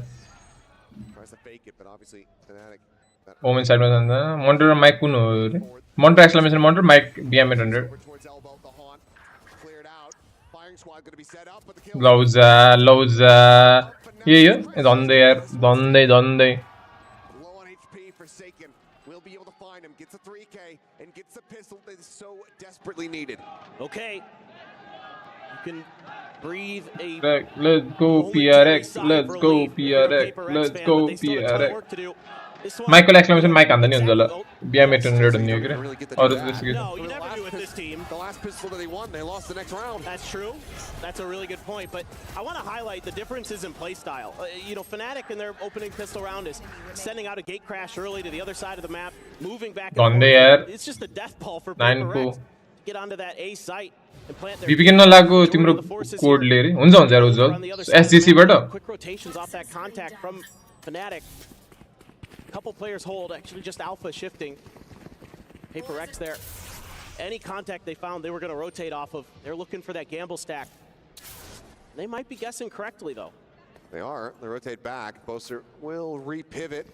tries to fake it, but obviously Fnatic Omen साइडमा जान्छ मोन्टर र माइक कुन हो रे मोन्टर एक्सक्लेमेसन मोन्टर माइक बिएम 800 over towards elbow, the haunt cleared out. Firing squad going to be set up, but the kill लौजा यही हो धन्दै यार धन्दै low on HP. Forsaken will be able to find him. Gets a 3K and gets the pistol that is so desperately needed. Okay. You can breathe a. let's go PRX let's go PRX let's go PRX Michael exclamation mic हान्दा नि हुन्छ ल BM 800 भन्ने हो के अरु त्यसै No, you never do with this team. The last pistol that they won, they lost the next round. That's true. That's a really good point. But I want to highlight the differences in play style. You know, Fnatic in their opening pistol round is sending out a gate crash early to the other side of the map, moving back and forth. It's just a death ball for PaperX to get onto that A site and plant their. बिपिकिन नलागो तिम्रो कोडले रे हुन्छ हुन्छ यार उज्जवल एसजीसी बाट Quick rotations off that contact from Fnatic. Couple players hold, actually just Alpha shifting. PaperX there. Any contact they found, they were going to rotate off of. They're looking for that gamble stack. They might be guessing correctly, though. They are. They rotate back. Boaster will re-pivot.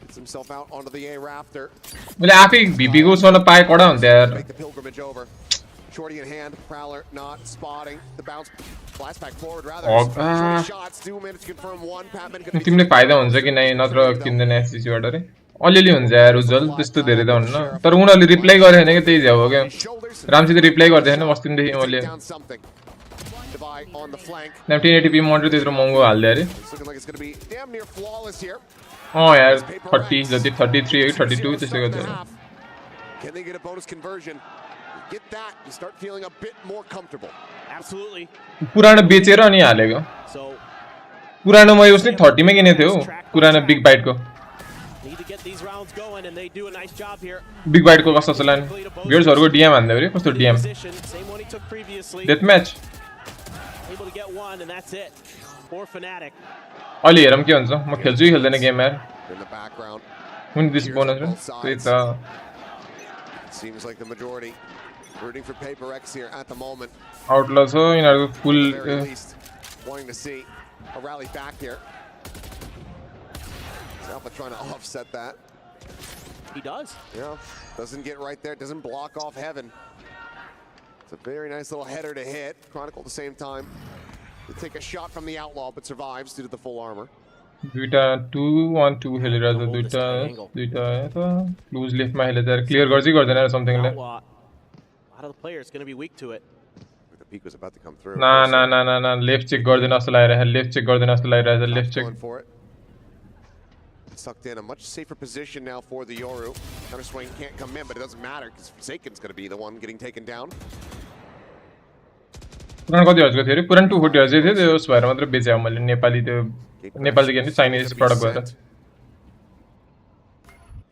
Gets himself out onto the A rafter. मैले आफै BP को सोना पाए कडा हुन्छ यार Make the pilgrimage over. Shorty in hand, Prowler not spotting. The bounce, blast back forward rather. Shorty shots, do manage to confirm one. Patman gonna be. तिमीले फाइदा हुन्छ कि नै नत्र किन्दैन एसजीसी बाट रे अलिअलि हुन्छ यार उज्जवल त्यस्तो धेरै त हुन्न तर उनीहरुले रिप्लाई गरे हैन के त्यही झ्याउ हो के रामसित रिप्लाई गर्दै हैन अस्तिन देखि मैले Divide on the flank. 1980p मोन्टर त्यत्रो महँगो हाल्दै अरे Looking like it's going to be damn near flawless here. यार 30 जति 33 हो 32 त्यसै गर्दै Can they get a bonus conversion? Get that, you start feeling a bit more comfortable. Absolutely. पुरानो बेचेर अनि हालेको So पुरानो मैले उसले 30 मै किने थियो पुरानो बिग बाइट को need to get these rounds going and they do a nice job here. बिग बाइट को कस्तो चलान भिउर्सहरुको डीएम हान्दै रे कस्तो DM Same one he took previously. deathmatch Able to get one and that's it for Fnatic. अलि हेरम के हुन्छ म खेल्छु कि खेल्दैन गेम यार In the background. कुन दिस बोनस रे त्यही त Seems like the majority rooting for PaperX here at the moment. Outlaw छ यिनीहरुको full Very least wanting to see a rally back here. Alpha trying to offset that. He does. Yeah, doesn't get right there, doesn't block off Heaven. It's a very nice little header to hit. Chronicle at the same time. To take a shot from the Outlaw, but survives due to the full armor. दुईटा 2-1-2 खेलेर छ दुईटा त लुज लेफ्टमा खेले त clear गर्छ कि गर्दैन समथिङ ले A lot of the players going to be weak to it. The peak was about to come through. ना लेफ्ट चेक गर्दैन जस्तो लागिरहेछ लेफ्ट चेक गर्दैन जस्तो लागिरहेछ left check Going for it. Sucked in a much safer position now for the Yoru. Counter swing can't come in, but it doesn't matter because Forsaken's going to be the one getting taken down. पुरानो कति हजको थियो रे पुरानो 240 हजै थियो त्यो उस भएर मात्र बेचे मैले नेपाली त्यो नेपाली के चाइनिज प्रोडक्ट भएर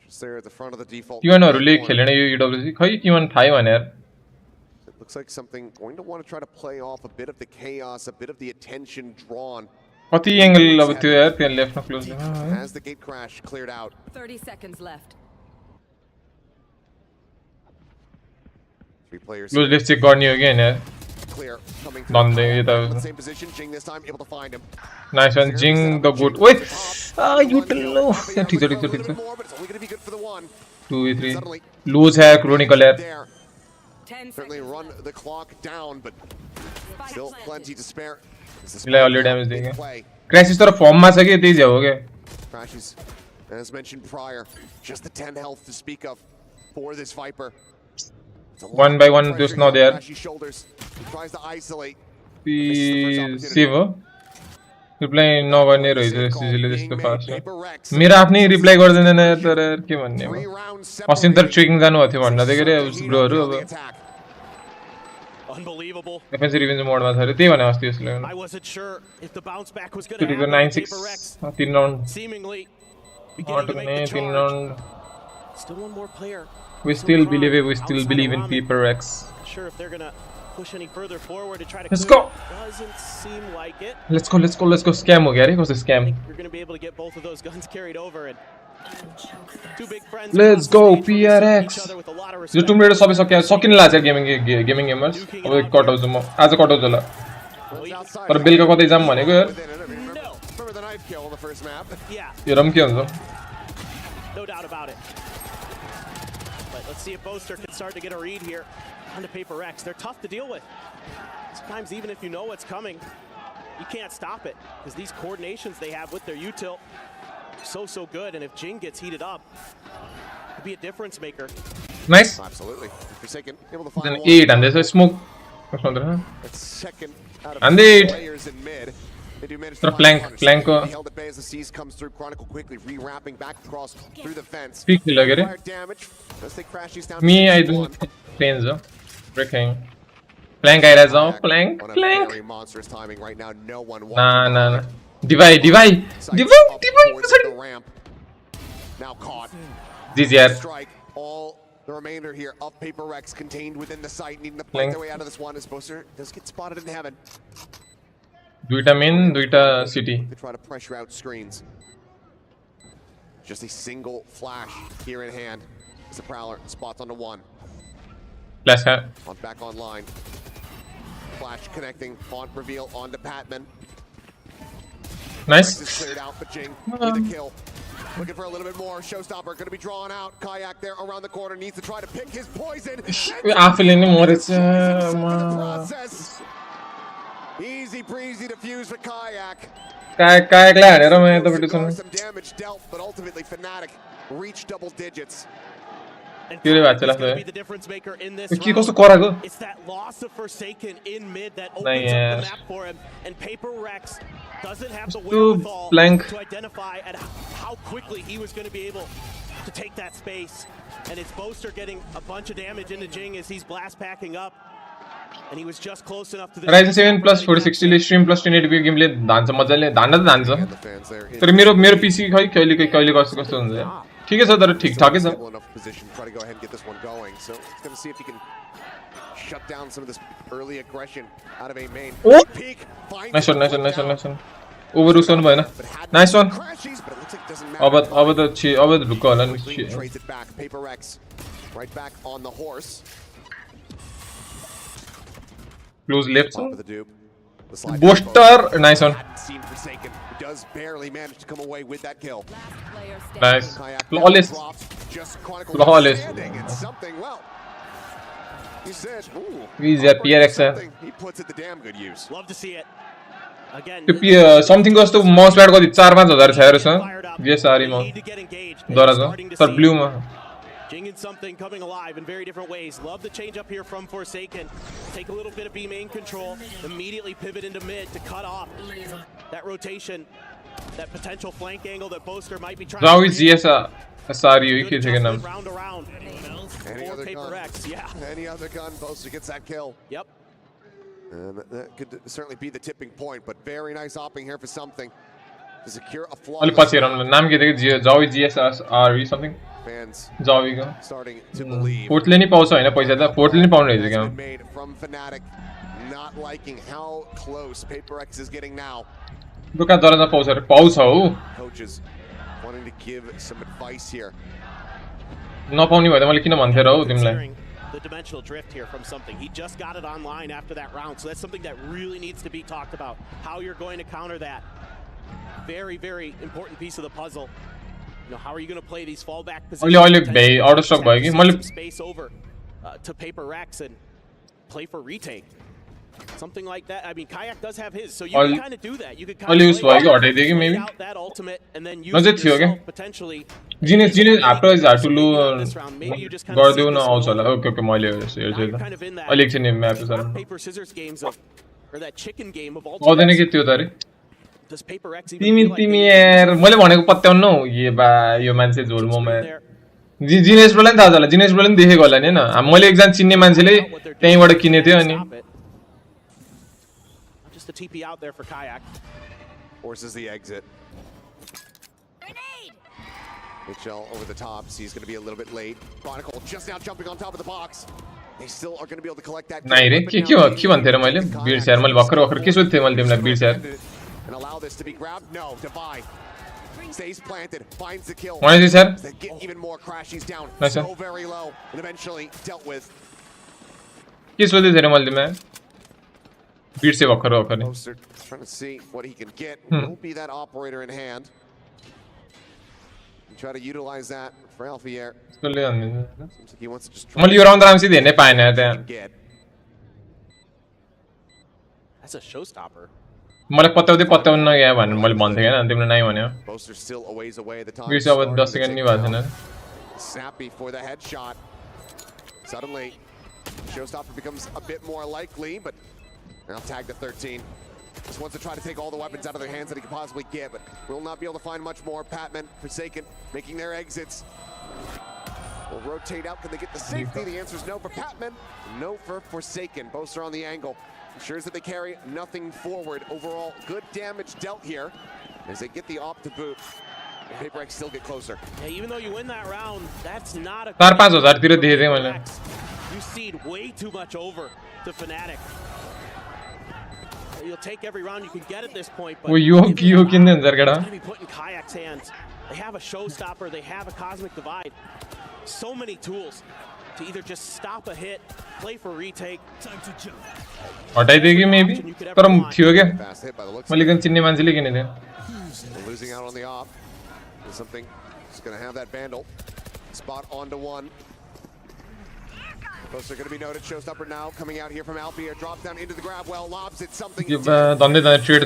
Just there at the front of the default. T1हरुले खेलेन yo EWC खै T1 थायो भनेर It looks like something going to want to try to play off a bit of the chaos, a bit of the attention drawn. कति angle अब थियो यार त्यहाँ लेफ्टमा close As the gate crash cleared out. 30 seconds left. 3 players. Close left check गर्ने हो कि हैन यार Clear coming Done the same position. Jing this time able to find him. Nice one, Jing the good. Wait, you tell no. Yeah, ठीक है. But it's only going to be good for the one. 2v3. Lose है Chronicle है. Certainly run the clock down, but still plenty to spare. ले already damage देंगे. Crash इस तरह form में सके तेज जाओगे. Crashes, as mentioned prior, just the 10 health to speak of for this Viper. One by one, there's no there. Tries to isolate. Save. Reply no गर्ने रहेछ सिजिले त्यस्तो फास्ट मेरो आफ्नै रिप्लाई गर्दैन तर के भन्ने अस्ति त ट्रेकिङ जानु थियो भन्न दिएको रे ब्रोहरु अब Unbelievable. Defensive revenge mode मा छ रे त्यही भने अस्ति यसले I wasn't sure if the bounce back was going to त्यो happen. 9-6 3 round Seemingly beginning to make the 3 charge. round Still one more player. we still believe in PaperX. Not sure if they're going to push any further forward to try to Let's clear. go. Doesn't seem like it. Let's go scam हो गया रे कस्तो scam. You're going to be able to get both of those guns carried over and two big friends. Let's go PRX. जो Tomb Raider सबै सकिन लाग्छ gaming gamers अब एक कट आउँछु म आज कट आउँछु ल तर बेलुका कतै जाम भनेको यार Remember the knife kill on the first map? Yeah. यो रम के हुन्छ No doubt about it. But let's see if Boaster can start to get a read here on the Paper X. They're tough to deal with. Sometimes even if you know what's coming, you can't stop it because these coordinations they have with their util so good. And if Jing gets heated up, it could be a difference maker. Nice. Absolutely. Forsaken able to Then find 8 and there's a smoke. That's second out of And 8 players in mid. They do manage The to flank held at bay as the C's comes through. Chronicle quickly re-wrapping back across through the fence. Peek kill lagere. Fire damage. Let's take crash these down. Me I do planes though. Breaking. Flank I res flank. Very monstrous timing right now. No one Nah. Divide. the ramp. Now caught. GG Strike all the remainder here of Paper X contained within the site, needing to fight their way out of this one as Boaster does get spotted in heaven. Duita main, duita city. They try to pressure out screens. Just a single flash here in hand as the Prowler spots onto one. Flash hat. On back online. Flash connecting, font reveal onto Patman. Nice. Is cleared out, but Jing with a kill. Looking for a little bit more. Showstopper going to be drawn out. Kayak there around the corner needs to try to pick his poison. Easy breezy defuse for Kayak. Kayak lah, ada orang yang tapi Some damage dealt, but ultimately Fnatic reached double digits. Kiri baca lah tu. The difference maker in this Kiri kau skor aku. It's that loss of Forsaken in mid that opens up the map for him, and Paper Rex doesn't have the wherewithal to identify at how quickly he was going to be able to take that space. And it's Boaster getting a bunch of damage into Jing as he's blast packing up. And he was just close enough to the Ryzen 7 plus 4060 stream plus 1080p गेमले धान्छ मजाले धान्न त धान्छ तर मेरो PC खै कहिले कस्तो हुन्छ ठिकै छ तर ठीक ठाकै छ Try to go ahead and get this one going. So it's going to see if he can shut down some of this early aggression out of a main. Oh! Peek, Nice one. Overus गर्नु भएन. Nice one. अब त ढुक्क होला नि. Trades it back. Paper X right back on the horse. Close left. Booster, nice one. Does barely manage to come away with that kill. Nice. Flawless. It's something well. He said, ooh. Easy PRX. He puts it to damn good use. Love to see it. Again, something goes to mouse pad को 4-5 हजार छ ये सारी म दरा छ तर blue मा Jing and something coming alive in very different ways. Love the change up here from Forsaken. Take a little bit of B main control, immediately pivot into mid to cut off that rotation, that potential flank angle that Boaster might be trying. Now is GS sorry you keep taking them. Round around. Any other Paper gun? X, yeah. Any other gun, Boaster gets that kill. Yep. And that could certainly be the tipping point, but very nice hopping here for something to secure a flaw. Ali पछि हेरौँ नाम के थियो Javi GSR something. Fans Javi को starting to believe. फोर्थले नि पाउँछ हैन पैसा त फोर्थले नि पाउने रहेछ क्या. Made from Fnatic, not liking how close Paper X is getting now. दुका दरा पाउँछ हौ. Coaches wanting to give some advice here. नपाउने भए त मैले किन भन्थे र हौ तिमीलाई. The dimensional drift here from something. He just got it online after that round, so that's something that really needs to be talked about. How you're going to counter that. Very, very important piece of the puzzle. You know, how are you going to play these fallback positions? अहिले out of stock भयो कि मैले space over to Paper Rex and play for retake. Something like that. I mean, Kayak does have his, so you can kind of do that. You could kind of play out that ultimate and then use it yourself potentially. Genius after is to lose गर्दिउ न आउँछ होला. Okay मैले हेर्छु अहिले एकछिन map sir Paper scissors games of or that chicken game of all. आउँदैन के त्यो त रे. Does Paper X even तिमी यार मैले भनेको पत्याउनु हौ ये बा यो मान्छे झोल मोमा जिनेस ब्रोलाई थाहा छ होला जिनेस ब्रोले पनि देखेको होला नि हैन मैले एकजना चिन्ने मान्छेले त्यहीबाट किनेको थियो अनि Just the TP out there for Kayak. Forces the exit. HL over the top, so he's going to be a little bit late. Chronicle just now jumping on top of the box. They still are going to be able to collect that. नाइ रे के भन्थे र मैले Beed share मैले भर्खर के सोध्थे मैले तिमीलाई Beed share And allow this to be grabbed. No, Divide stays planted, finds the kill. What is it, sir? They get even more crashes down. Nice, sir. So very low and eventually dealt with. के सोध्थे रे मैले तिमीलाई बीड से भर्खर नि Trying to see what he can get. Will be that operator in hand. And try to utilize that for Alfier. Seems like he wants to just try. मैले यो round राम्रसी हेर्नै पाएन त्यहाँ That's a showstopper. मलाई पत्याउँदै नगयो भन्ने मैले भन्थे हैन तिमीले नाइ भन्यो Boaster still a ways away. The time. Beed से अब 10 सेकेन्ड नि भएको छैन Snappy for the headshot. Suddenly, showstopper becomes a bit more likely, but now tagged to 13. Just wants to try to take all the weapons out of their hands that he can possibly get, but will not be able to find much more. Patman, Forsaken, making their exits. Will rotate out. Can they get the safety? The answer is no for Patman, no for Forsaken. Both are on the angle. Ensures that they carry nothing forward. Overall, good damage dealt here as they get the op to boot. PaperX still get closer. Yeah, even though you win that round, that's not a. 4-5 तिर दिए थे मैले You cede way too much over to Fnatic. You'll take every round you can get at this point, but वो यो किन्ने हुन्छ केटा it's going to be put in Kayak's hands. They have a showstopper, they have a cosmic divide. So many tools to either just stop a hit, play for retake. Time to jump. हटाइदियो maybe तर थियो के मैले किन चिन्ने मान्छेले किने थियो Losing out on the off. Something is going to have that vandal. Spot onto one. Both are going to be noted. Showstopper now coming out here from Alfier. Drops down into the grab well. Lobs it. Something. धन्दै trade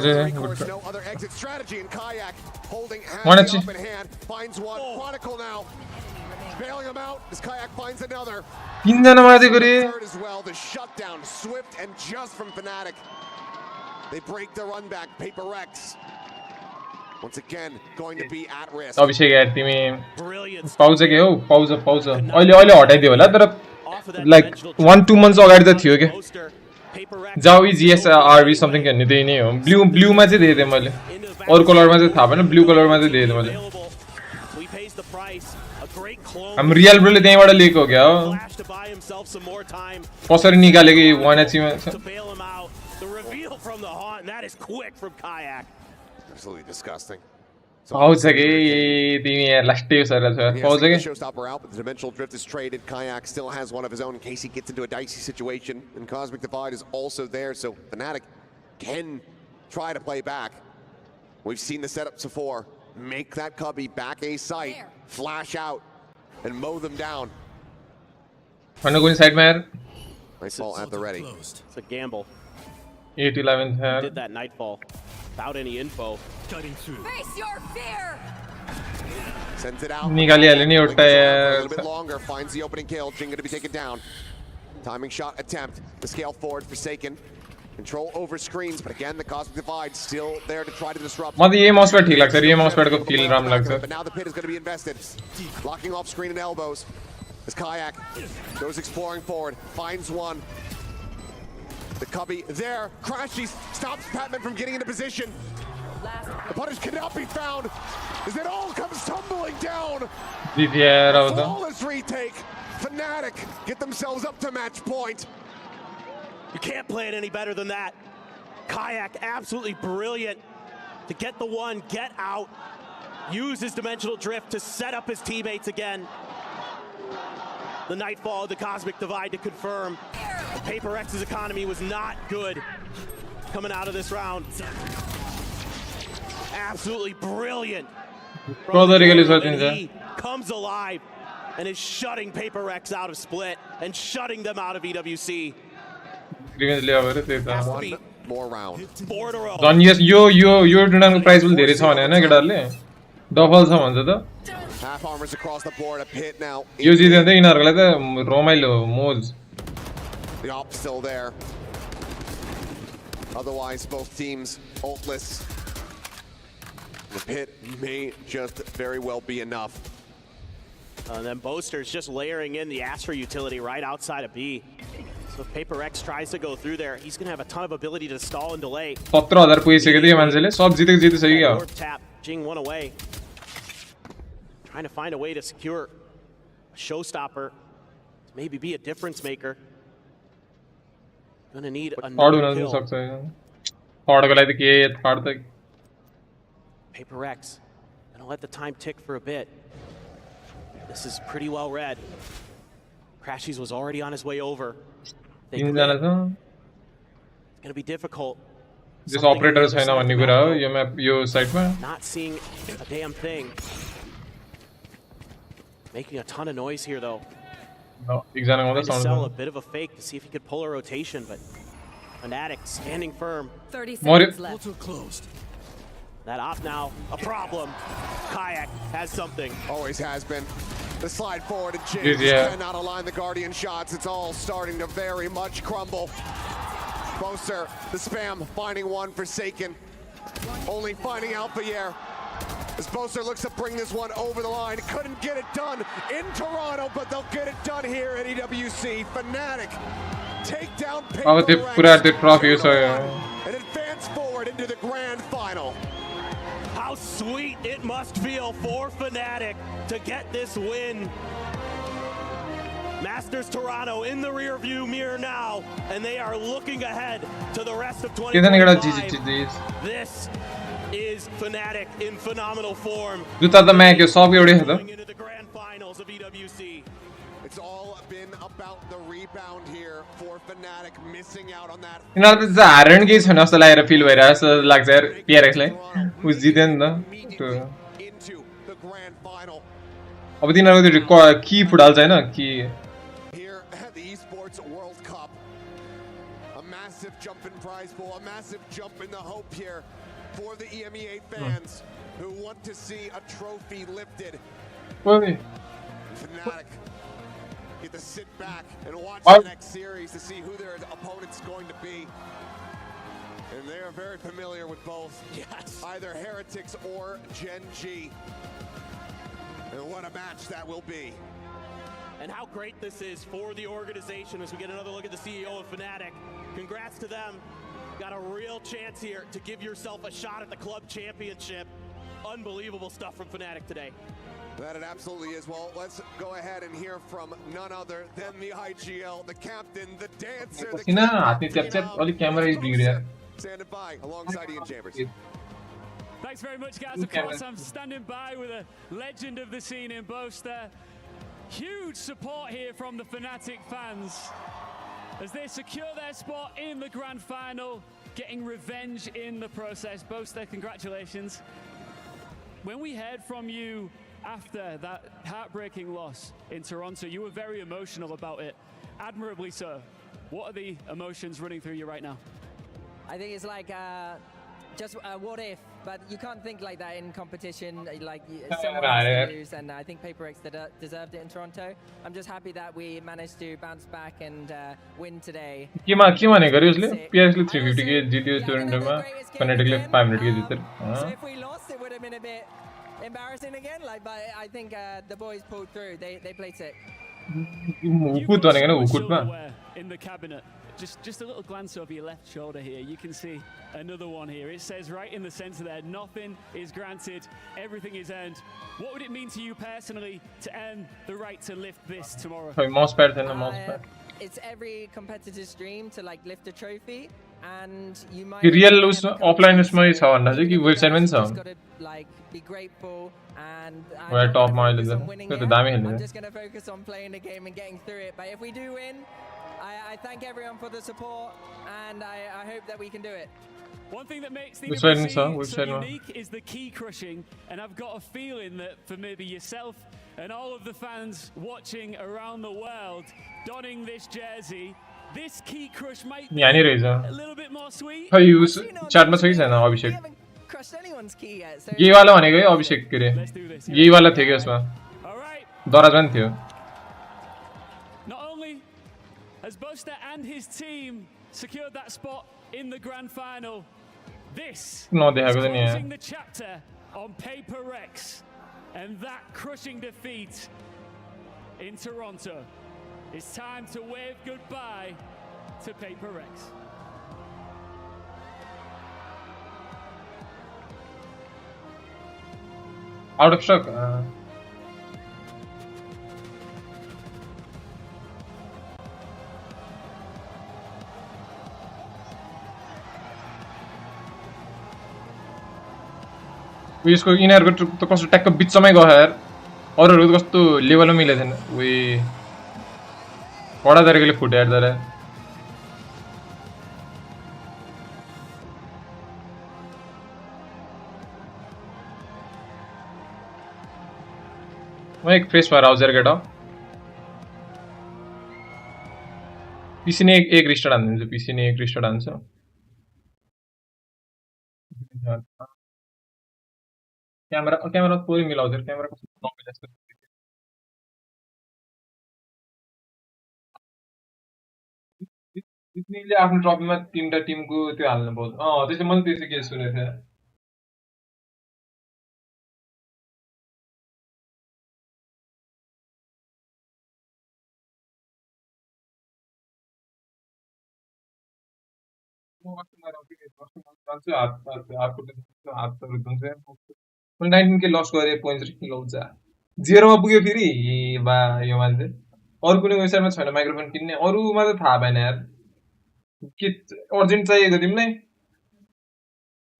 No other exit strategy in Kayak. Holding half up in hand. Finds one. Chronicle now. Bailing him out as Kayak finds another. तीनजना मार्दै गरे Third as well. The shutdown. Swift and just from Fnatic. They break the run back. PaperX. Once again, going to be at risk. अभिषेक यार तिमी पाउँछ के हो पाउँछ अहिले हटाइदियो होला तर लाइक 1-2 months अगाडि त थियो के जाऊ जीएस आरवी समथिङ भन्ने त्यही नै हो ब्लूमा चाहिँ दिए थिए मैले अरु कलरमा चाहिँ थाहा भएन ब्लू कलरमा चाहिँ दिए थिए मैले हम रियल ब्रोले त्यहीबाट लिएको हो क्या हो कसरी निकालेको 1HP मा Absolutely disgusting. पाउँछ के तिमी यार लास्टै सर पाउँछ के Showstopper out, but the dimensional drift is traded. Kayak still has one of his own in case he gets into a dicey situation. And Cosmic Divide is also there, so Fnatic can try to play back. We've seen the setups before. Make that cubby back A site, flash out, and mow them down. Wanna go inside, man? Nightfall at the ready. It's a gamble. 8-11 Did that Nightfall without any info. Face your fear. Sends it out. निकालिहाल्यो नि A एउटा little bit longer. Finds the opening kill. Jinga to be taken down. Timing shot attempt. The scale forward. Forsaken. Control over screens, but again the Cosmic Divide still there to try to disrupt. मलाई यो mouse pad ठीक लाग्छ यो mouse प्याडको fill राम्रो लाग्छ But now the pit is going to be invested. Locking off screen and elbows. As Kayak goes exploring forward, finds one. The cubby there. Crashes. Stops Patman from getting into position. The punish cannot be found as it all comes tumbling down. Flawless retake. Fnatic get themselves up to match point. You can't play it any better than that. Kayak absolutely brilliant to get the one, get out, use his dimensional drift to set up his teammates again. The Nightfall, the Cosmic Divide to confirm. PaperX's economy was not good coming out of this round. Absolutely brilliant. He comes alive and is shutting PaperX out of Split and shutting them out of EWC. One more round. Then yes, yo टुर्नामेन्टको price पनि धेरै छ भने हैन केटाहरुले double छ भन्छ त Half armors across the board. A pit now. यो जित्यो भने यिनीहरुलाई त रमाइलो मोज The op still there. Otherwise, both teams ultless. The pit may just very well be enough. And then Boaster's just layering in the Astra utility right outside of B. So if Paper X tries to go through there, he's going to have a ton of ability to stall and delay. 17,000 पैसे के दिए मंजिले सब जीते जीते सही गया. Orb tap, Jing one away. Trying to find a way to secure a showstopper, to maybe be a difference maker. Gonna need another kill. Paper X gonna let the time tick for a bit. This is pretty well read. Crashies was already on his way over. It's gonna be difficult. This operator is है ना मन्नी को रहा ये मैं ये site में. Not seeing a damn thing. Making a ton of noise here though. No, examining all the Trying to sound. sell a bit of a fake to see if he could pull a rotation, but Fnatic standing firm. 30 seconds left. Closed. That op now, a problem. Kayak has something. Always has been. The slide forward and Jing cannot align the Guardian shots. It's all starting to very much crumble. Boaster, the spam, finding one Forsaken. Only finding Alpha here. As Boaster looks to bring this one over the line. Couldn't get it done in Toronto, but they'll get it done here at EWC. Fnatic take down Paper X and advance forward into the grand final. How sweet it must feel for Fnatic to get this win. Masters Toronto in the rear view mirror now, and they are looking ahead to the rest of 2025. This is Fnatic in phenomenal form. Going into the grand finals of EWC. It's all been about the rebound here for Fnatic, missing out on that. यिनीहरु त हारण के छैन जस्तो लागेर fill भइरहेछ जस्तो लाग्छ यार PRX लाई उस जित्यो नि त अब तिनीहरुको त्यो की फुटाल्छ हैन की Here at the Esports World Cup, a massive jump in prize pool, a massive jump in the hope here for the EMEA fans who want to see a trophy lifted. Fnatic get to sit back and watch the next series to see who their opponent's going to be. And they are very familiar with both. Yes. Either Heretics or Gen G. And what a match that will be. And how great this is for the organization as we get another look at the CEO of Fnatic. Congrats to them. Got a real chance here to give yourself a shot at the club championship. Unbelievable stuff from Fnatic today. That it absolutely is. Well, let's go ahead and hear from none other than the IGL, the captain, the dancer, the camera is standing by alongside Ian Chambers. Thanks very much, guys. Of course, I'm standing by with a legend of the scene in Boaster. Huge support here from the Fnatic fans as they secure their spot in the grand final, getting revenge in the process. Boaster, congratulations. When we heard from you after that heartbreaking loss in Toronto, you were very emotional about it, admirably so. What are the emotions running through you right now? I think it's like just what if, but you can't think like that in competition. Like someone has to lose, and I think Paper X deserved it in Toronto. I'm just happy that we managed to bounce back and win today. के गरे उसले PRX ले 350 के जित्यो टुर्नामेन्टमा Fnatic ले 500 के जित्यो So if we lost, it would have been a bit embarrassing again. Like, but I think the boys pulled through. They played sick. In the cabinet, just a little glance over your left shoulder here, you can see another one here. It says right in the center there, nothing is granted, everything is earned. What would it mean to you personally to earn the right to lift this tomorrow? It's every competitor's dream to like lift a trophy, and you might real offline उसमा छ भन्दा चाहिँ कि website पनि छ like be grateful and we're top mile is त्यो त दामी खेल्ने I'm just going to focus on playing the game and getting through it, but if we do win, I thank everyone for the support, and I hope that we can do it. One thing that makes the EWC so unique is the key crushing, and I've got a feeling that for maybe yourself and all of the fans watching around the world donning this jersey, this key crush might be a little bit more sweet. खै उस चार्टमा छ कि छैन अभिषेक crushed anyone's key yet, so यही वाला भनेको है अभिषेक के रे यही वाला थियो के उसमा दराज पनि थियो. Not only has Boaster and his team secured that spot in the grand final, this is closing the chapter on Paper X, and that crushing defeat in Toronto. It's time to wave goodbye to PaperX. Out of stock. यसको यिनीहरूको त कस्तो ट्याक्क बिचमै गयो यार अरूहरू कस्तो लेभलमा मिलेको थिएन उही बडा तरिकाले फुट्यो यार तर म एक फ्रेस भएर आउँछ यार केटा पिसी ने एक रिस्टार्ट हान्दिन्छ पिसी ने एक रिस्टार्ट हान्छ क्यामेरा पुरै मिलाउँछ क्यामेरा कस्तो नमिला जस्तो जित्नेले आफ्नो ट्रफीमा तीनटा टिमको त्यो हाल्नु पर्छ त्यसले मैले त्यसै के सुनेको थिएँ मैले 19K लस गरेँ पोइन्ट्स लौछ जेरोमा पुग्यो फेरि बा यो मान्छे अरू कुनै वेबसाइटमा छैन माइक्रोफोन किन्ने अरूमा त थाहा भएन यार के अर्जेन्ट चाहिएको तिमीलाई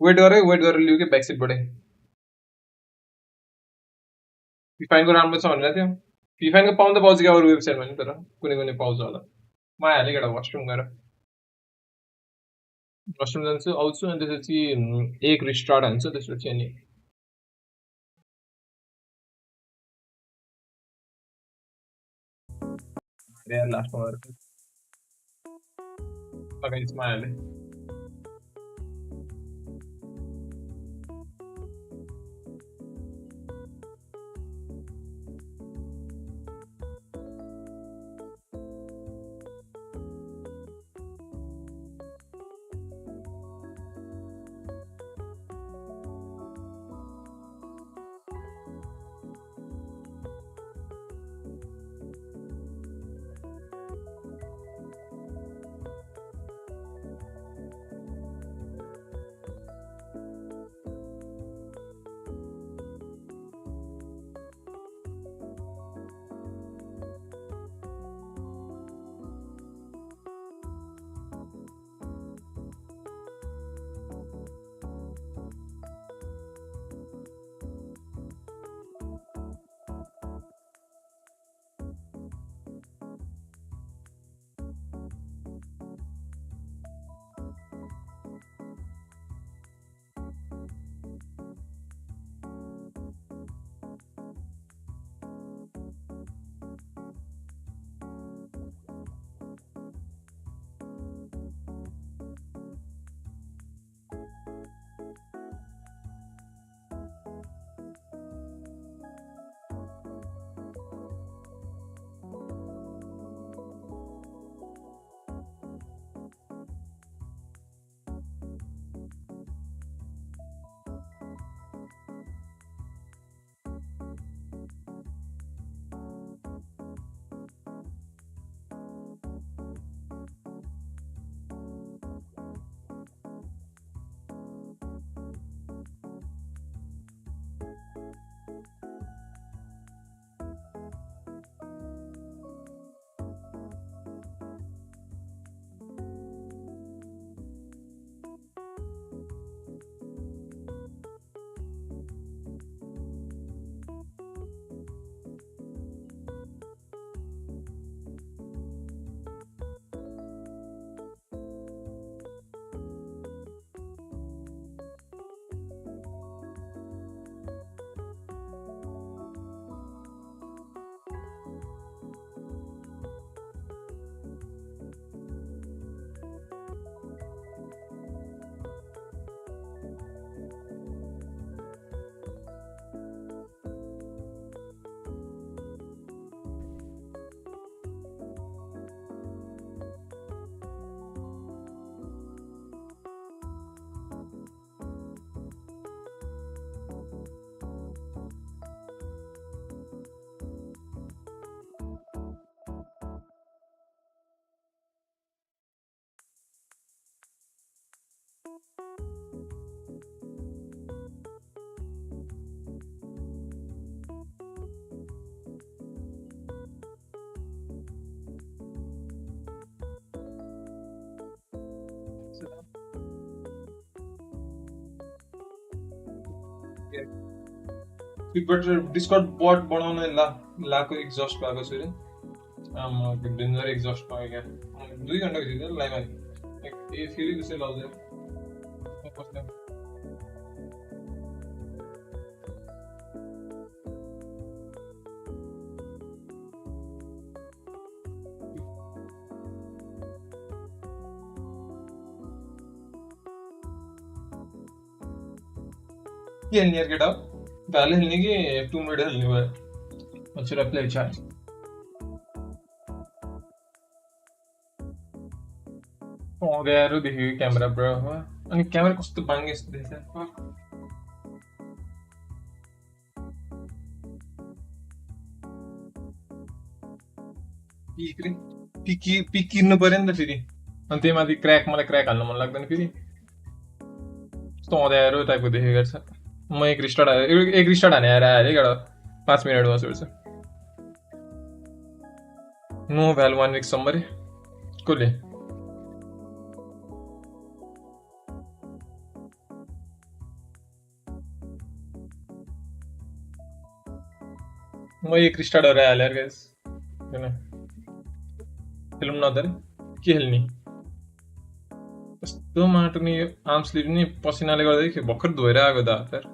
वेट गरेर लिऊ कि ब्याकसिटबाटै फिफाइनको राम्रो छ भनेर थियो फिफाइनको पाउनु त पाउँछ कि अरू वेबसाइटमा नि तर कुनै पाउँछ होला म आइहालेँ केटा वासरुम गएर वासरुम जान्छु आउँछु अनि त्यसपछि एक रिस्टार्ट हान्छु त्यसपछि अनि लास्टमा गएर लगाइसमा आइहालेँ डिस्कॉर्ड बॉट बनाउने लाको एक्जस्ट भएको छु रे आमा के डेन्जर एक्जस्ट पाए क्या 2 घण्टा भित्र लाइभमा ए फेरि त्यसै लाउँदै के हेल्ने यार केटा दाले हेल्ने कि 2 मिनट हेल्ने भयो अच्छा प्ले चार्ज अँध्यारो देखेको क्यामेरा ब्रो अनि क्यामेरा कस्तो बाङ्गे जस्तो देख्छ पिक किर्नु पर्यो नि त फेरि अनि त्यही माथि क्र्याक मलाई क्र्याक हाल्न मन लाग्दैन फेरि कस्तो अँध्यारो टाइपको देखेको छ म एक रिस्टार्ट हाने आएर हालेँ केटा 5 मिनटमा सुर्छ नो भ्याल 1 विक सम्म रे कसले म एक रिस्टार्ट गरेर हालेँ यार गाइस किन फिल्म नदरे के हेल्ने कस्तो माटो नि आर्म स्लिभ नि पसिनाले गर्दा भर्खर धोएर आएको दा यार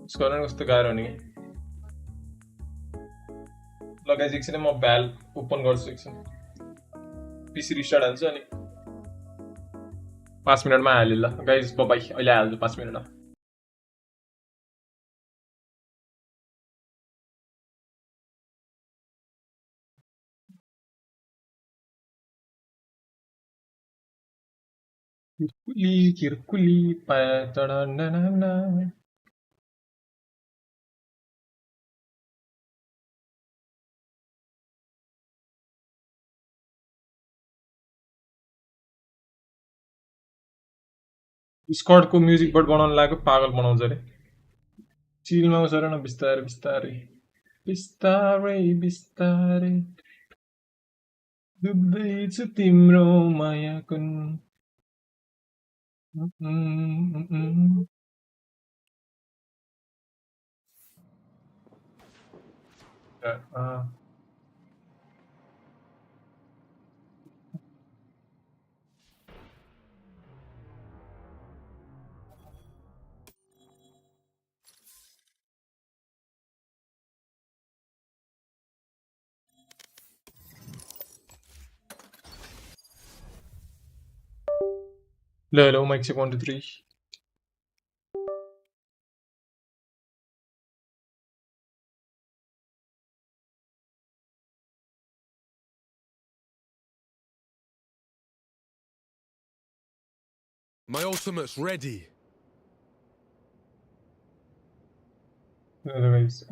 यसको कारण कस्तो गाह्रो हुने ल गाइस एकछिन म भ्याल ओपन गर्छु एकछिन पिसी रिस्टार्ट हाल्छु अनि 5 मिनटमा हाल्यो ल गाइस बाइ अहिले हाल्छु 5 मिनटमा Kirkuli patadana. Discord को म्युजिक बट बनाउन लाग्यो पागल बनाउँछ रे चिलमा उस न बिस्तारै बिस्तारै बिस्तारै बिस्तारै डुब्दै छु तिम्रो मायाको Hello, mic check 1 2 3. My ultimate's ready. Otherwise,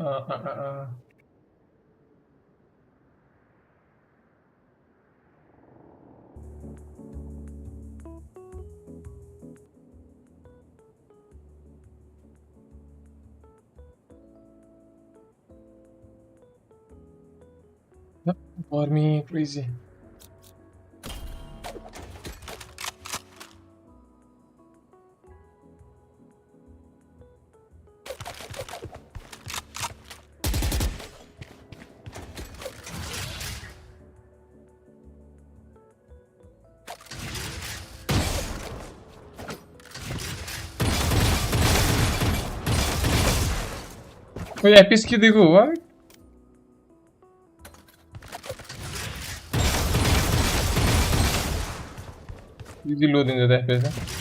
for me, crazy. Oh yeah, peace kid go, what? Easy loading the FPS.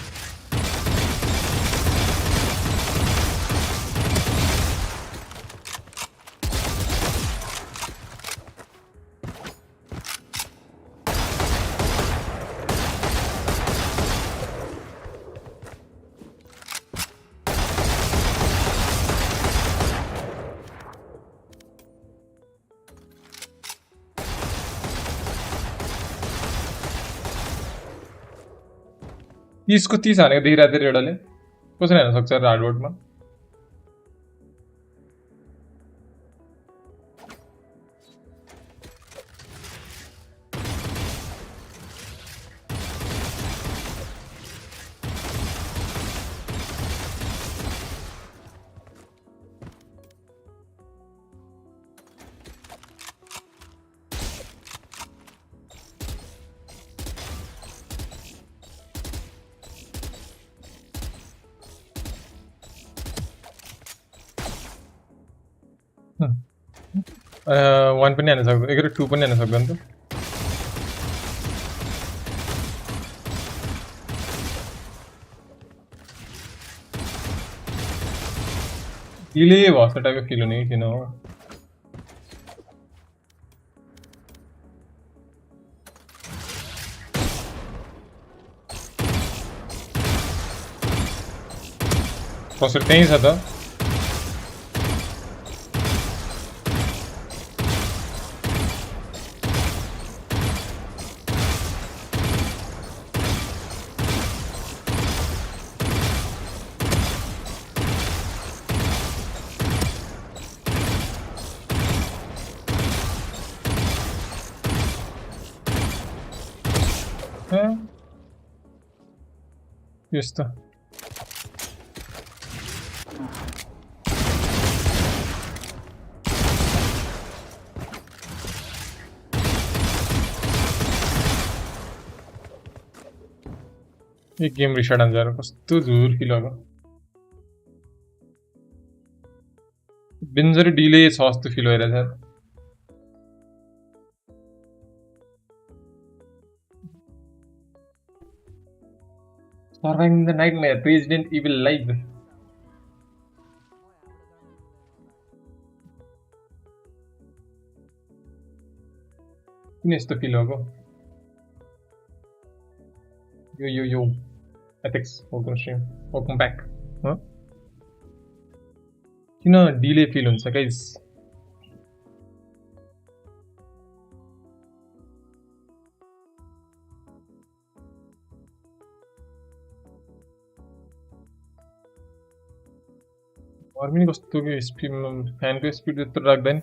इसको 30 हानेको देखिरहेको थियो रेडाले कसरी हान्न सक्छ हार्डवोर्डमा 1 पनि हान्न सक्दैन, एक 2 पनि हान्न सक्दैन त। डिले भयो जस्तो टाइपको फिल हुने कि किन हो? कसरी त्यही छ त। यस्तो एक गेम रिस्टार्ट हुन्छ कस्तो झुर फिल अब बिन्जरी डिले छ जस्तो फिल भइरहेछ Surviving the Nightmare, Resident Evil Live. Kine's the logo. Yo. Ethics, welcome stream. Welcome back. Huh? You know, delay feel on guys. Army कस्तो के स्पीड फैन को स्पीड त्यत्रो राख्दैन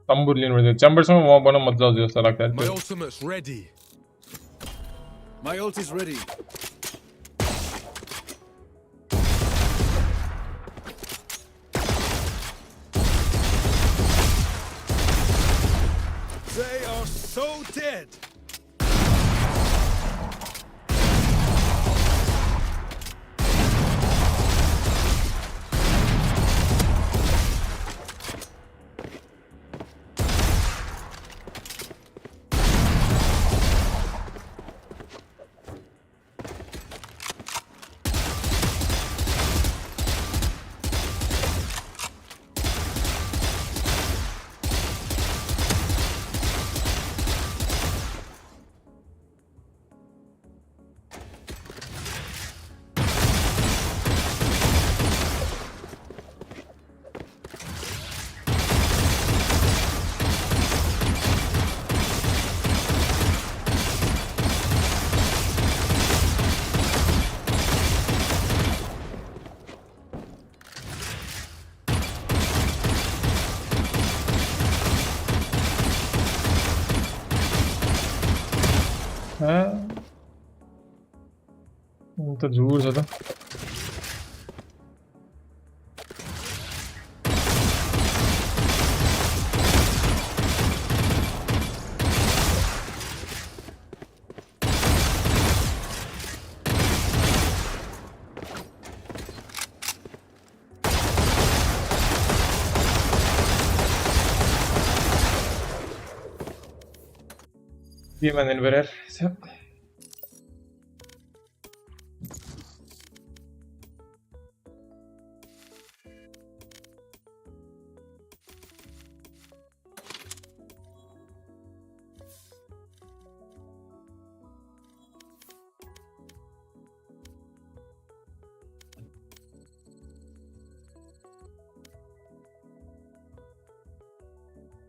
तम्बुर लिनु पर्छ च्याम्बरसँग म बनाउन मज्जा आउँछ जस्तो लाग्छ My ultimate's ready. My ult is ready. They are so dead. त झुर छ त के मान्दैन बरार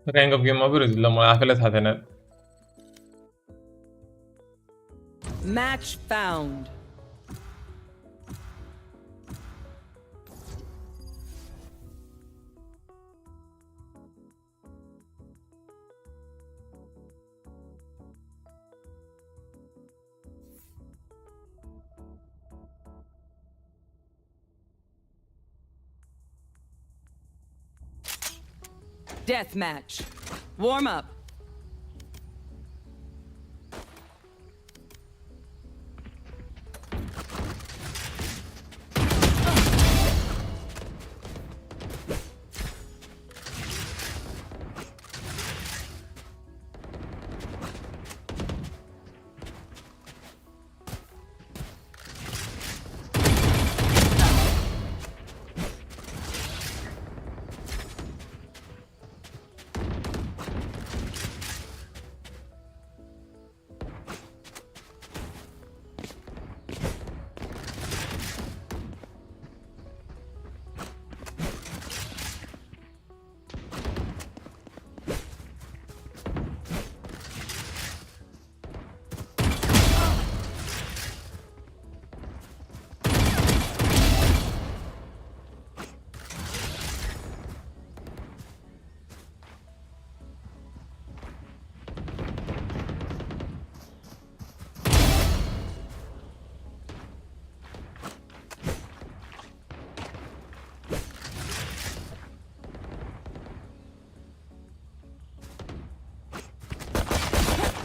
र्याङ्क अफ गेममा पो रहेछ ल मलाई आफैलाई थाहा थिएन Match found. Deathmatch. Warm up.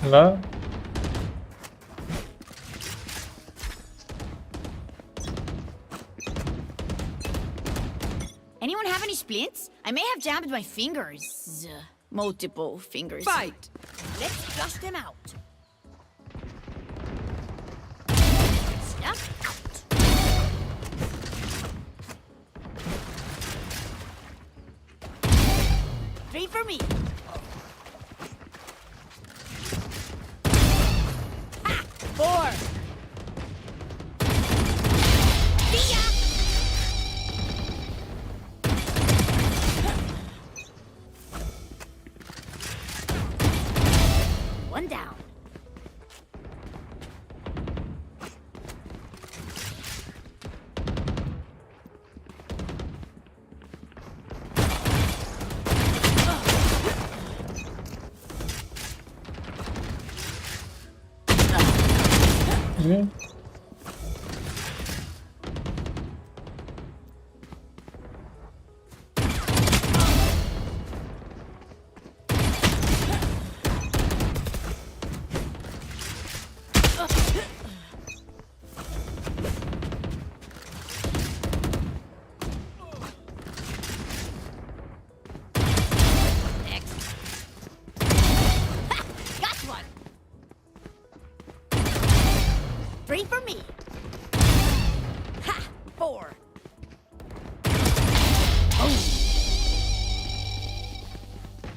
Hello? Anyone have any splints? I may have jammed my fingers. Multiple fingers. Fight! Let's flush them out. Stuff out. 3 for me. Ha! 4. See ya! One down. Yeah. Got one. 3 for me. Ha! 4.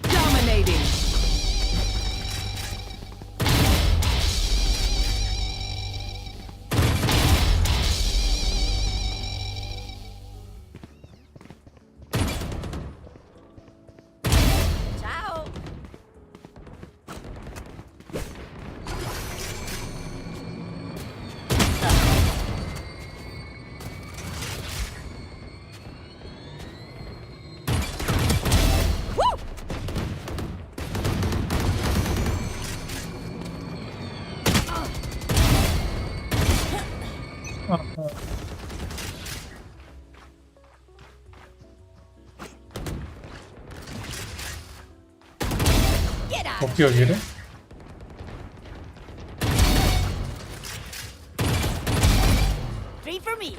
Dominating. Ciao. Woo! Get out. Bakıyor geri. Three for me.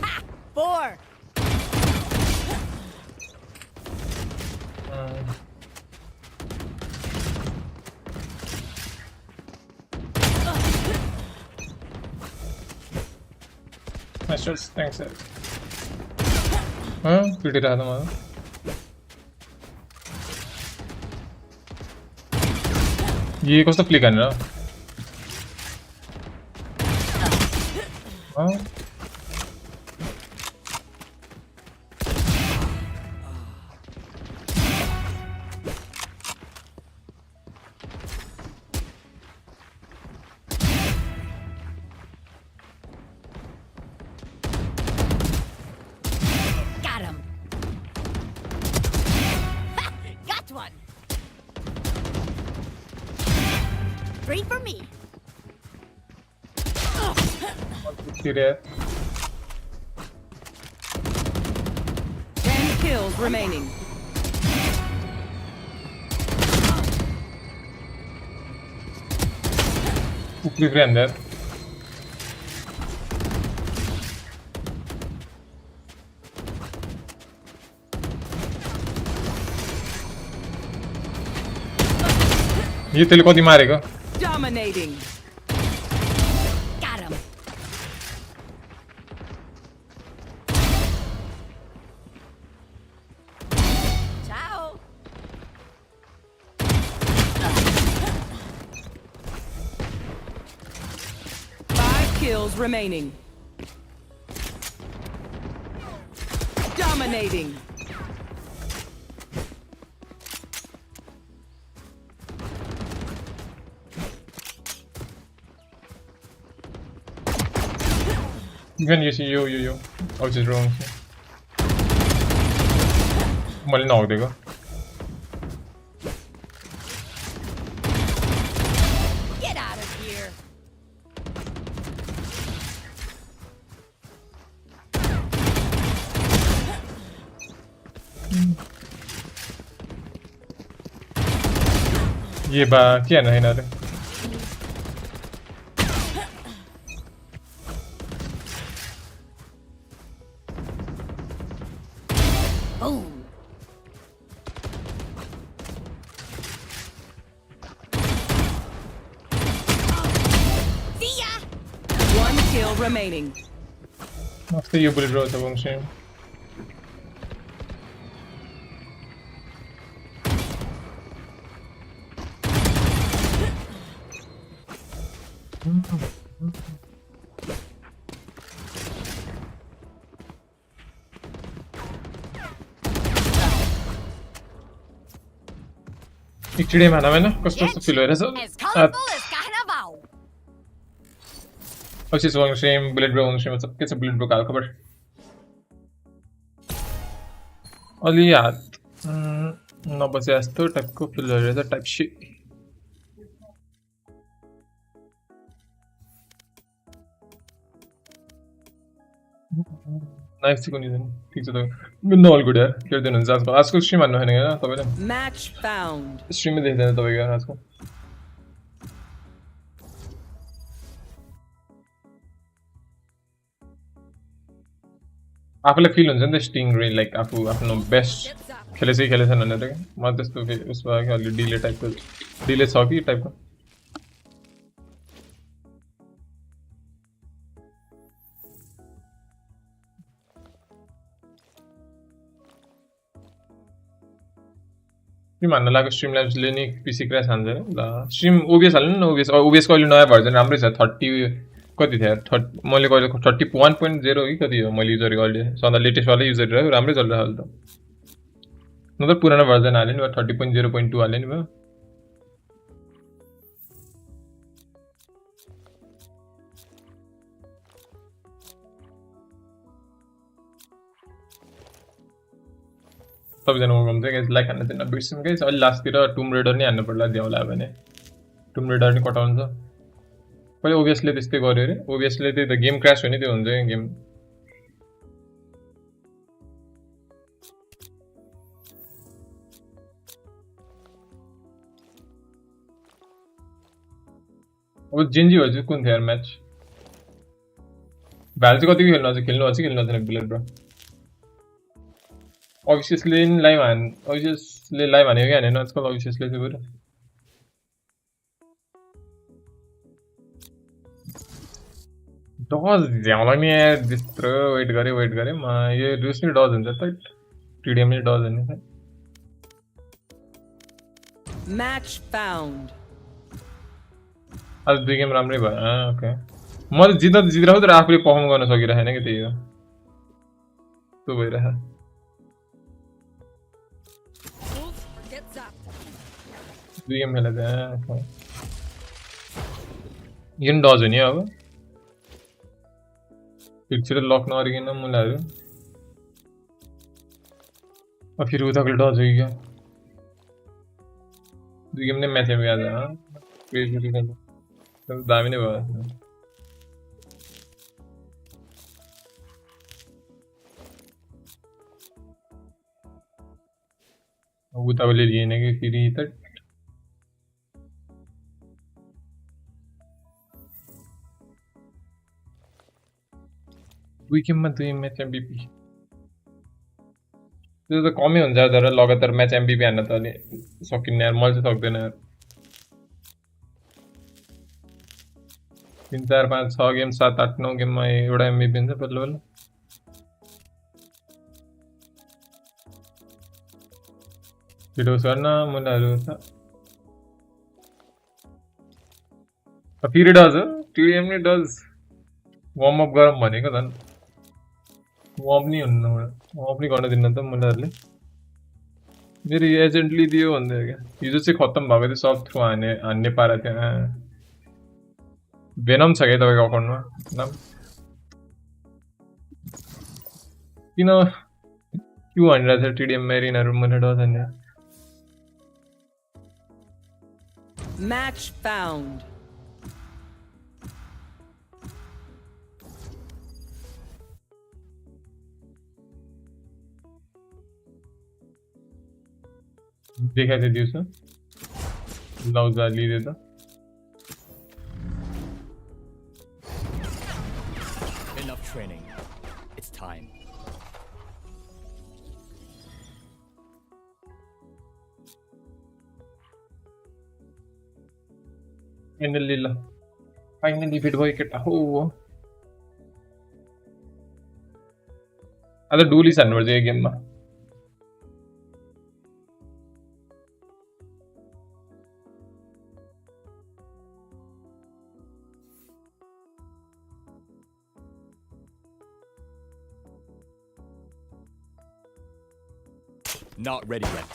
Ha! 4. Nice shots. Thanks. हाँ पीट रहा था मैं ये कसं play करणार हाँ Got him. Ha! Got one. 3 for me. फिर है kills remaining. Quickly ran there. ये तेरे को मारेगा. Dominating. Got him. Ciao. 5 kills remaining. Dominating. Even you see you. Oh, just wrong. Mal knock देगा. Get out of here. ये बा क्या नहीं ना रे. Boom. See ya. 1 kill remaining. After you bullet roll sabong shame. चिड़े माना मैंने कस्तो कस्तो फिल भइरहेछ. Carnaval. Aussi swung shame bullet bro shame के छ bullet bro काल खबर. अलि हात नबसे जस्तो टाइपको फिल भइरहेछ टाइप शिट. नाइस को नि ठीक छ त न अल गुड यार के दिनुहुन्छ आजको स्ट्रिम हान्नु हैन हैन तपाईले. Match found. स्ट्रिम में देख्दैन तपाईको आजको. आफूलाई फिल हुन्छ नि त स्टिङ रे लाइक आफू आफ्नो बेस्ट खेलेछन् भनेर के म त्यस्तो उसमा अलि डिले टाइपको डिले छ कि टाइपको. स्ट्रिम हान्न लाग्यो स्ट्रिमल्याब्सले नि पिसी क्र्यास हान्छ ल स्ट्रिम ओबिएस हाल्नु न ओबिएस को अहिले नयाँ भर्जन राम्रै छ 30 कति थियो मैले कहिले 31.0 कि कति हो मैले युज गरेको अहिले सदा लेटेस्ट वाला युज गरिरहेको राम्रै चलिरहेको अहिले त नत्र पुरानो भर्जन हाल्यो नि 30.0.2 हाल्यो नि भयो. सबैजना ओगम चाहिँ गाइस लाइक हान्न चाहिँ नबिर्सौँ गाइस. अहिले लास्टतिर टुम रेडर नै हान्नु पर्ला देउला भने टुम रेडर नि कटाउँछ. पहिले ओबिएसले त्यस्तै गर्यो रे ओबिएसले त्यही त गेम क्र्यास हुने त्यो हुन्छ गेम. अब जिन्जी हो चाहिँ कुन थियो यार म्याच भ्याल चाहिँ कतिको खेल्नु अझै बुलेट ब्रो. अभियसली लाइभ हानेको कि हानेन आजकल अभियसले चाहिँ बरु डज झ्याउला नि यार त्यत्रो वेट गरे म यो रुस नि डज हुन्छ त टिडिएम नि डज हुने त. Match found. आज 2 गेम राम्रै भयो. ओके म त जितिरहेको तर आफूले पर्फर्म गर्न सकिरहेन कि त्यही हो त्यो भइरहेछ. 2 गेम खेले त यो डज हुने अब पिक्चर लक नगरिकन मुलाहरू फेरि उताको डज हो क्या 2 गेम नै म्याच आज दामी नै भयो. Uutavali liyenege kiri tat. Weekend दुई मैच MVP. त्यो त कमै हुन्छ तर लगातार मैच MVP हान्न त अलि सकिन्न यार मैले चाहिँ सक्दैन यार 3 4 5 6 गेम 7 8 9 गेममा एउटा MVP हुन्छ बल्ल बल्ल भिडियोस गर्न मुलाहरू छ फेरि डज टिएम ले डज वार्म अप गरम भनेको झन् वार्म नि हुन्न वार्म पनि गर्न दिन्न त मुलाहरूले मेरो एजेन्टली दियो भन्दै क्या हिजो चाहिँ खत्तम भएको थियो सब थ्रु हान्ने पारा थियो भेनम छ के तपाईको अकाउन्टमा नाम किन क्यु भनिरहेको छ टिडिएम मेरिनहरु मैले डजन्ने Match found. देखा थे दिवस लाउजा ली देता Enough training. It's time. Finally fit boy केटा हो आता डुली हान्नुपर्छ यो गेममा Not ready yet.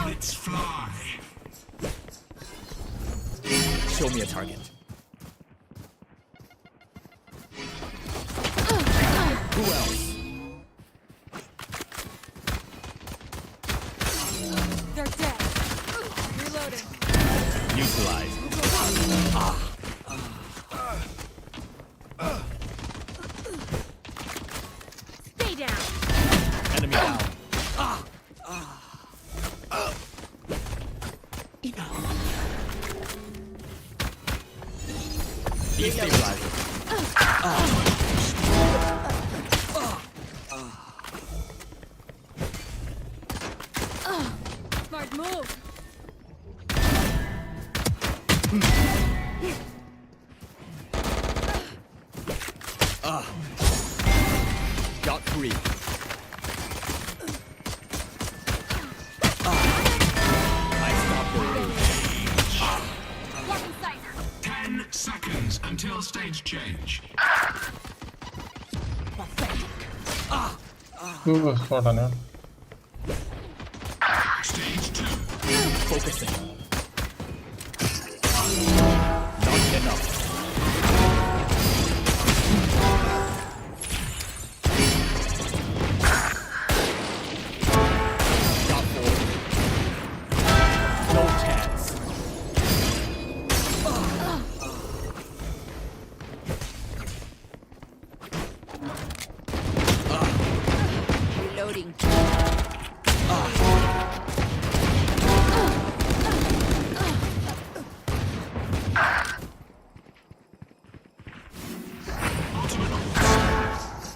Let's fly. Show me a target. Who else? They're dead. Reloading. Neutralize. Stay down. Enemy down. Destabilizer. Smart move. Got 3. I stopped the rage. 10 seconds until stage change. Spot on Stage 2. Focusing. Not enough. Got 4. No chance. Reloading.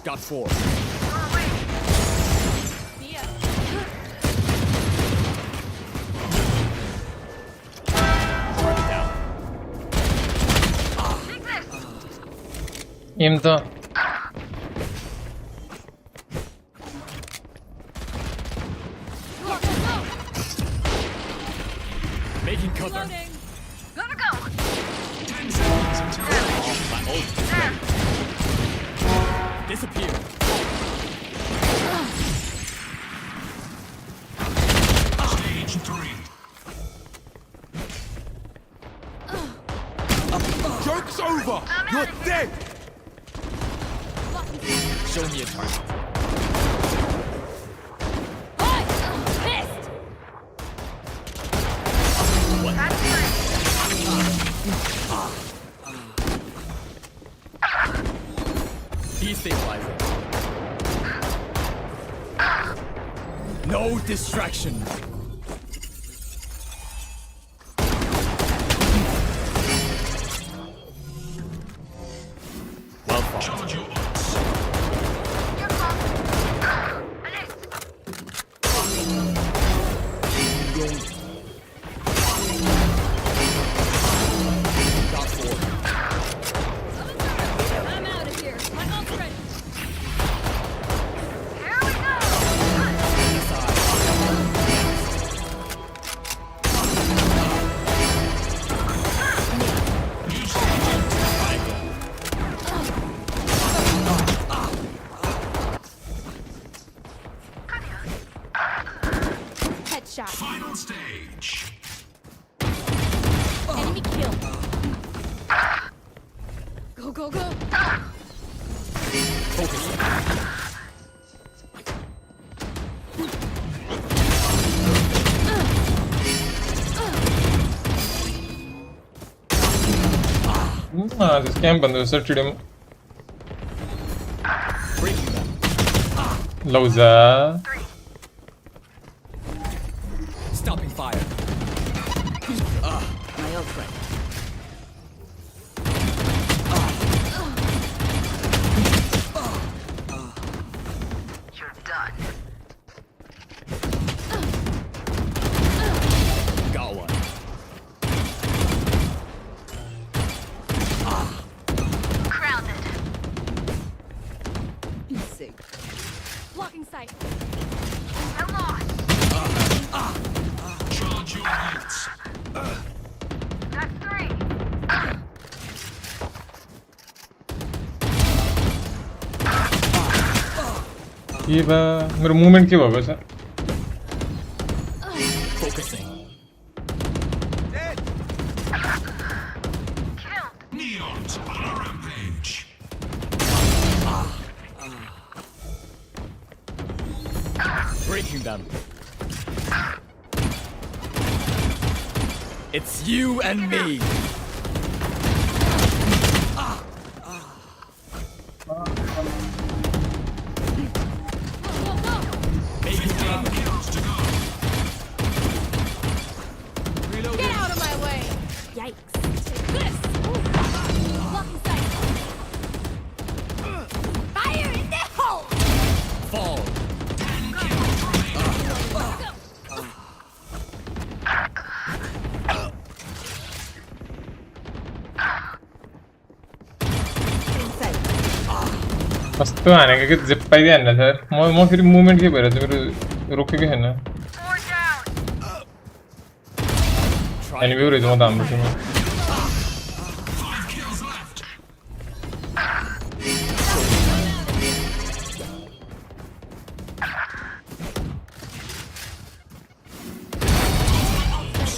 Got 4. See ya. Target down. Imza. Making cover. Reloading. Gotta go. 10 seconds until my ult is ready. Disappear. Stage 3. Joke's over. You're dead. Show me a target. No distractions. Well fought. I'm out of here. My ult's ready. Headshot. Final stage. Enemy kill. Go, go, go. This camp ಬಂದು ಸರ್ಟಿಡಮ್ ಲೌಸಾ Stopping fire. My old friend. You're done. Got one. Grounded. Be safe. Blocking sight. I'm lost. Charge your hits. That's 3. ये बा मेरा movement क्यों होगा sir Focusing. Killed. Neons on a rampage. Breaking them. It's you and me. Get out of my way. Yikes. Take this. Blocking sight. Fire in the hole. Fall. मस्त आने का कि zip पाई दिया ना सर मैं फिर मूवमेंट क्यों कर रहा था मेरे रुके भी है ना एनिमी हो रही थी दाम में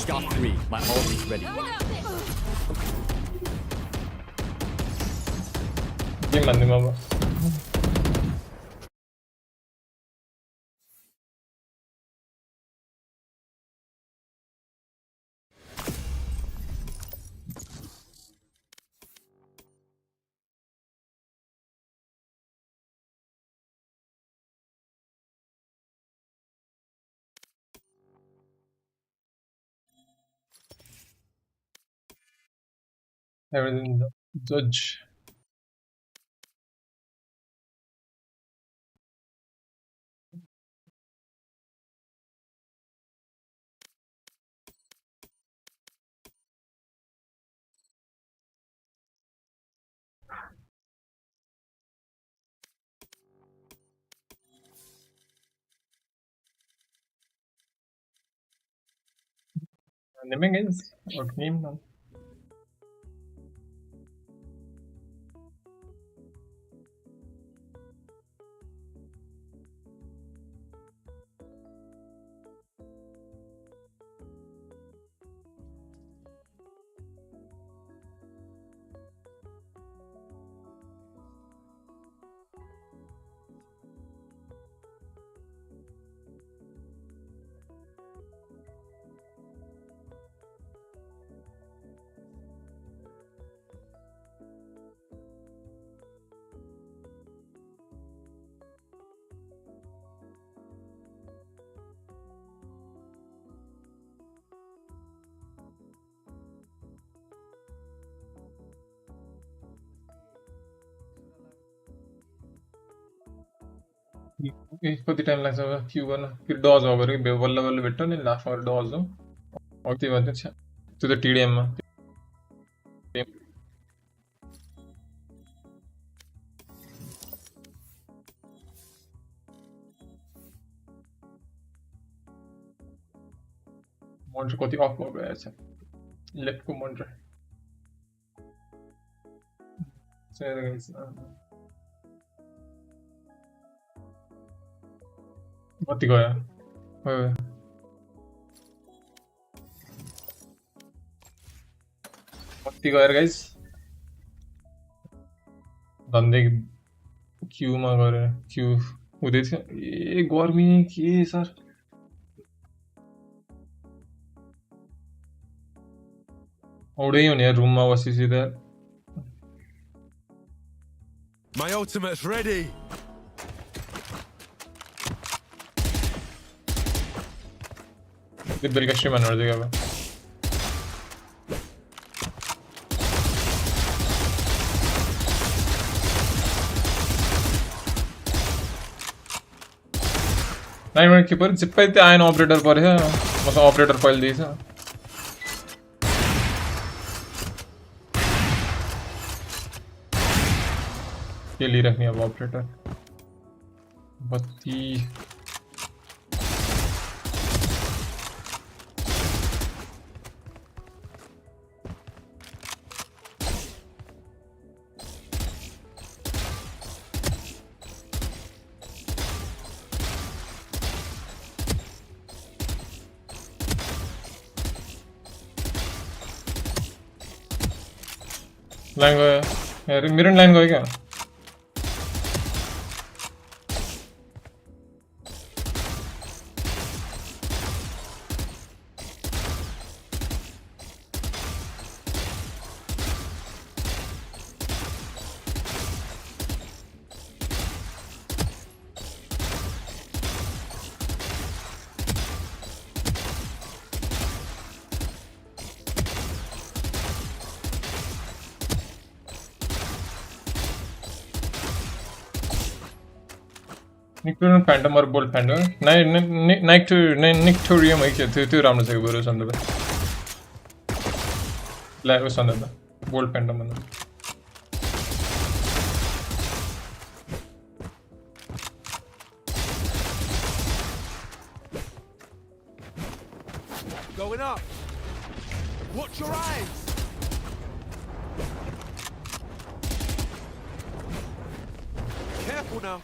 Got 3. My ult is ready. ये मंदी मामा everything judge naming is or name now कति टाइम लाग्छ अब क्यु गर्न फेरि डज हो गरे बल्ल बल्ल भेट्छ नि लास्टमा डज हो अब त्यही भन्छ त्यो त टिडिएममा मन्टर कति अफ भइरहेछ लेफ्टको मन्टर कति गयो कति गएर गाइस धन्दै क्युमा गएर क्यु हुँदै थियो ए गर्मी के सर औडै हुने रुममा बसेपछि त My ultimate's ready. बेलुका स्ट्रिम हान्नु पर्छ अब नाइन मिनट के पर जिप्पै त्यो आएन अपरेटर परेछ मसँग अपरेटर फाइल दिएछ के लिइराख्ने अब अपरेटर बत्ती लाइन गयो हेर मेरो लाइन गयो क्या Nictorium Phantom or Bolt Phantom? Nictorium है क्या त्यो राम्रो छ बरु सन्दर्भ ला ओ सन्दर्भ Bolt Phantom भन्नु Going up. Watch your eyes. Careful now.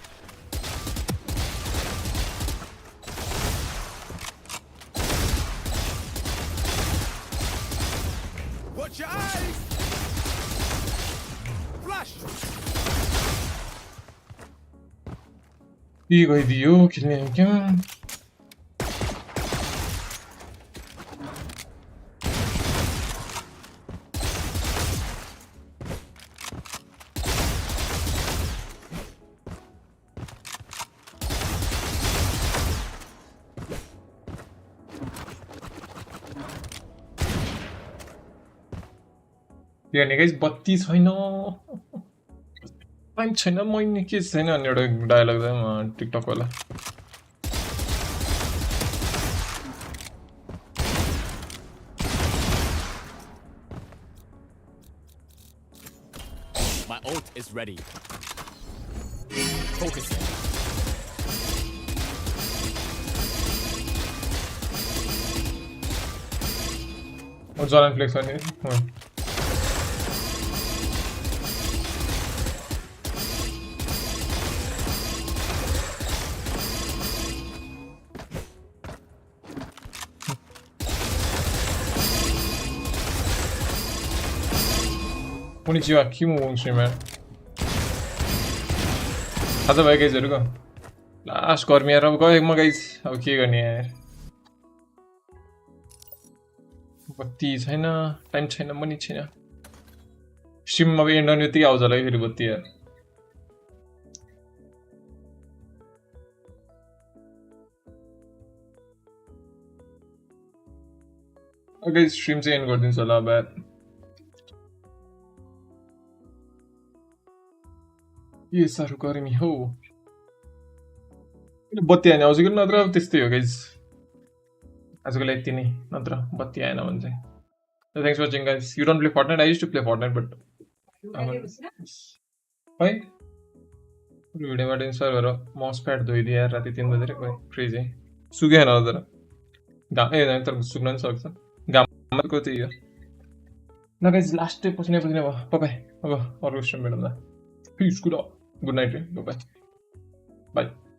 Watch your eyes! Flash! के गइदियो खेल्ने क्या गर्ने गाइस बत्ती छैन टाइम छैन मैले के छैन अनि एउटा डायलग छ टिकटक वाला My ult is ready. Focusing. What's on flex on it? Konnichiwa, Kimo streamer. आज भयो गाइजहरुको लास्ट गर्मी यार अब गयो म गाइज अब के गर्ने यार बत्ती छैन टाइम छैन मनी छैन स्ट्रिम अब एन्ड गर्ने यति आउँछ होला फेरि बत्ती यार गाइज स्ट्रिम चाहिँ एन्ड गरिदिन्छु होला अब ये साह्रो गर्मी हो बत्ती आएन आउँछ कि नत्र त्यस्तै हो गाइज आजको लागि यति नै नत्र बत्ती आएन भने चाहिँ thanks for watching guys you don't play Fortnite I used to play Fortnite but है भिडियोबाट इन्स्टल गरेर माउस प्याड धोइदिए यार राति 3 बजेर खोइ क्रेजी सुकेन तर घाम तर सुक्न पनि सक्छ घामको त्यही हो ल गाइज लास्ट पछि नै भयो बाइ अब अरू स्ट्रिम भेटौँला please good night bye by